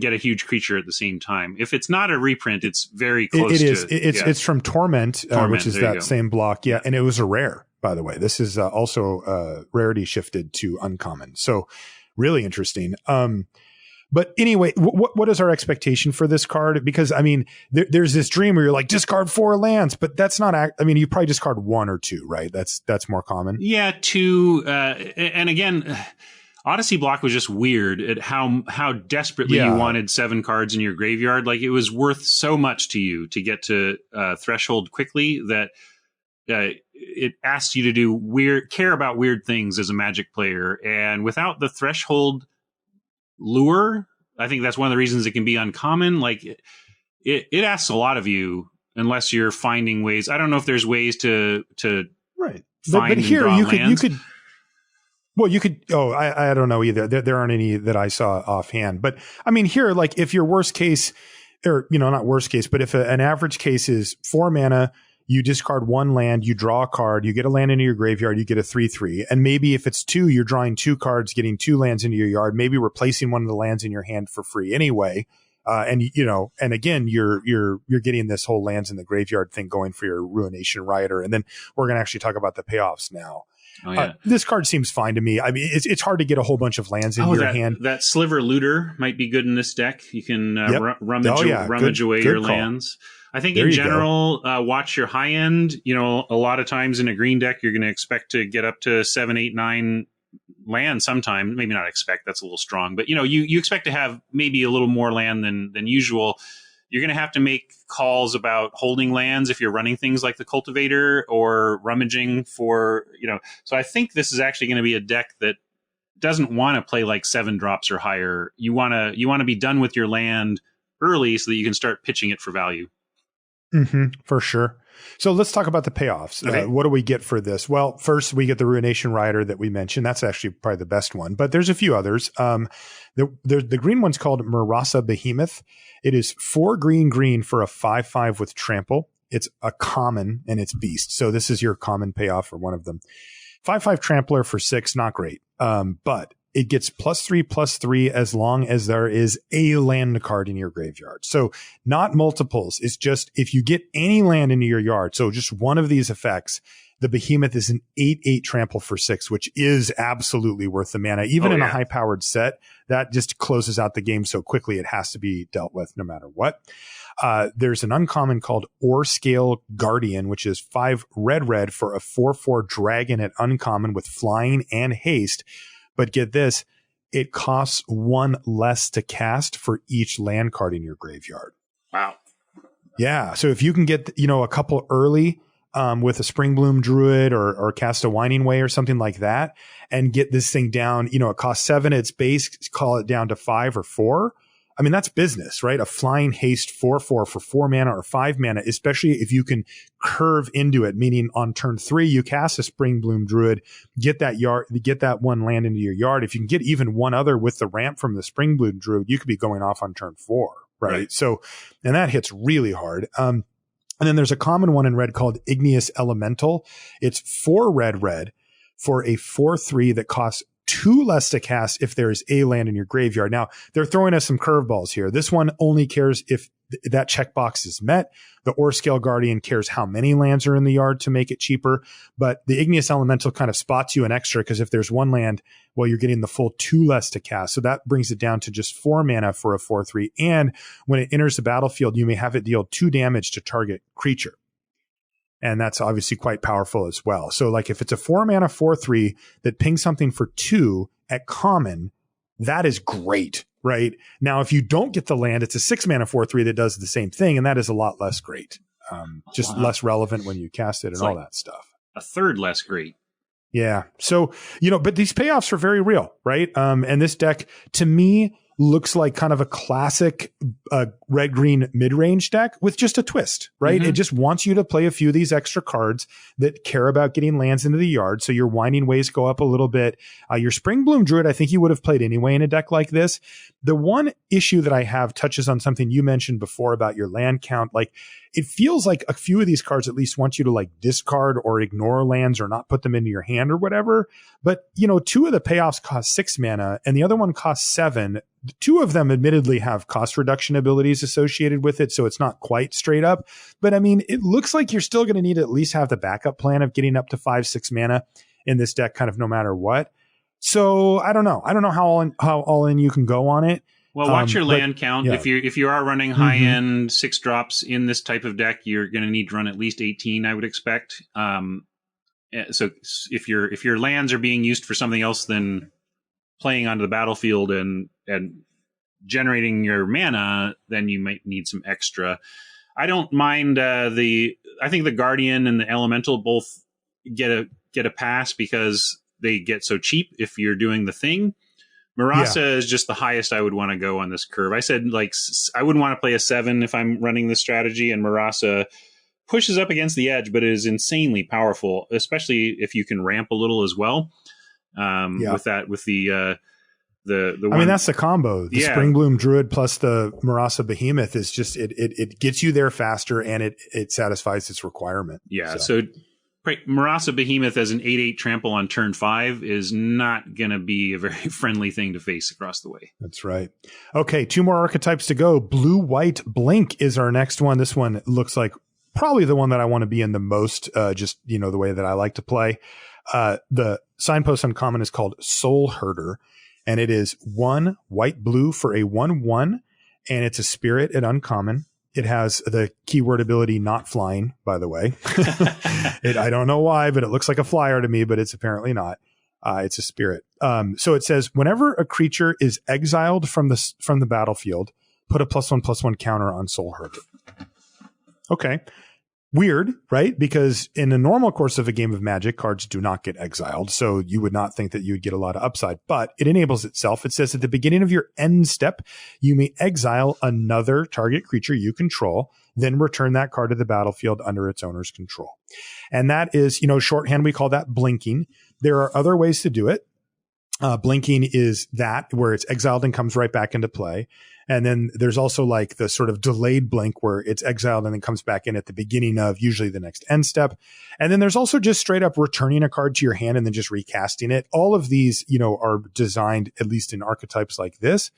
get a huge creature at the same time. If it's not a reprint, it's very close.
It is. It's from Torment, which is that same block. Yeah, and it was a rare. By the way, this is also rarity shifted to uncommon. So really interesting. But anyway, what is our expectation for this card? Because, I mean, there's this dream where you're like, discard 4 lands, but that's not, you probably discard 1 or 2, right? That's more common.
Yeah, 2. And again, Odyssey block was just weird at how desperately you wanted 7 cards in your graveyard. Like it was worth so much to you to get to Threshold quickly that it asked you to do care about weird things as a Magic player. And without the Threshold lure, I think that's one of the reasons it can be uncommon. Like it asks a lot of you unless you're finding ways. I don't know if there's ways to
right.
Find
but here
and
you
draw
could
lands.
you could. Oh, I don't know either. There aren't any that I saw offhand. But I mean, here, like if your worst case, or not worst case, but if an average case is 4 mana. You discard 1 land, you draw a card, you get a land into your graveyard, you get a 3/3. And maybe if it's 2, you're drawing 2 cards, getting 2 lands into your yard, maybe replacing one of the lands in your hand for free anyway. And again, you're getting this whole lands in the graveyard thing going for your Ruination Rioter. And then we're going to actually talk about the payoffs now.
Oh, yeah.
This card seems fine to me. I mean, it's hard to get a whole bunch of lands in your hand.
That Sliver Looter might be good in this deck. You can rummage away your lands. I think in general, watch your high end. A lot of times in a green deck, you're going to expect to get up to 7, 8, 9 land sometime. Maybe not expect, that's a little strong. But, you expect to have maybe a little more land than usual. You're going to have to make calls about holding lands if you're running things like the Cultivator or rummaging for, So I think this is actually going to be a deck that doesn't want to play like 7 drops or higher. You want to be done with your land early so that you can start pitching it for value.
For sure. So let's talk about the payoffs.
Okay.
What do we get for this? Well, first we get the Ruination Rider that we mentioned. That's actually probably the best one, but there's a few others. The green one's called Murasa Behemoth. It is 4 green for a 5/5 with trample. It's a common and it's beast. So this is your common payoff for one of them. 5/5 trampler for 6, not great. But it gets +3/+3 as long as there is a land card in your graveyard. So not multiples. It's just if you get any land into your yard, so just one of these effects, the Behemoth is an 8/8 trample for 6, which is absolutely worth the mana. Even in a high-powered set, that just closes out the game so quickly it has to be dealt with no matter what. There's an uncommon called Orescale Guardian, which is 5 red for a 4/4 dragon at uncommon with flying and haste. But get this, it costs 1 less to cast for each land card in your graveyard.
Wow.
Yeah. So if you can get, a couple early with a Springbloom Druid or cast a Winding Way or something like that and get this thing down, it costs 7 at its base, call it down to 5 or 4. I mean, that's business, right? A flying haste 4/4 for 4 mana or 5 mana, especially if you can curve into it, meaning on turn 3, you cast a Springbloom Druid, get that 1 land into your yard. If you can get even one other with the ramp from the Springbloom Druid, you could be going off on turn 4, right? So, and that hits really hard. And then there's a common one in red called Igneous Elemental. It's 4 red for a 4/3 that costs 2 less to cast if there is a land in your graveyard. Now, they're throwing us some curveballs here. This one only cares if that checkbox is met. The Ore-Scale Guardian cares how many lands are in the yard to make it cheaper. But the Igneous Elemental kind of spots you an extra because if there's one land, well, you're getting the full 2 less to cast. So that brings it down to just 4 mana for a 4/3. And when it enters the battlefield, you may have it deal 2 damage to target creature. And that's obviously quite powerful as well. So like if it's a 4 mana 4/3 that pings something for 2 at common, that is great, right? Now, if you don't get the land, it's a 6 mana 4/3 that does the same thing. And that is a lot less great. Just less relevant when you cast it and all that stuff.
A third less great.
Yeah. So, but these payoffs are very real, right? And this deck to me looks like kind of a classic red-green mid-range deck with just a twist, right? It just wants you to play a few of these extra cards that care about getting lands into the yard. So your Winding Ways go up a little bit. Your Springbloom Druid, I think you would have played anyway in a deck like this. The one issue that I have touches on something you mentioned before about your land count. Like it feels like a few of these cards at least want you to like discard or ignore lands or not put them into your hand or whatever. But, 2 of the payoffs cost 6 mana and the other one costs 7. 2 of them admittedly have cost reduction abilities associated with it, so it's not quite straight up. But I mean, it looks like you're still going to need to at least have the backup plan of getting up to 5-6 mana in this deck, kind of no matter what. So I don't know. I don't know how all in you can go on it.
Well, watch your land count. Yeah. If you are running high end 6 drops in this type of deck, you're going to need to run at least 18, I would expect. So if your lands are being used for something else than playing onto the battlefield and generating your mana, then you might need some extra. I don't mind I think the Guardian and the Elemental both get a pass because they get so cheap if you're doing the thing. Marasa is just the highest I would want to go on this curve. I said I wouldn't want to play a 7 if I'm running this strategy, and Marasa pushes up against the edge, but it is insanely powerful, especially if you can ramp a little as well. With the one,
I mean, that's the combo. The Springbloom Druid plus the Marasa Behemoth is just it gets you there faster and it satisfies its requirement.
Yeah. So Marasa Behemoth as an 8/8 trample on turn 5 is not going to be a very friendly thing to face across the way.
That's right. Okay, 2 more archetypes to go. Blue-White Blink is our next one. This one looks like probably the one that I want to be in the most, just, the way that I like to play. The signpost uncommon is called Soul Herder, and it is 1 white-blue for a 1/1, and it's a spirit at uncommon. It has the keyword ability not flying, by the way. I don't know why, but it looks like a flyer to me, but it's apparently not. It's a spirit. So it says, whenever a creature is exiled from the battlefield, put a +1/+1 counter on Soul Herder. Okay. Weird, right? Because in the normal course of a game of Magic, cards do not get exiled. So you would not think that you would get a lot of upside, but it enables itself. It says at the beginning of your end step, you may exile another target creature you control, then return that card to the battlefield under its owner's control. And that is, shorthand, we call that blinking. There are other ways to do it. Blinking is that where it's exiled and comes right back into play. And then there's also like the sort of delayed blink where it's exiled and then comes back in at the beginning of usually the next end step. And then there's also just straight up returning a card to your hand and then just recasting it. All of these, are designed, at least in archetypes like this,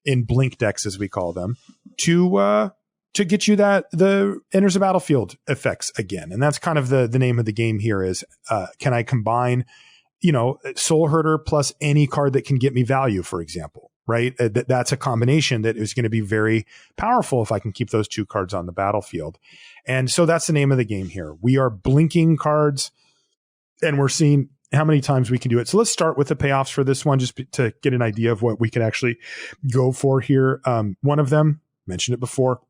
in blink decks, as we call them, to get you the enters the battlefield effects again. And that's kind of the name of the game here is, can I combine, Soul Herder plus any card that can get me value, for example, right? That's a combination that is going to be very powerful if I can keep those 2 cards on the battlefield. And so that's the name of the game here. We are blinking cards and we're seeing how many times we can do it. So let's start with the payoffs for this one, just to get an idea of what we can actually go for here. One of them, mentioned it before,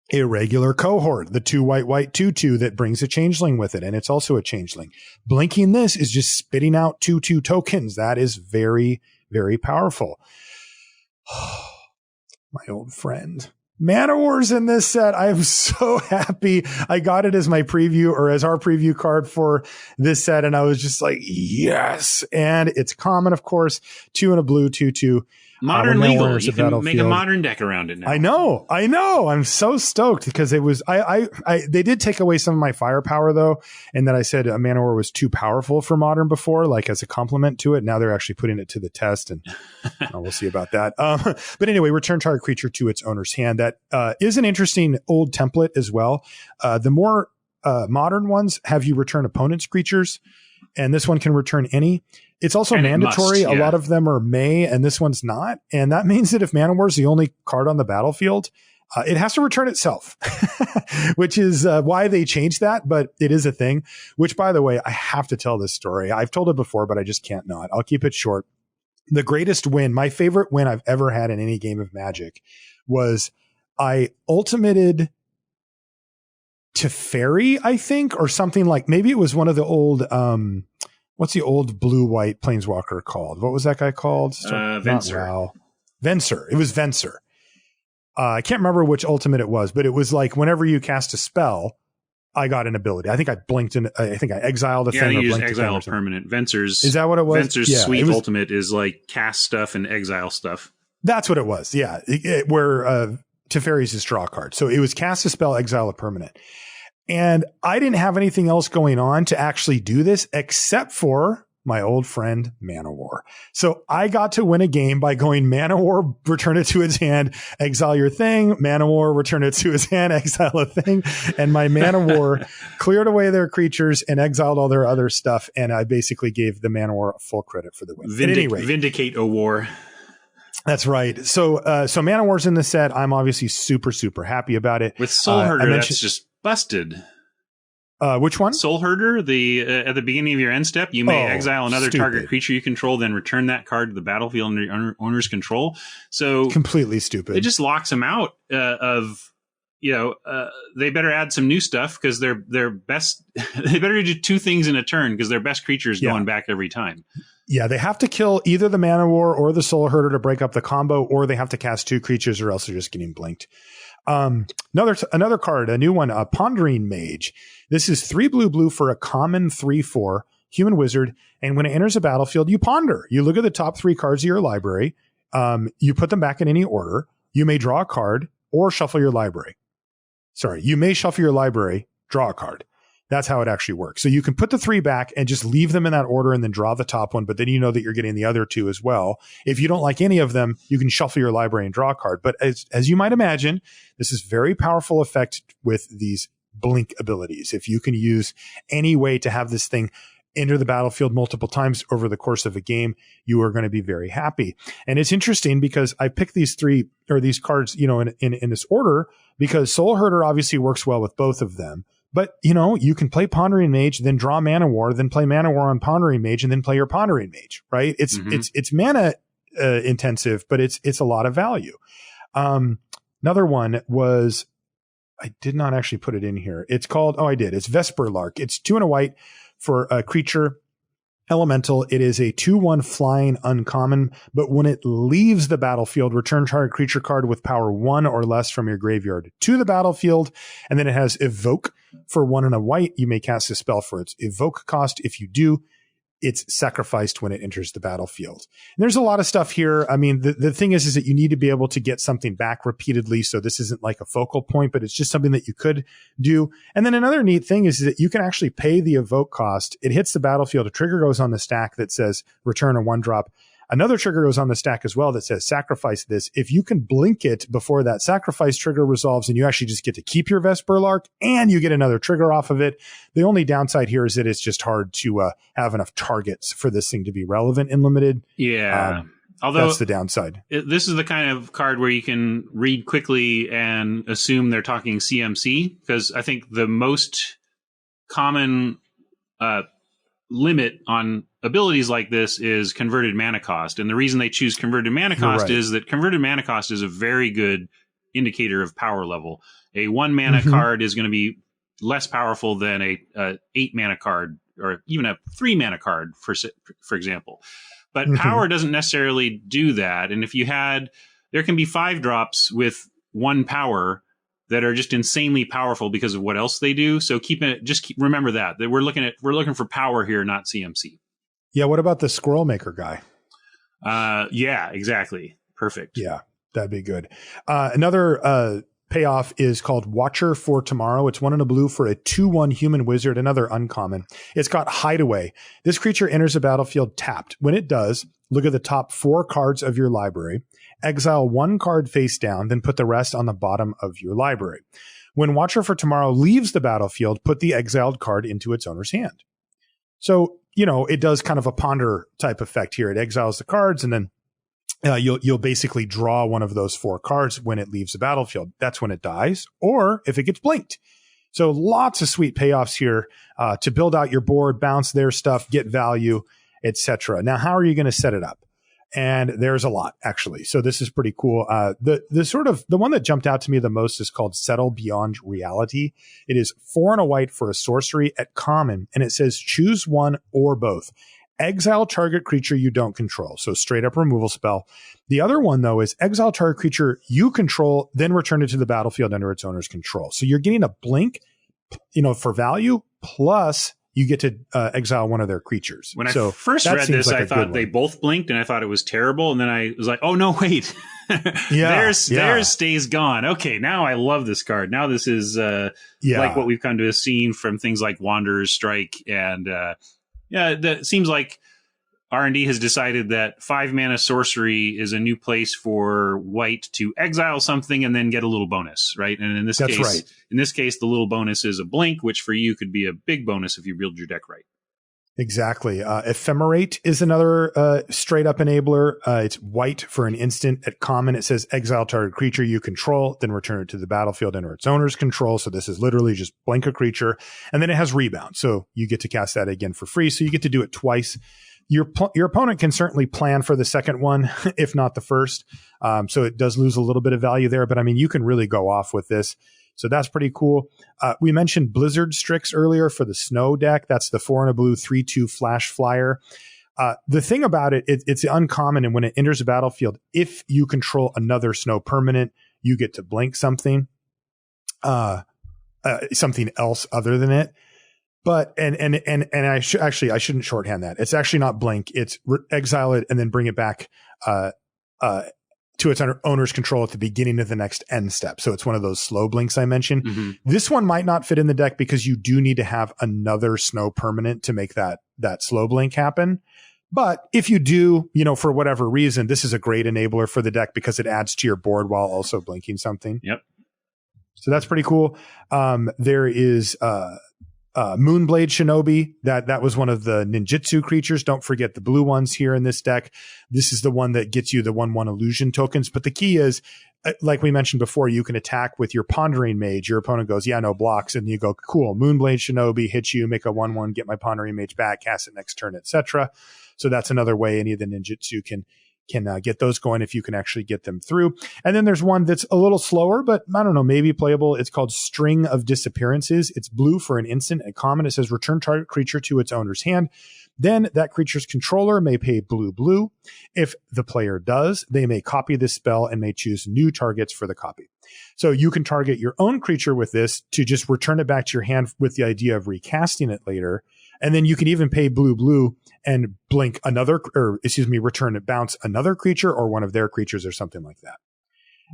Irregular Cohort, the 2 white 2/2 that brings a changeling with it. And it's also a changeling. Blinking this is just spitting out 2/2 tokens. That is very, very powerful. My old friend, Man-O-War's in this set. I am so happy. I got it as my preview or as our preview card for this set. And I was just like, yes. And it's common, of course, 2 and a blue, 2/2.
Modern legal. You can make a modern deck around it now.
I know. I'm so stoked because it was, they did take away some of my firepower though. And then I said a Man-O-War was too powerful for modern before, like as a compliment to it. Now they're actually putting it to the test and we'll see about that. But anyway, return target creature to its owner's hand. That is an interesting old template as well. The more modern ones have you return opponent's creatures, and this one can return any. It's also mandatory. A lot of them are may, and this one's not. And that means that if Man-O-War is the only card on the battlefield, it has to return itself, which is why they changed that. But it is a thing, which, by the way, I have to tell this story. I've told it before, but I just can't not. I'll keep it short. The greatest win, my favorite win I've ever had in any game of Magic was I ultimated Teferi, I think, or something like, maybe it was one of the old, what's the old blue-white planeswalker called? What was that guy called?
Venser.
Wow. Venser. It was Venser. I can't remember which ultimate it was, but it was like whenever you cast a spell, I got an ability. I think I blinked and I think I exiled a thing.
Yeah, you use exile permanent. Venser's.
Is that what it was?
Venser's sweet ultimate is like cast stuff and exile stuff.
That's what it was. Yeah. Where Teferi's is draw card. So it was cast a spell, exile a permanent. And I didn't have anything else going on to actually do this except for my old friend Man-O-War. So I got to win a game by going Man-O-War, return it to its hand, exile your thing, Man-O-War, return it to his hand, exile a thing. And my Man-O-War cleared away their creatures and exiled all their other stuff. And I basically gave the Man-O-War full credit for the win. At any rate,
vindicate a war.
That's right. So Man-O-War's in the set. I'm obviously super, super happy about it.
With Soul Herder, that's just busted.
Which one?
Soul Herder. At the beginning of your end step, you may exile another target creature you control, then return that card to the battlefield under your owner's control. So
completely stupid.
It just locks them out they better add some new stuff because they're best. They better do 2 things in a turn because their best creature is going back every time.
Yeah, they have to kill either the Man-O-War or the Soul Herder to break up the combo, or they have to cast 2 creatures or else they're just getting blinked. Another card, a new one, a Pondering Mage. This is 3 blue for a common 3/4 human wizard. And when it enters a battlefield, you ponder. You look at the top 3 cards of your library. You put them back in any order. You may draw a card or shuffle your library. Sorry, you may shuffle your library, draw a card. That's how it actually works. So you can put the 3 back and just leave them in that order and then draw the top one. But then you know that you're getting the other 2 as well. If you don't like any of them, you can shuffle your library and draw a card. But as you might imagine, this is very powerful effect with these blink abilities. If you can use any way to have this thing enter the battlefield multiple times over the course of a game, you are going to be very happy. And it's interesting because I picked these 3 or these cards, in this order because Soul Herder obviously works well with both of them. But, you can play Pondering Mage, then draw Mana-War, then play Mana-War on Pondering Mage, and then play your Pondering Mage, right? It's mana intensive, but it's a lot of value. Another one was, I did not actually put it in here. It's called, I did. It's Vesper Lark. It's 2 and a white for a creature elemental. It is a 2/1 flying uncommon, but when it leaves the battlefield, return target creature card with power 1 or less from your graveyard to the battlefield. And then it has Evoke for 1 and a white. You may cast a spell for its Evoke cost. If you do, it's sacrificed when it enters the battlefield. And there's a lot of stuff here. I mean, the thing is that you need to be able to get something back repeatedly. So this isn't like a focal point, but it's just something that you could do. And then another neat thing is that you can actually pay the Evoke cost. It hits the battlefield. A trigger goes on the stack that says return a 1-drop. Another trigger goes on the stack as well that says sacrifice this. If you can blink it before that sacrifice trigger resolves, and you actually just get to keep your Vesper Lark and you get another trigger off of it. The only downside here is that it's just hard to have enough targets for this thing to be relevant in limited.
Yeah. Although
that's the downside.
This is the kind of card where you can read quickly and assume they're talking CMC, because I think the most common limit on abilities like this is converted mana cost. And the reason they choose converted mana cost is that converted mana cost is a very good indicator of power level. A 1 mana card is going to be less powerful than a 8 mana card, or even a 3 mana card, for example. But power doesn't necessarily do that. And if you had, there can be 5 drops with one power that are just insanely powerful because of what else they do. So remember that we're looking for power here, not CMC.
Yeah. What about the Squirrel Maker guy?
Yeah, exactly. Perfect.
Yeah, that'd be good. Another payoff is called Watcher for Tomorrow. It's 1 and a blue for a 2/1 human wizard, another uncommon. It's got Hideaway. This creature enters the battlefield tapped. When it does, look at the top 4 cards of your library, exile 1 card face down, then put the rest on the bottom of your library. When Watcher for Tomorrow leaves the battlefield, put the exiled card into its owner's hand. So, it does kind of a ponder type effect here. It exiles the cards, and then you'll basically draw one of those 4 cards when it leaves the battlefield. That's when it dies, or if it gets blinked. So lots of sweet payoffs here to build out your board, bounce their stuff, get value, etc. Now, how are you going to set it up? And there's a lot, actually. So this is pretty cool. The one that jumped out to me the most is called Settle Beyond Reality. It is 4 and a white for a sorcery at common, and it says choose one or both. Exile target creature you don't control. So straight up removal spell. The other one, though, is exile target creature you control, then return it to the battlefield under its owner's control. So you're getting a blink, for value, plus you get to exile one of their creatures.
When I first read this, I thought they both blinked, and I thought it was terrible. And then I was like, oh, no, wait. Theirs stays gone. Okay, now I love this card. Now this is like what we've come to have seen from things like Wanderer's Strike and that seems like R&D has decided that 5-mana sorcery is a new place for white to exile something and then get a little bonus, right? And in this case, the little bonus is a blink, which for you could be a big bonus if you build your deck right.
Exactly. Ephemerate is another straight up enabler. It's white for an instant. At common, it says exile target creature you control, then return it to the battlefield under its owner's control. So this is literally just blink a creature. And then it has rebound. So you get to cast that again for free. So you get to do it twice. Your opponent can certainly plan for the second one, if not the first. So it does lose a little bit of value there. But I mean, you can really go off with this. So that's pretty cool. We mentioned Blizzard Strix earlier for the snow deck. That's the 4 and a blue 3/2 flash flyer. The thing about it's uncommon. And when it enters a battlefield, if you control another snow permanent, you get to blink something, something else other than it. But, I shouldn't shorthand that. It's actually not blink. It's exile it and then bring it back, to its owner's control at the beginning of the next end step. So it's one of those slow blinks I mentioned. Mm-hmm. This one might not fit in the deck because you do need to have another snow permanent to make that slow blink happen. But if you do, for whatever reason, this is a great enabler for the deck because it adds to your board while also blinking something.
Yep.
So that's pretty cool. There is, Moonblade Shinobi, that was one of the ninjutsu creatures. Don't forget the blue ones here in this deck. This is the one that gets you the 1/1 illusion tokens. But the key is, like we mentioned before, you can attack with your Pondering Mage. Your opponent goes, yeah, no blocks. And you go, cool, Moonblade Shinobi hits you, make a 1/1, get my Pondering Mage back, cast it next turn, etc. So that's another way any of the ninjutsu can get those going if you can actually get them through. And then there's one that's a little slower, but I don't know, maybe playable. It's called String of Disappearances. It's blue for an instant. At common, it says return target creature to its owner's hand. Then that creature's controller may pay blue. If the player does, they may copy this spell and may choose new targets for the copy. So you can target your own creature with this to just return it back to your hand with the idea of recasting it later. And then you can even pay blue and blink return it, bounce another creature or one of their creatures or something like that.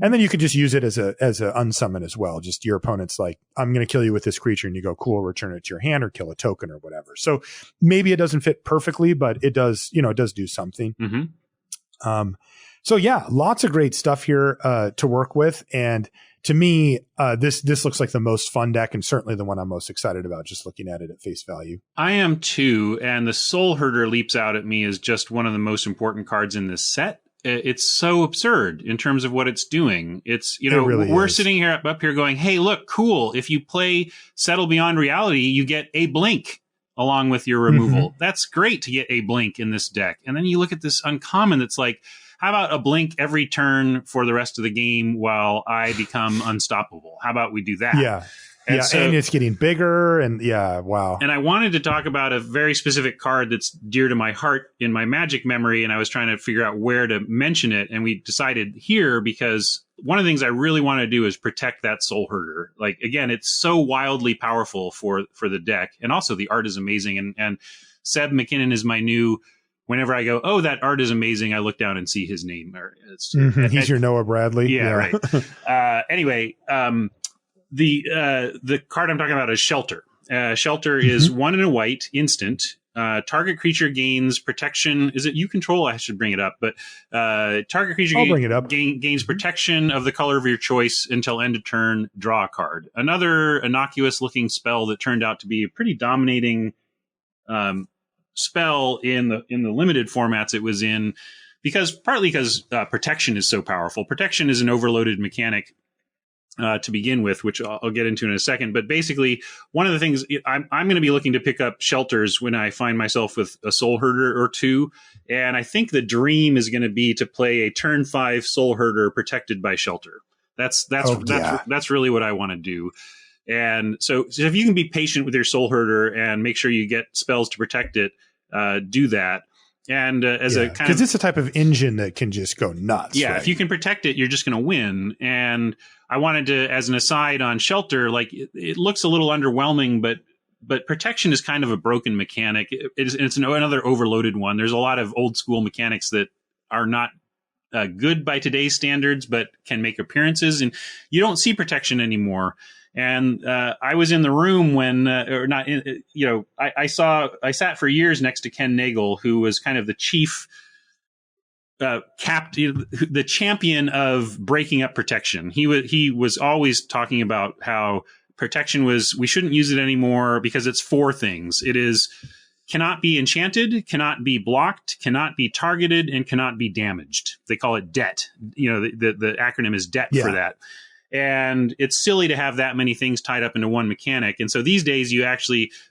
And then you could just use it as a unsummon as well. Just your opponent's like, I'm going to kill you with this creature, and you go, cool, return it to your hand or kill a token or whatever. So maybe it doesn't fit perfectly, but it does, it does do something. Mm-hmm. So yeah, lots of great stuff here to work with. And to me, this looks like the most fun deck and certainly the one I'm most excited about just looking at it at face value. I
am too. And the Soul Herder leaps out at me as just one of the most important cards in this set. It's so absurd in terms of what it's doing. It's, it really we're sitting here up here going, hey, look, cool. If you play Settle Beyond Reality, you get a blink along with your removal. Mm-hmm. That's great to get a blink in this deck. And then you look at this uncommon that's like, how about a blink every turn for the rest of the game while I become unstoppable? How about we do that?
Yeah. And it's getting bigger, and wow.
And I wanted to talk about a very specific card that's dear to my heart in my Magic memory, and I was trying to figure out where to mention it, and we decided here because one of the things I really want to do is protect that Soul Herder. Like, again, it's so wildly powerful for the deck, and also the art is amazing, and Seb McKinnon is my new... Whenever I go, oh, that art is amazing, I look down and see his name.
He's your Noah Bradley.
Yeah. Right. Anyway, the card I'm talking about is Shelter. Shelter is 1 and a white, instant. Target creature gains protection. Is it you control? I should bring it up. But target creature gains protection of the color of your choice until end of turn, draw a card. Another innocuous-looking spell that turned out to be a pretty dominating spell in the limited formats it was in, partly because protection is so powerful. Protection is an overloaded mechanic to begin with, which I'll get into in a second. But basically, one of the things I'm going to be looking to pick up Shelters when I find myself with a Soul Herder or two, and I think the dream is going to be to play a turn 5 Soul Herder protected by Shelter. That's really what I want to do. And so if you can be patient with your Soul Herder and make sure you get spells to protect it, do that. And because
it's a type of engine that can just go nuts.
Yeah,
right?
If you can protect it, you're just going to win. And I wanted to, as an aside on Shelter, like it looks a little underwhelming, but protection is kind of a broken mechanic. It's another overloaded one. There's a lot of old school mechanics that are not good by today's standards, but can make appearances, and you don't see protection anymore. And I was in the room when, I sat for years next to Ken Nagel, who was kind of the chief the champion of breaking up protection. He was always talking about how protection we shouldn't use it anymore because it's 4 things. It is cannot be enchanted, cannot be blocked, cannot be targeted, and cannot be damaged. They call it DET. The acronym is DET for that. And it's silly to have that many things tied up into one mechanic. And so these days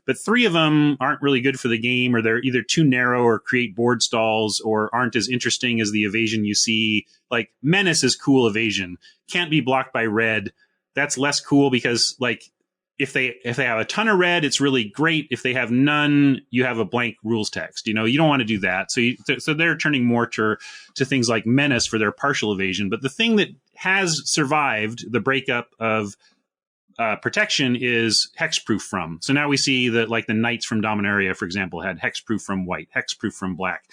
but 3 of them aren't really good for the game, or they're either too narrow or create board stalls or aren't as interesting as the evasion you see. Like Menace is cool evasion. Can't be blocked by red. That's less cool because if they have a ton of red, it's really great. If they have none, you have a blank rules text. You don't want to do that. So they're turning more to things like Menace for their partial evasion. But the thing that has survived the breakup of protection is hexproof from. So now we see that the Knights from Dominaria, for example, had hexproof from white, hexproof from black.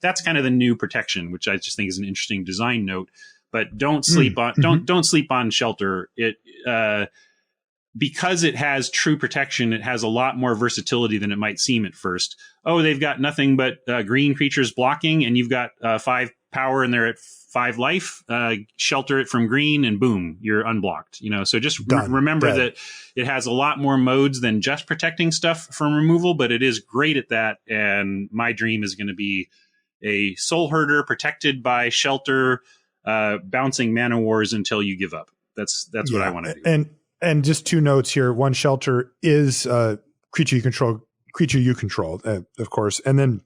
That's kind of the new protection, which I just think is an interesting design note. But don't sleep on Shelter. It because it has true protection, it has a lot more versatility than it might seem at first. Oh, they've got nothing but green creatures blocking, and you've got 5 power and they're at 5 life. Shelter it from green, and boom, you're unblocked. So just remember that it has a lot more modes than just protecting stuff from removal, but it is great at that. And my dream is going to be a Soul Herder protected by Shelter, bouncing Mana Wars until you give up. That's what I want to do.
And just 2 notes here. One, Shelter is creature you control, of course. And then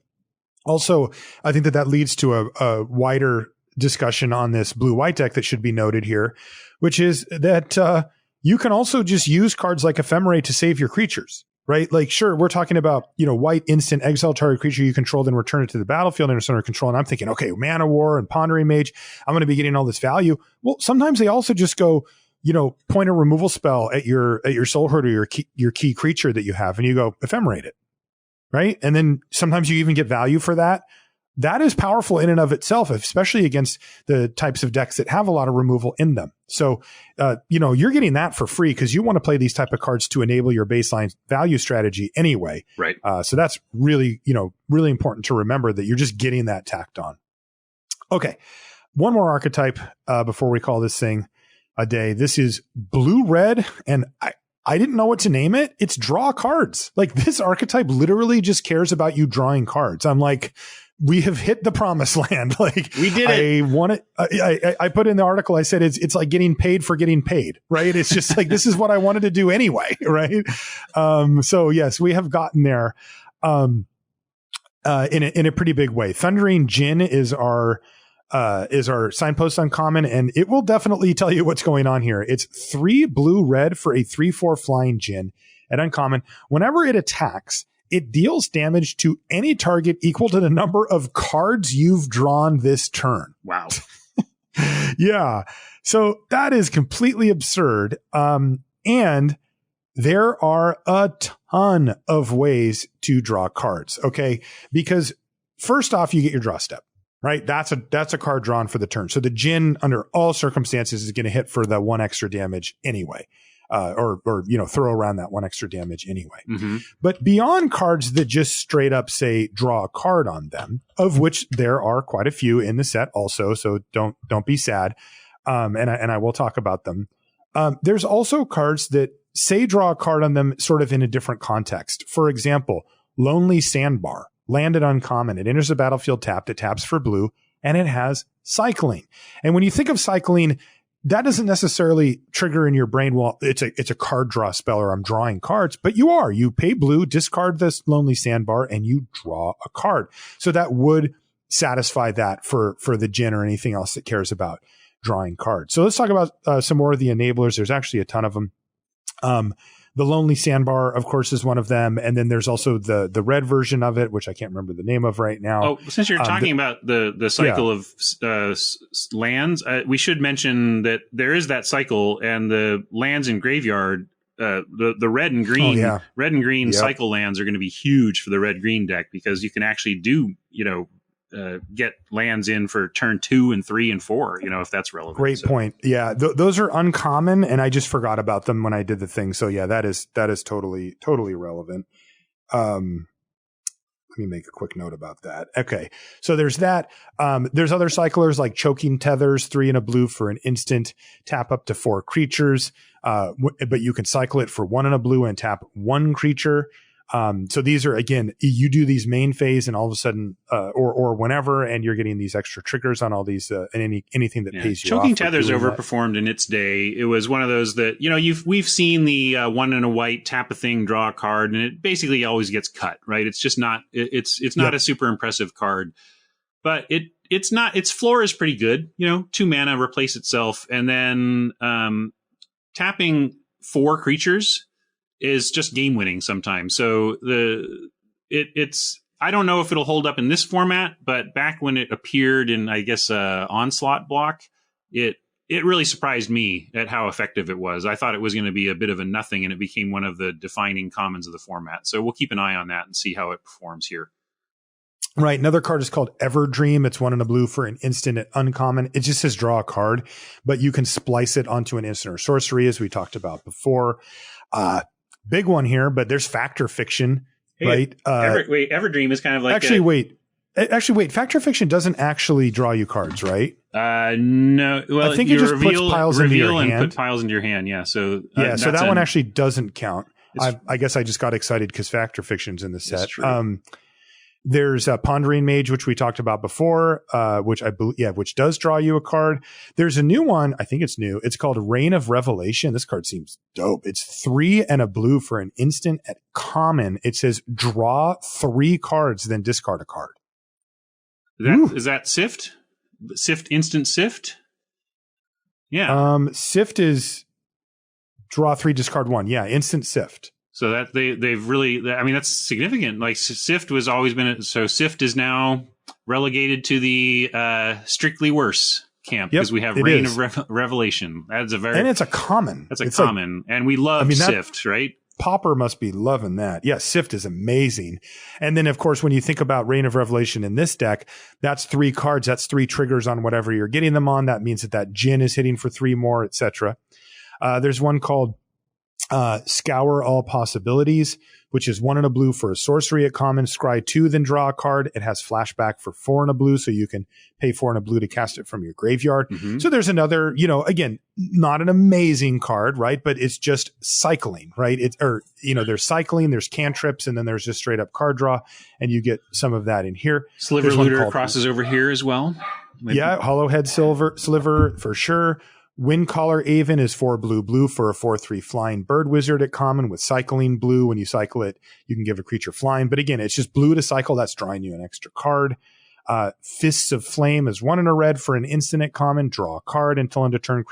also, I think that leads to a wider discussion on this blue-white deck that should be noted here, which is that you can also just use cards like Ephemerate to save your creatures, right? Like, sure, we're talking about, white instant exile target creature you control, then return it to the battlefield under center control. And I'm thinking, okay, Mana War and Pondering Mage, I'm going to be getting all this value. Well, sometimes they also just go, point a removal spell at your Soul Herder, your key creature that you have, and you go Ephemerate it, right? And then sometimes you even get value for that. That is powerful in and of itself, especially against the types of decks that have a lot of removal in them. So, you're getting that for free because you want to play these type of cards to enable your baseline value strategy anyway.
Right.
So that's really, really important to remember that you're just getting that tacked on. Okay. One more archetype before we call this thing a day. This is blue-red, and I didn't know what to name it. It's draw cards. Like, this archetype literally just cares about you drawing cards. I'm like, we have hit the promised land. Like, we did it. I put in the article, I said, it's like getting paid for getting paid, right? It's just like, this is what I wanted to do anyway. Right. So yes, we have gotten there, in a pretty big way. Thundering Djinn is our is our signpost uncommon, and it will definitely tell you what's going on here. It's 3 blue red for a 3/4 flying djinn at uncommon. Whenever it attacks, it deals damage to any target equal to the number of cards you've drawn this turn.
Wow.
Yeah. So that is completely absurd. And there are a ton of ways to draw cards. Okay. Because first off, you get your draw step, right? That's a card drawn for the turn. So the djinn under all circumstances is going to hit for the 1 extra damage anyway. Or throw around that 1 extra damage anyway.
Mm-hmm.
But beyond cards that just straight up say draw a card on them, of which there are quite a few in the set also, so don't be sad. And I will talk about them. There's also cards that say draw a card on them sort of in a different context. For example, Lonely Sandbar, landed uncommon. It enters the battlefield tapped. It taps for blue, and it has cycling. And when you think of cycling, that doesn't necessarily trigger in your brain, well, it's a card draw spell or I'm drawing cards, but you pay blue, discard this Lonely Sandbar, and you draw a card. So that would satisfy that for the djinn or anything else that cares about drawing cards. So let's talk about some more of the enablers. There's actually a ton of them. The Lonely Sandbar, of course, is one of them. And then there's also the red version of it, which I can't remember the name of right now.
Oh, since you're talking about the cycle of lands, we should mention that there is that cycle, and the lands in graveyard, the red and green cycle lands are going to be huge for the red-green deck, because you can actually do, get lands in for turn 2 and 3 and 4, if that's relevant.
Great point. Yeah. Those are uncommon, and I just forgot about them when I did the thing. So yeah, that is totally relevant. Let me make a quick note about that. Okay. So there's that. There's other cyclers like Choking Tethers, 3 and a blue for an instant, tap up to 4 creatures. But you can cycle it for 1 and a blue and tap 1 creature. So these are, again, you do these main phase and all of a sudden, or whenever, and you're getting these extra triggers on all these, and anything that pays you off.
Choking Tethers overperformed in its day. It was one of those that, we've seen the 1 and a white, tap a thing, draw a card, and it basically always gets cut, right? It's just not, it's not a super impressive card, but it's not, its floor is pretty good, 2 mana, replace itself. And then, tapping 4 creatures is just game winning sometimes. So it's I don't know if it'll hold up in this format, but back when it appeared in, I guess, Onslaught block, it really surprised me at how effective it was. I thought it was going to be a bit of a nothing, and it became one of the defining commons of the format. So we'll keep an eye on that and see how it performs here.
Right. Another card is called Everdream. It's 1 and a blue for an instant at uncommon. It just says draw a card, but you can splice it onto an instant or sorcery, as we talked about before. Big one here, but there's Factor Fiction, right?
Everdream is kind of like
actually wait. Factor Fiction doesn't actually draw you cards, right?
No. Well,
I think it just puts piles into your hand.
Put piles into your hand. Yeah. So
so that one actually doesn't count. I guess I just got excited because Factor Fiction's in the set. There's Pondering Mage, which we talked about before, which does draw you a card. There's a new one. I think it's new. It's called Reign of Revelation. This card seems dope. It's 3 and a blue for an instant at common. It says draw 3 cards, then discard a card.
Is that Sift? Instant Sift? Yeah.
Sift is draw 3, discard 1. Yeah. Instant Sift.
So that they've really, that's significant. Like Sift was always been, so Sift is now relegated to the strictly worse camp, because we have Reign of Revelation. And
it's a common.
That's a common. And we love Sift, right?
Popper must be loving that. Yeah, Sift is amazing. And then, of course, when you think about Reign of Revelation in this deck, that's 3 cards. That's 3 triggers on whatever you're getting them on. That means that djinn is hitting for 3 more, etc. There's one called Scour All Possibilities, which is 1 and a blue for a sorcery at common. Scry 2, then draw a card. It has flashback for 4 and a blue, so you can pay 4 and a blue to cast it from your graveyard. Mm-hmm. So there's another, again, not an amazing card, right? But it's just cycling, right? There's cycling, there's cantrips, and then there's just straight up card draw, and you get some of that in here.
Sliver Looter crosses over here as well.
Yeah, Hollowhead Sliver for sure. Windcaller Aven is 4 blue for a 4/3 flying bird wizard at common with cycling blue. When you cycle it, you can give a creature flying. But again, it's just blue to cycle. That's drawing you an extra card. Fists of Flame is 1 and a red for an instant at common. Draw a card until end of turn.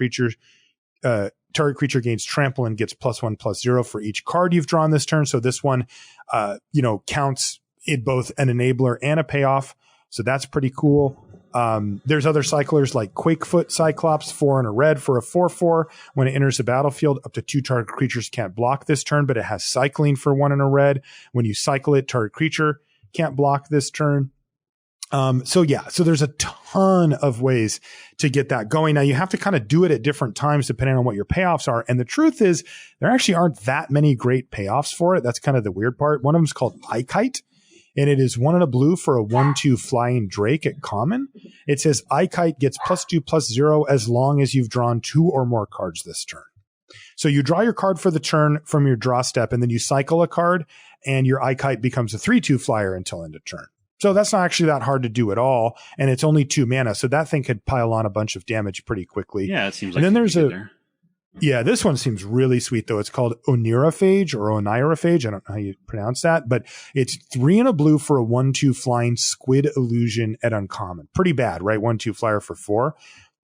Target creature gains trample and gets +1/+0 for each card you've drawn this turn. So this one, counts it both an enabler and a payoff. So that's pretty cool. There's other cyclers like Quakefoot Cyclops, 4 and a red for a 4/4. When it enters the battlefield, up to 2 target creatures can't block this turn, but it has cycling for 1 and a red. When you cycle it, target creature can't block this turn. So there's a ton of ways to get that going. Now you have to kind of do it at different times depending on what your payoffs are. And the truth is there actually aren't that many great payoffs for it. That's kind of the weird part. One of them is called Ikite, and it is 1 and a blue for a 1/2 flying drake at common. It says Ikite gets +2/+0 as long as you've drawn 2 or more cards this turn. So you draw your card for the turn from your draw step, and then you cycle a card, and your Ikite becomes a 3/2 flyer until end of turn. So that's not actually that hard to do at all, and it's only 2 mana, so that thing could pile on a bunch of damage pretty quickly.
Yeah, it seems like.
And then there's this one seems really sweet though. It's called Oniraphage or Oniraphage. I don't know how you pronounce that, but it's 3 and a blue for a 1/2 flying squid illusion at uncommon. Pretty bad, right? 1/2 flyer for 4.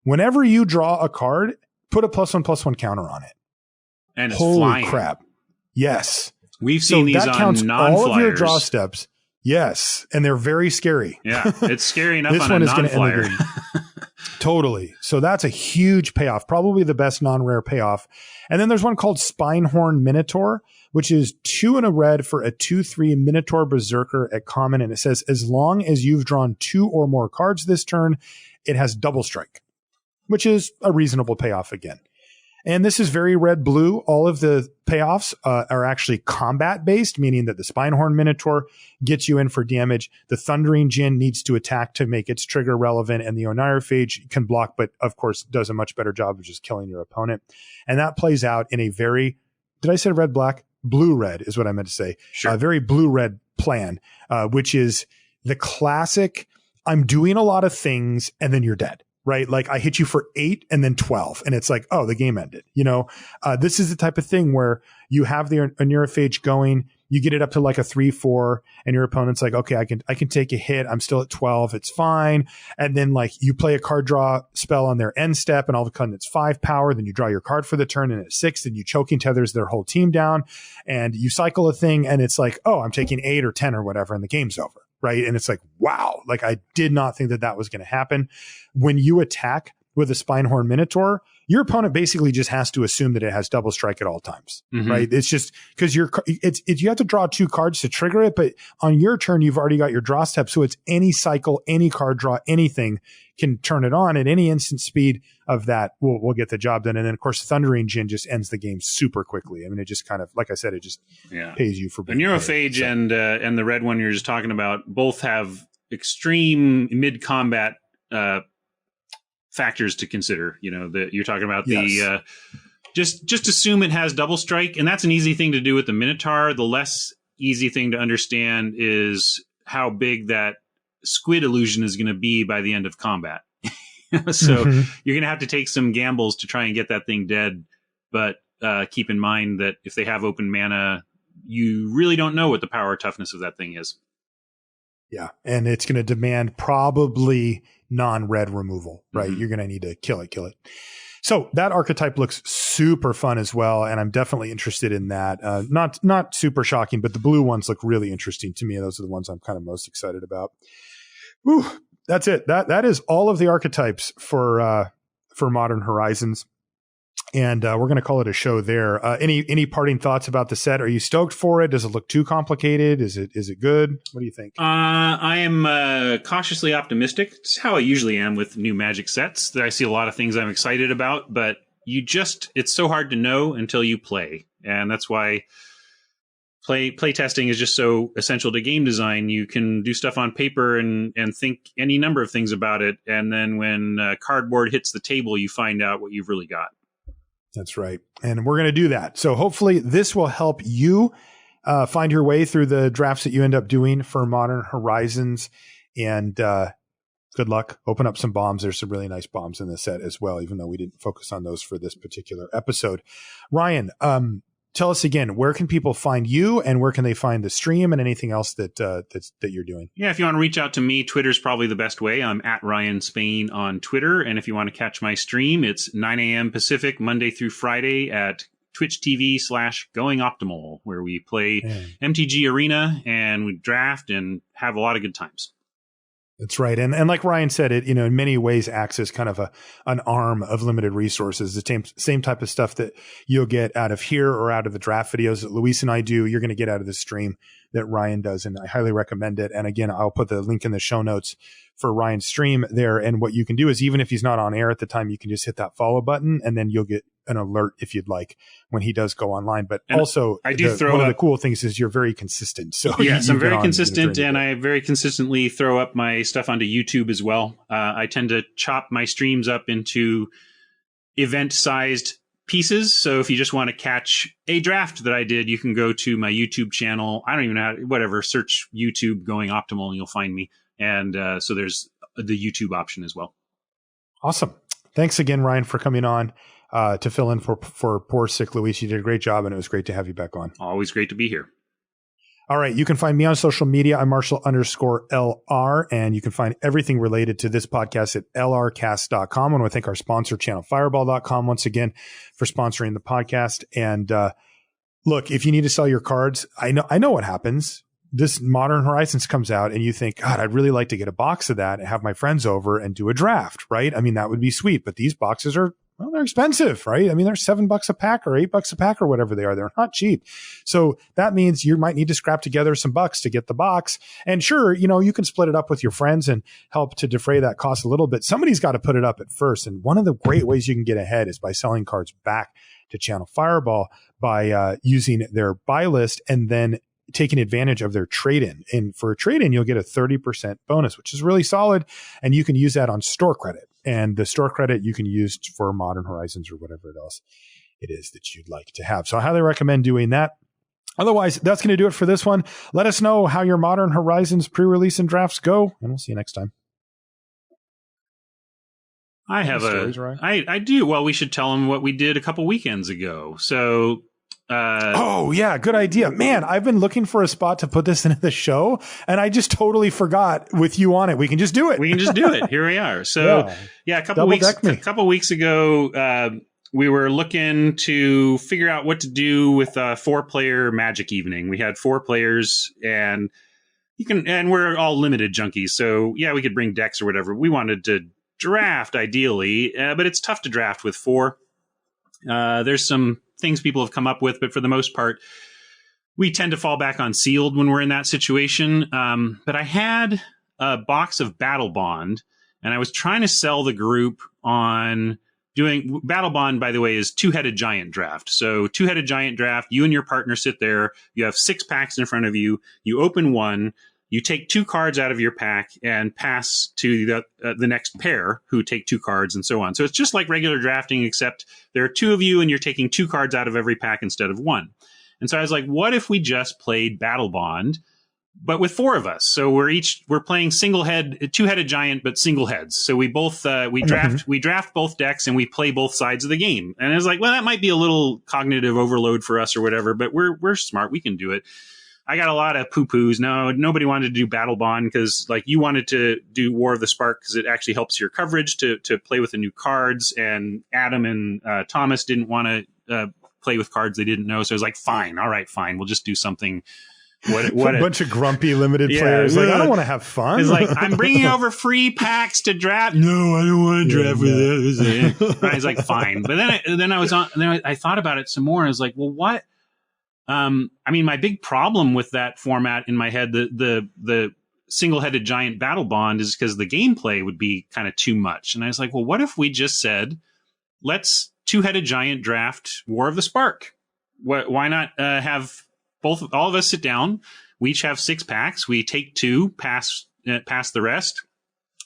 Whenever you draw a card, put a +1/+1 counter on it.
And it's
Holy
flying.
crap! Yes,
we've seen these
that counts
on non-flyers.
all of your draw steps. Yes, and they're very scary.
Yeah, it's scary enough
this
on
one
a
is going to end the
non-flyer.
game. Totally. So that's a huge payoff, probably the best non-rare payoff. And then there's one called Spinehorn Minotaur, which is 2 and a red for a 2/3 Minotaur Berserker at common. And it says, as long as you've drawn 2 or more cards this turn, it has double strike, which is a reasonable payoff again. And this is very red-blue. All of the payoffs are actually combat-based, meaning that the Spinehorn Minotaur gets you in for damage. The Thundering Djinn needs to attack to make its trigger relevant, and the Oniraphage can block, but of course does a much better job of just killing your opponent. And that plays out in a very, did I say red-black? Blue-red is what I meant to say.
Sure.
Very blue-red plan, which is the classic, I'm doing a lot of things, and then you're dead. Right? Like I hit you for 8 and then 12 and it's like, oh, the game ended. This is the type of thing where you have the Oniraphage going, you get it up to like a 3/4 and your opponent's like, okay, I can take a hit. I'm still at 12. It's fine. And then like you play a card draw spell on their end step and all of a sudden it's 5 power. Then you draw your card for the turn and it's 6 and you choking tethers their whole team down and you cycle a thing and it's like, oh, I'm taking 8 or 10 or whatever and the game's over. Right. And it's like, wow, like I did not think that was going to happen. When you attack with a Spinehorn Minotaur, your opponent basically just has to assume that it has double strike at all times. Mm-hmm. Right. It's just because you have to draw 2 cards to trigger it. But on your turn, you've already got your draw step. So it's any cycle, any card draw, anything can turn it on at any instant speed of that. We'll get the job done. And then, of course, Thundering Djinn just ends the game super quickly. I mean, it just kind of, like I said, it just pays you for being
Oniraphage and the red one you're just talking about both have extreme mid-combat factors to consider. That you're talking about the just assume it has double strike, and that's an easy thing to do with the Minotaur. The less easy thing to understand is how big that squid illusion is going to be by the end of combat. So you're going to have to take some gambles to try and get that thing dead. But keep in mind that if they have open mana, you really don't know what the power toughness of that thing is. Yeah.
And it's going to demand probably non-red removal, right? Mm-hmm. You're going to need to kill it. So that archetype looks super fun as well. And I'm definitely interested in that. Not super shocking, but the blue ones look really interesting to me. Those are the ones I'm kind of most excited about. Whew, that's it. That is all of the archetypes for Modern Horizons. And we're going to call it a show there. Any parting thoughts about the set? Are you stoked for it? Does it look too complicated? Is it good? What do you think?
I am cautiously optimistic. It's how I usually am with new Magic sets. That I see a lot of things I'm excited about, but it's so hard to know until you play. And that's why play testing is just so essential to game design. You can do stuff on paper and think any number of things about it. And then when cardboard hits the table, you find out what you've really got.
That's right. And we're going to do that. So hopefully this will help you find your way through the drafts that you end up doing for Modern Horizons. And good luck. Open up some bombs. There's some really nice bombs in the set as well, even though we didn't focus on those for this particular episode. Ryan, tell us again, where can people find you and where can they find the stream and anything else that you're doing?
Yeah, if you want to reach out to me, Twitter's probably the best way. I'm at Ryan Spain on Twitter. And if you want to catch my stream, it's 9 a.m. Pacific, Monday through Friday at Twitch TV/Going Optimal, where we play MTG Arena and we draft and have a lot of good times.
That's right. And like Ryan said, it, in many ways acts as kind of an arm of limited resources, the same type of stuff that you'll get out of here or out of the draft videos that Luis and I do, you're going to get out of the stream that Ryan does. And I highly recommend it. And again, I'll put the link in the show notes for Ryan's stream there. And what you can do is, even if he's not on air at the time, you can just hit that follow button and then you'll get an alert if you'd like when he does go online. But and also one of the cool things is you're very consistent. So
yes, I'm very consistent, and I very consistently throw up my stuff onto YouTube as well. I tend to chop my streams up into event-sized pieces. So if you just want to catch a draft that I did, you can go to my YouTube channel. I don't even know whatever, search YouTube Going Optimal and you'll find me. And so there's the YouTube option as well.
Awesome. Thanks again, Ryan, for coming on to fill in for poor sick Luis. You did a great job, and it was great to have you back on.
Always great to be here.
All right. You can find me on social media. I'm Marshall_LR, and you can find everything related to this podcast at lrcast.com. I want to thank our sponsor, channelfireball.com, once again for sponsoring the podcast. And look, if you need to sell your cards, I know what happens. This Modern Horizons comes out and you think, God, I'd really like to get a box of that and have my friends over and do a draft, right? I mean, that would be sweet, but these boxes are, well, they're expensive, right? I mean, they're $7 a pack or $8 a pack or whatever they are. They're not cheap. So that means you might need to scrap together some bucks to get the box. And sure, you can split it up with your friends and help to defray that cost a little bit. Somebody's got to put it up at first. And one of the great ways you can get ahead is by selling cards back to Channel Fireball by using their buy list and then taking advantage of their trade-in. And for a trade-in, you'll get a 30% bonus, which is really solid. And you can use that on store credit. And the store credit you can use for Modern Horizons or whatever else it is that you'd like to have. So I highly recommend doing that. Otherwise, that's going to do it for this one. Let us know how your Modern Horizons pre-release and drafts go, and we'll see you next time.
I have stories, right? I do. Well, we should tell them what we did a couple weekends ago. So
oh yeah, good idea, man. I've been looking for a spot to put this into the show and I just totally forgot with you on it. We can just do it.
Here we are. So yeah, a couple weeks ago, we were looking to figure out what to do with a 4-player Magic evening. We had 4 players and we're all limited junkies. So yeah, we could bring decks or whatever. We wanted to draft ideally, but it's tough to draft with 4. There's some things people have come up with, but for the most part, we tend to fall back on sealed when we're in that situation. But I had a box of Battle Bond, and I was trying to sell the group on doing Battle Bond, by the way, is 2-headed giant draft. So 2-headed giant draft, you and your partner sit there, you have 6 packs in front of you, you open one, you take 2 cards out of your pack and pass to the next pair who take 2 cards and so on. So it's just like regular drafting, except there are 2 of you and you're taking 2 cards out of every pack instead of 1. And so I was like, what if we just played Battle Bond, but with 4 of us? So we're playing 2-headed giant, but single heads. So we both, we draft both decks and we play both sides of the game. And I was like, well, that might be a little cognitive overload for us or whatever, but we're smart. We can do it. I got a lot of poo-poos. No, nobody wanted to do Battle Bond because, like, you wanted to do War of the Spark because it actually helps your coverage to play with the new cards. And Adam and Thomas didn't want to play with cards they didn't know. So I was like, fine, all right, fine. We'll just do something.
A bunch of grumpy limited players. Like, I don't want to have fun.
It's like, I'm bringing over free packs to draft. No, I don't want to draft with this. I was like, fine. But then I thought about it some more. And I was like, well, what? I mean, my big problem with that format in my head, the single-headed giant Battle Bond, is because the gameplay would be kind of too much. And I was like, well, what if we just said, let's 2-headed giant draft War of the Spark? Why not have all of us sit down? We each have 6 packs. We take 2, pass the rest,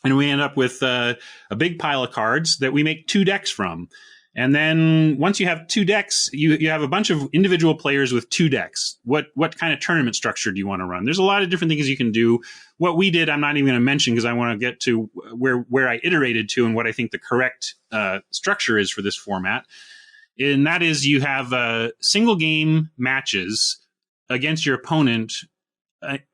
and we end up with a big pile of cards that we make 2 decks from. And then once you have 2 decks, you have a bunch of individual players with 2 decks. What kind of tournament structure do you want to run? There's a lot of different things you can do. What we did, I'm not even going to mention because I want to get to where I iterated to and what I think the correct structure is for this format. And that is you have single game matches against your opponent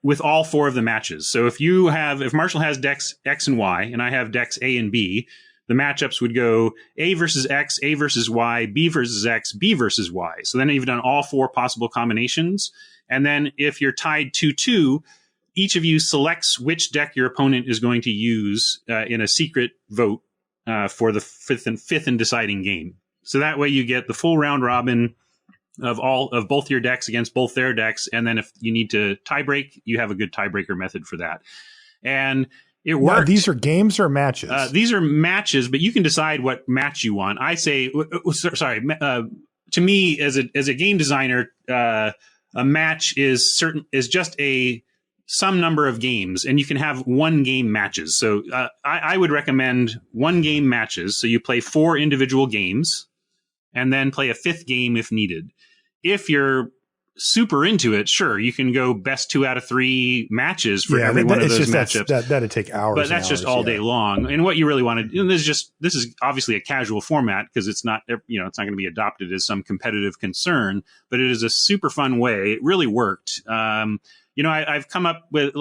with all 4 of the matches. So if Marshall has decks X and Y, and I have decks A and B, the matchups would go A versus X, A versus Y, B versus X, B versus Y. So then you've done all 4 possible combinations. And then if you're tied 2-2, each of you selects which deck your opponent is going to use in a secret vote for the fifth and deciding game. So that way you get the full round robin of both your decks against both their decks, and then if you need to tiebreak, you have a good tiebreaker method for that. And it worked.
Now, these are games or matches?
These are matches, but you can decide what match you want. I say, to me as a game designer, a match is just some number of games, and you can have 1 game matches. So I would recommend 1 game matches. So you play 4 individual games, and then play a 5th game if needed. If you're super into it, sure, you can go best 2 out of 3 matches for every one of those matchups.
That'd take hours.
But that's just all day long. And what you really want to do, this is obviously a casual format because it's not going to be adopted as some competitive concern, but it is a super fun way. It really worked. I've come up with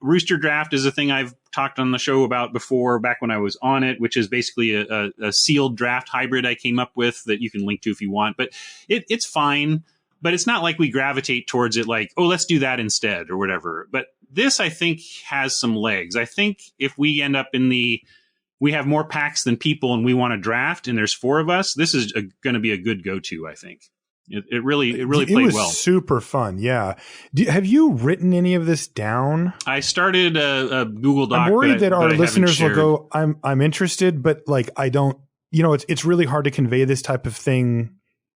Rooster Draft is a thing I've talked on the show about before, back when I was on it, which is basically a sealed draft hybrid I came up with that you can link to if you want. But it's fine, but it's not like we gravitate towards it like, oh, let's do that instead or whatever. But this, I think, has some legs. I think if we end up we have more packs than people and we want to draft and there's 4 of us, this is going to be a good go-to, I think. It really played well.
Super fun. Yeah. Have you written any of this down?
I started a Google Doc.
I'm worried that our listeners will go, I'm interested, but I don't, it's really hard to convey this type of thing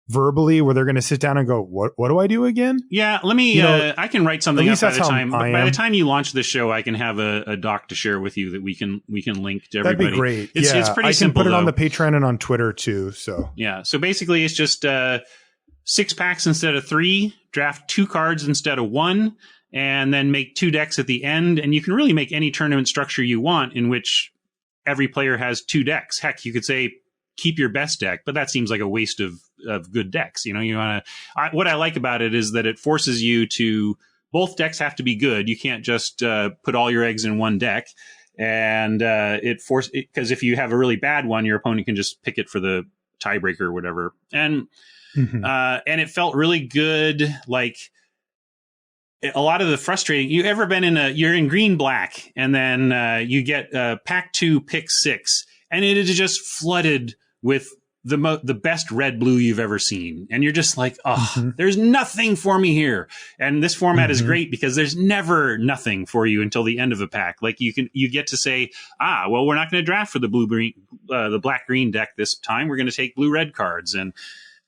verbally where they're going to sit down and go, what do I do again?
Yeah. Let me, I can write something up by the time. By the time you launch the show, I can have a doc to share with you that we can link to everybody.
That'd be great.
It's pretty simple.
I can put it on the Patreon and on Twitter too. So
yeah. So basically it's just, 6 packs instead of 3, draft 2 cards instead of 1, and then make 2 decks at the end. And you can really make any tournament structure you want in which every player has 2 decks. Heck, you could say keep your best deck, but that seems like a waste of good decks. What I like about it is that it forces you to, both decks have to be good. You can't just put all your eggs in one deck. And because if you have a really bad one, your opponent can just pick it for the tiebreaker or whatever. And and it felt really good. Like a lot of the frustrating, you're in green black, and then you get pack 2, pick 6, and it is just flooded with the best red blue you've ever seen. And you're just like, there's nothing for me here. And this format is great because there's never nothing for you until the end of a pack. Like you get to say, well, we're not going to draft for the black green deck this time. We're going to take blue red cards. And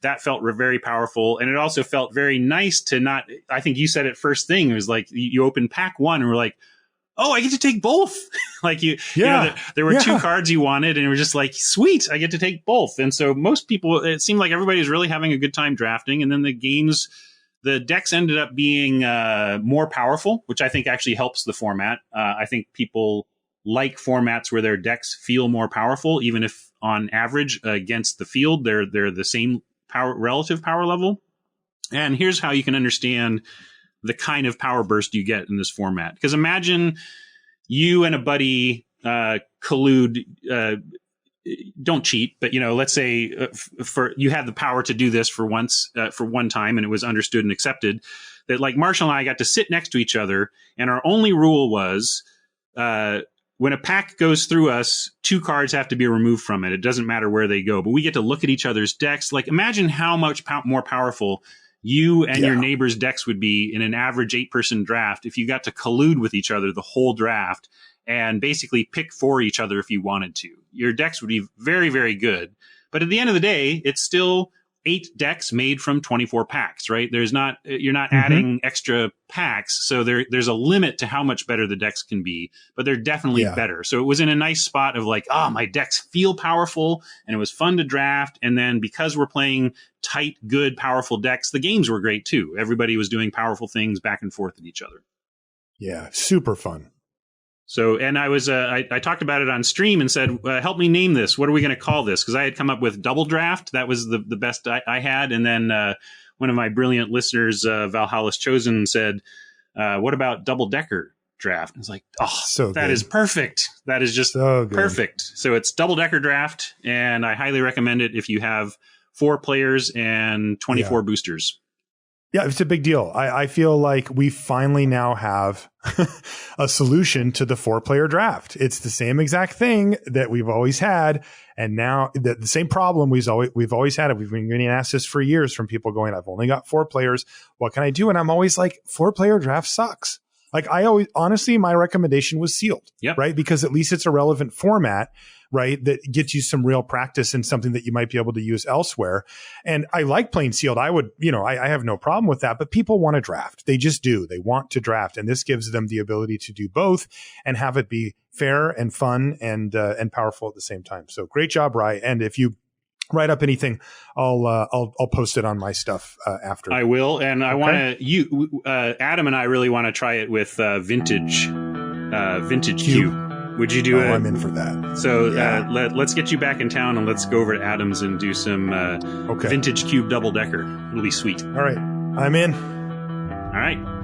that felt very powerful. And it also felt very nice to not, I think you said it first thing, it was like you open pack 1 and we're like, oh, I get to take both. There were 2 cards you wanted and it was just like, sweet, I get to take both. And so most people, it seemed like everybody was really having a good time drafting. And then the decks ended up being more powerful, which I think actually helps the format. I think people like formats where their decks feel more powerful, even if on average against the field, they're the same relative power level. And here's how you can understand the kind of power burst you get in this format. Because imagine you and a buddy collude, don't cheat, but let's say for you had the power to do this for one time, and it was understood and accepted that like Marshall and I got to sit next to each other, and our only rule was when a pack goes through us, 2 cards have to be removed from it. It doesn't matter where they go, but we get to look at each other's decks. Like imagine how much more powerful you and your neighbor's decks would be in an average 8-person draft if you got to collude with each other the whole draft and basically pick for each other if you wanted to. Your decks would be very, very good. But at the end of the day, it's still 8 decks made from 24 packs, right? You're not adding extra packs. So there's a limit to how much better the decks can be, but they're definitely better. So it was in a nice spot of like, my decks feel powerful and it was fun to draft. And then because we're playing tight, good, powerful decks, the games were great too. Everybody was doing powerful things back and forth at each other.
Yeah. Super fun.
So, and I talked about it on stream and said, help me name this. What are we going to call this? Because I had come up with double draft. That was the best I had. And then one of my brilliant listeners, Valhalla's Chosen, said, what about double decker draft? I was like, that is perfect. That is just perfect. So it's double decker draft. And I highly recommend it if you have 4 players and 24 boosters.
Yeah, it's a big deal. I feel like we finally now have a solution to the 4-player draft. It's the same exact thing that we've always had. And now the same problem we've always had. We've been getting asked this for years from people going, I've only got 4 players. What can I do? And I'm always like, 4-player draft sucks. Like honestly, my recommendation was sealed, right? Because at least it's a relevant format, right? That gets you some real practice and something that you might be able to use elsewhere. And I like playing sealed. I would, I have no problem with that, but people want to draft. They just do. They want to draft. And this gives them the ability to do both and have it be fair and fun and powerful at the same time. So great job, Rye. And if you write up anything, I'll post it on my stuff after.
I will, and I want to. Adam and I really want to try it with vintage cube. Would you do it?
I'm in for that.
So let's get you back in town and let's go over to Adam's and do some vintage cube double decker. It'll be sweet.
All right, I'm in.
All right.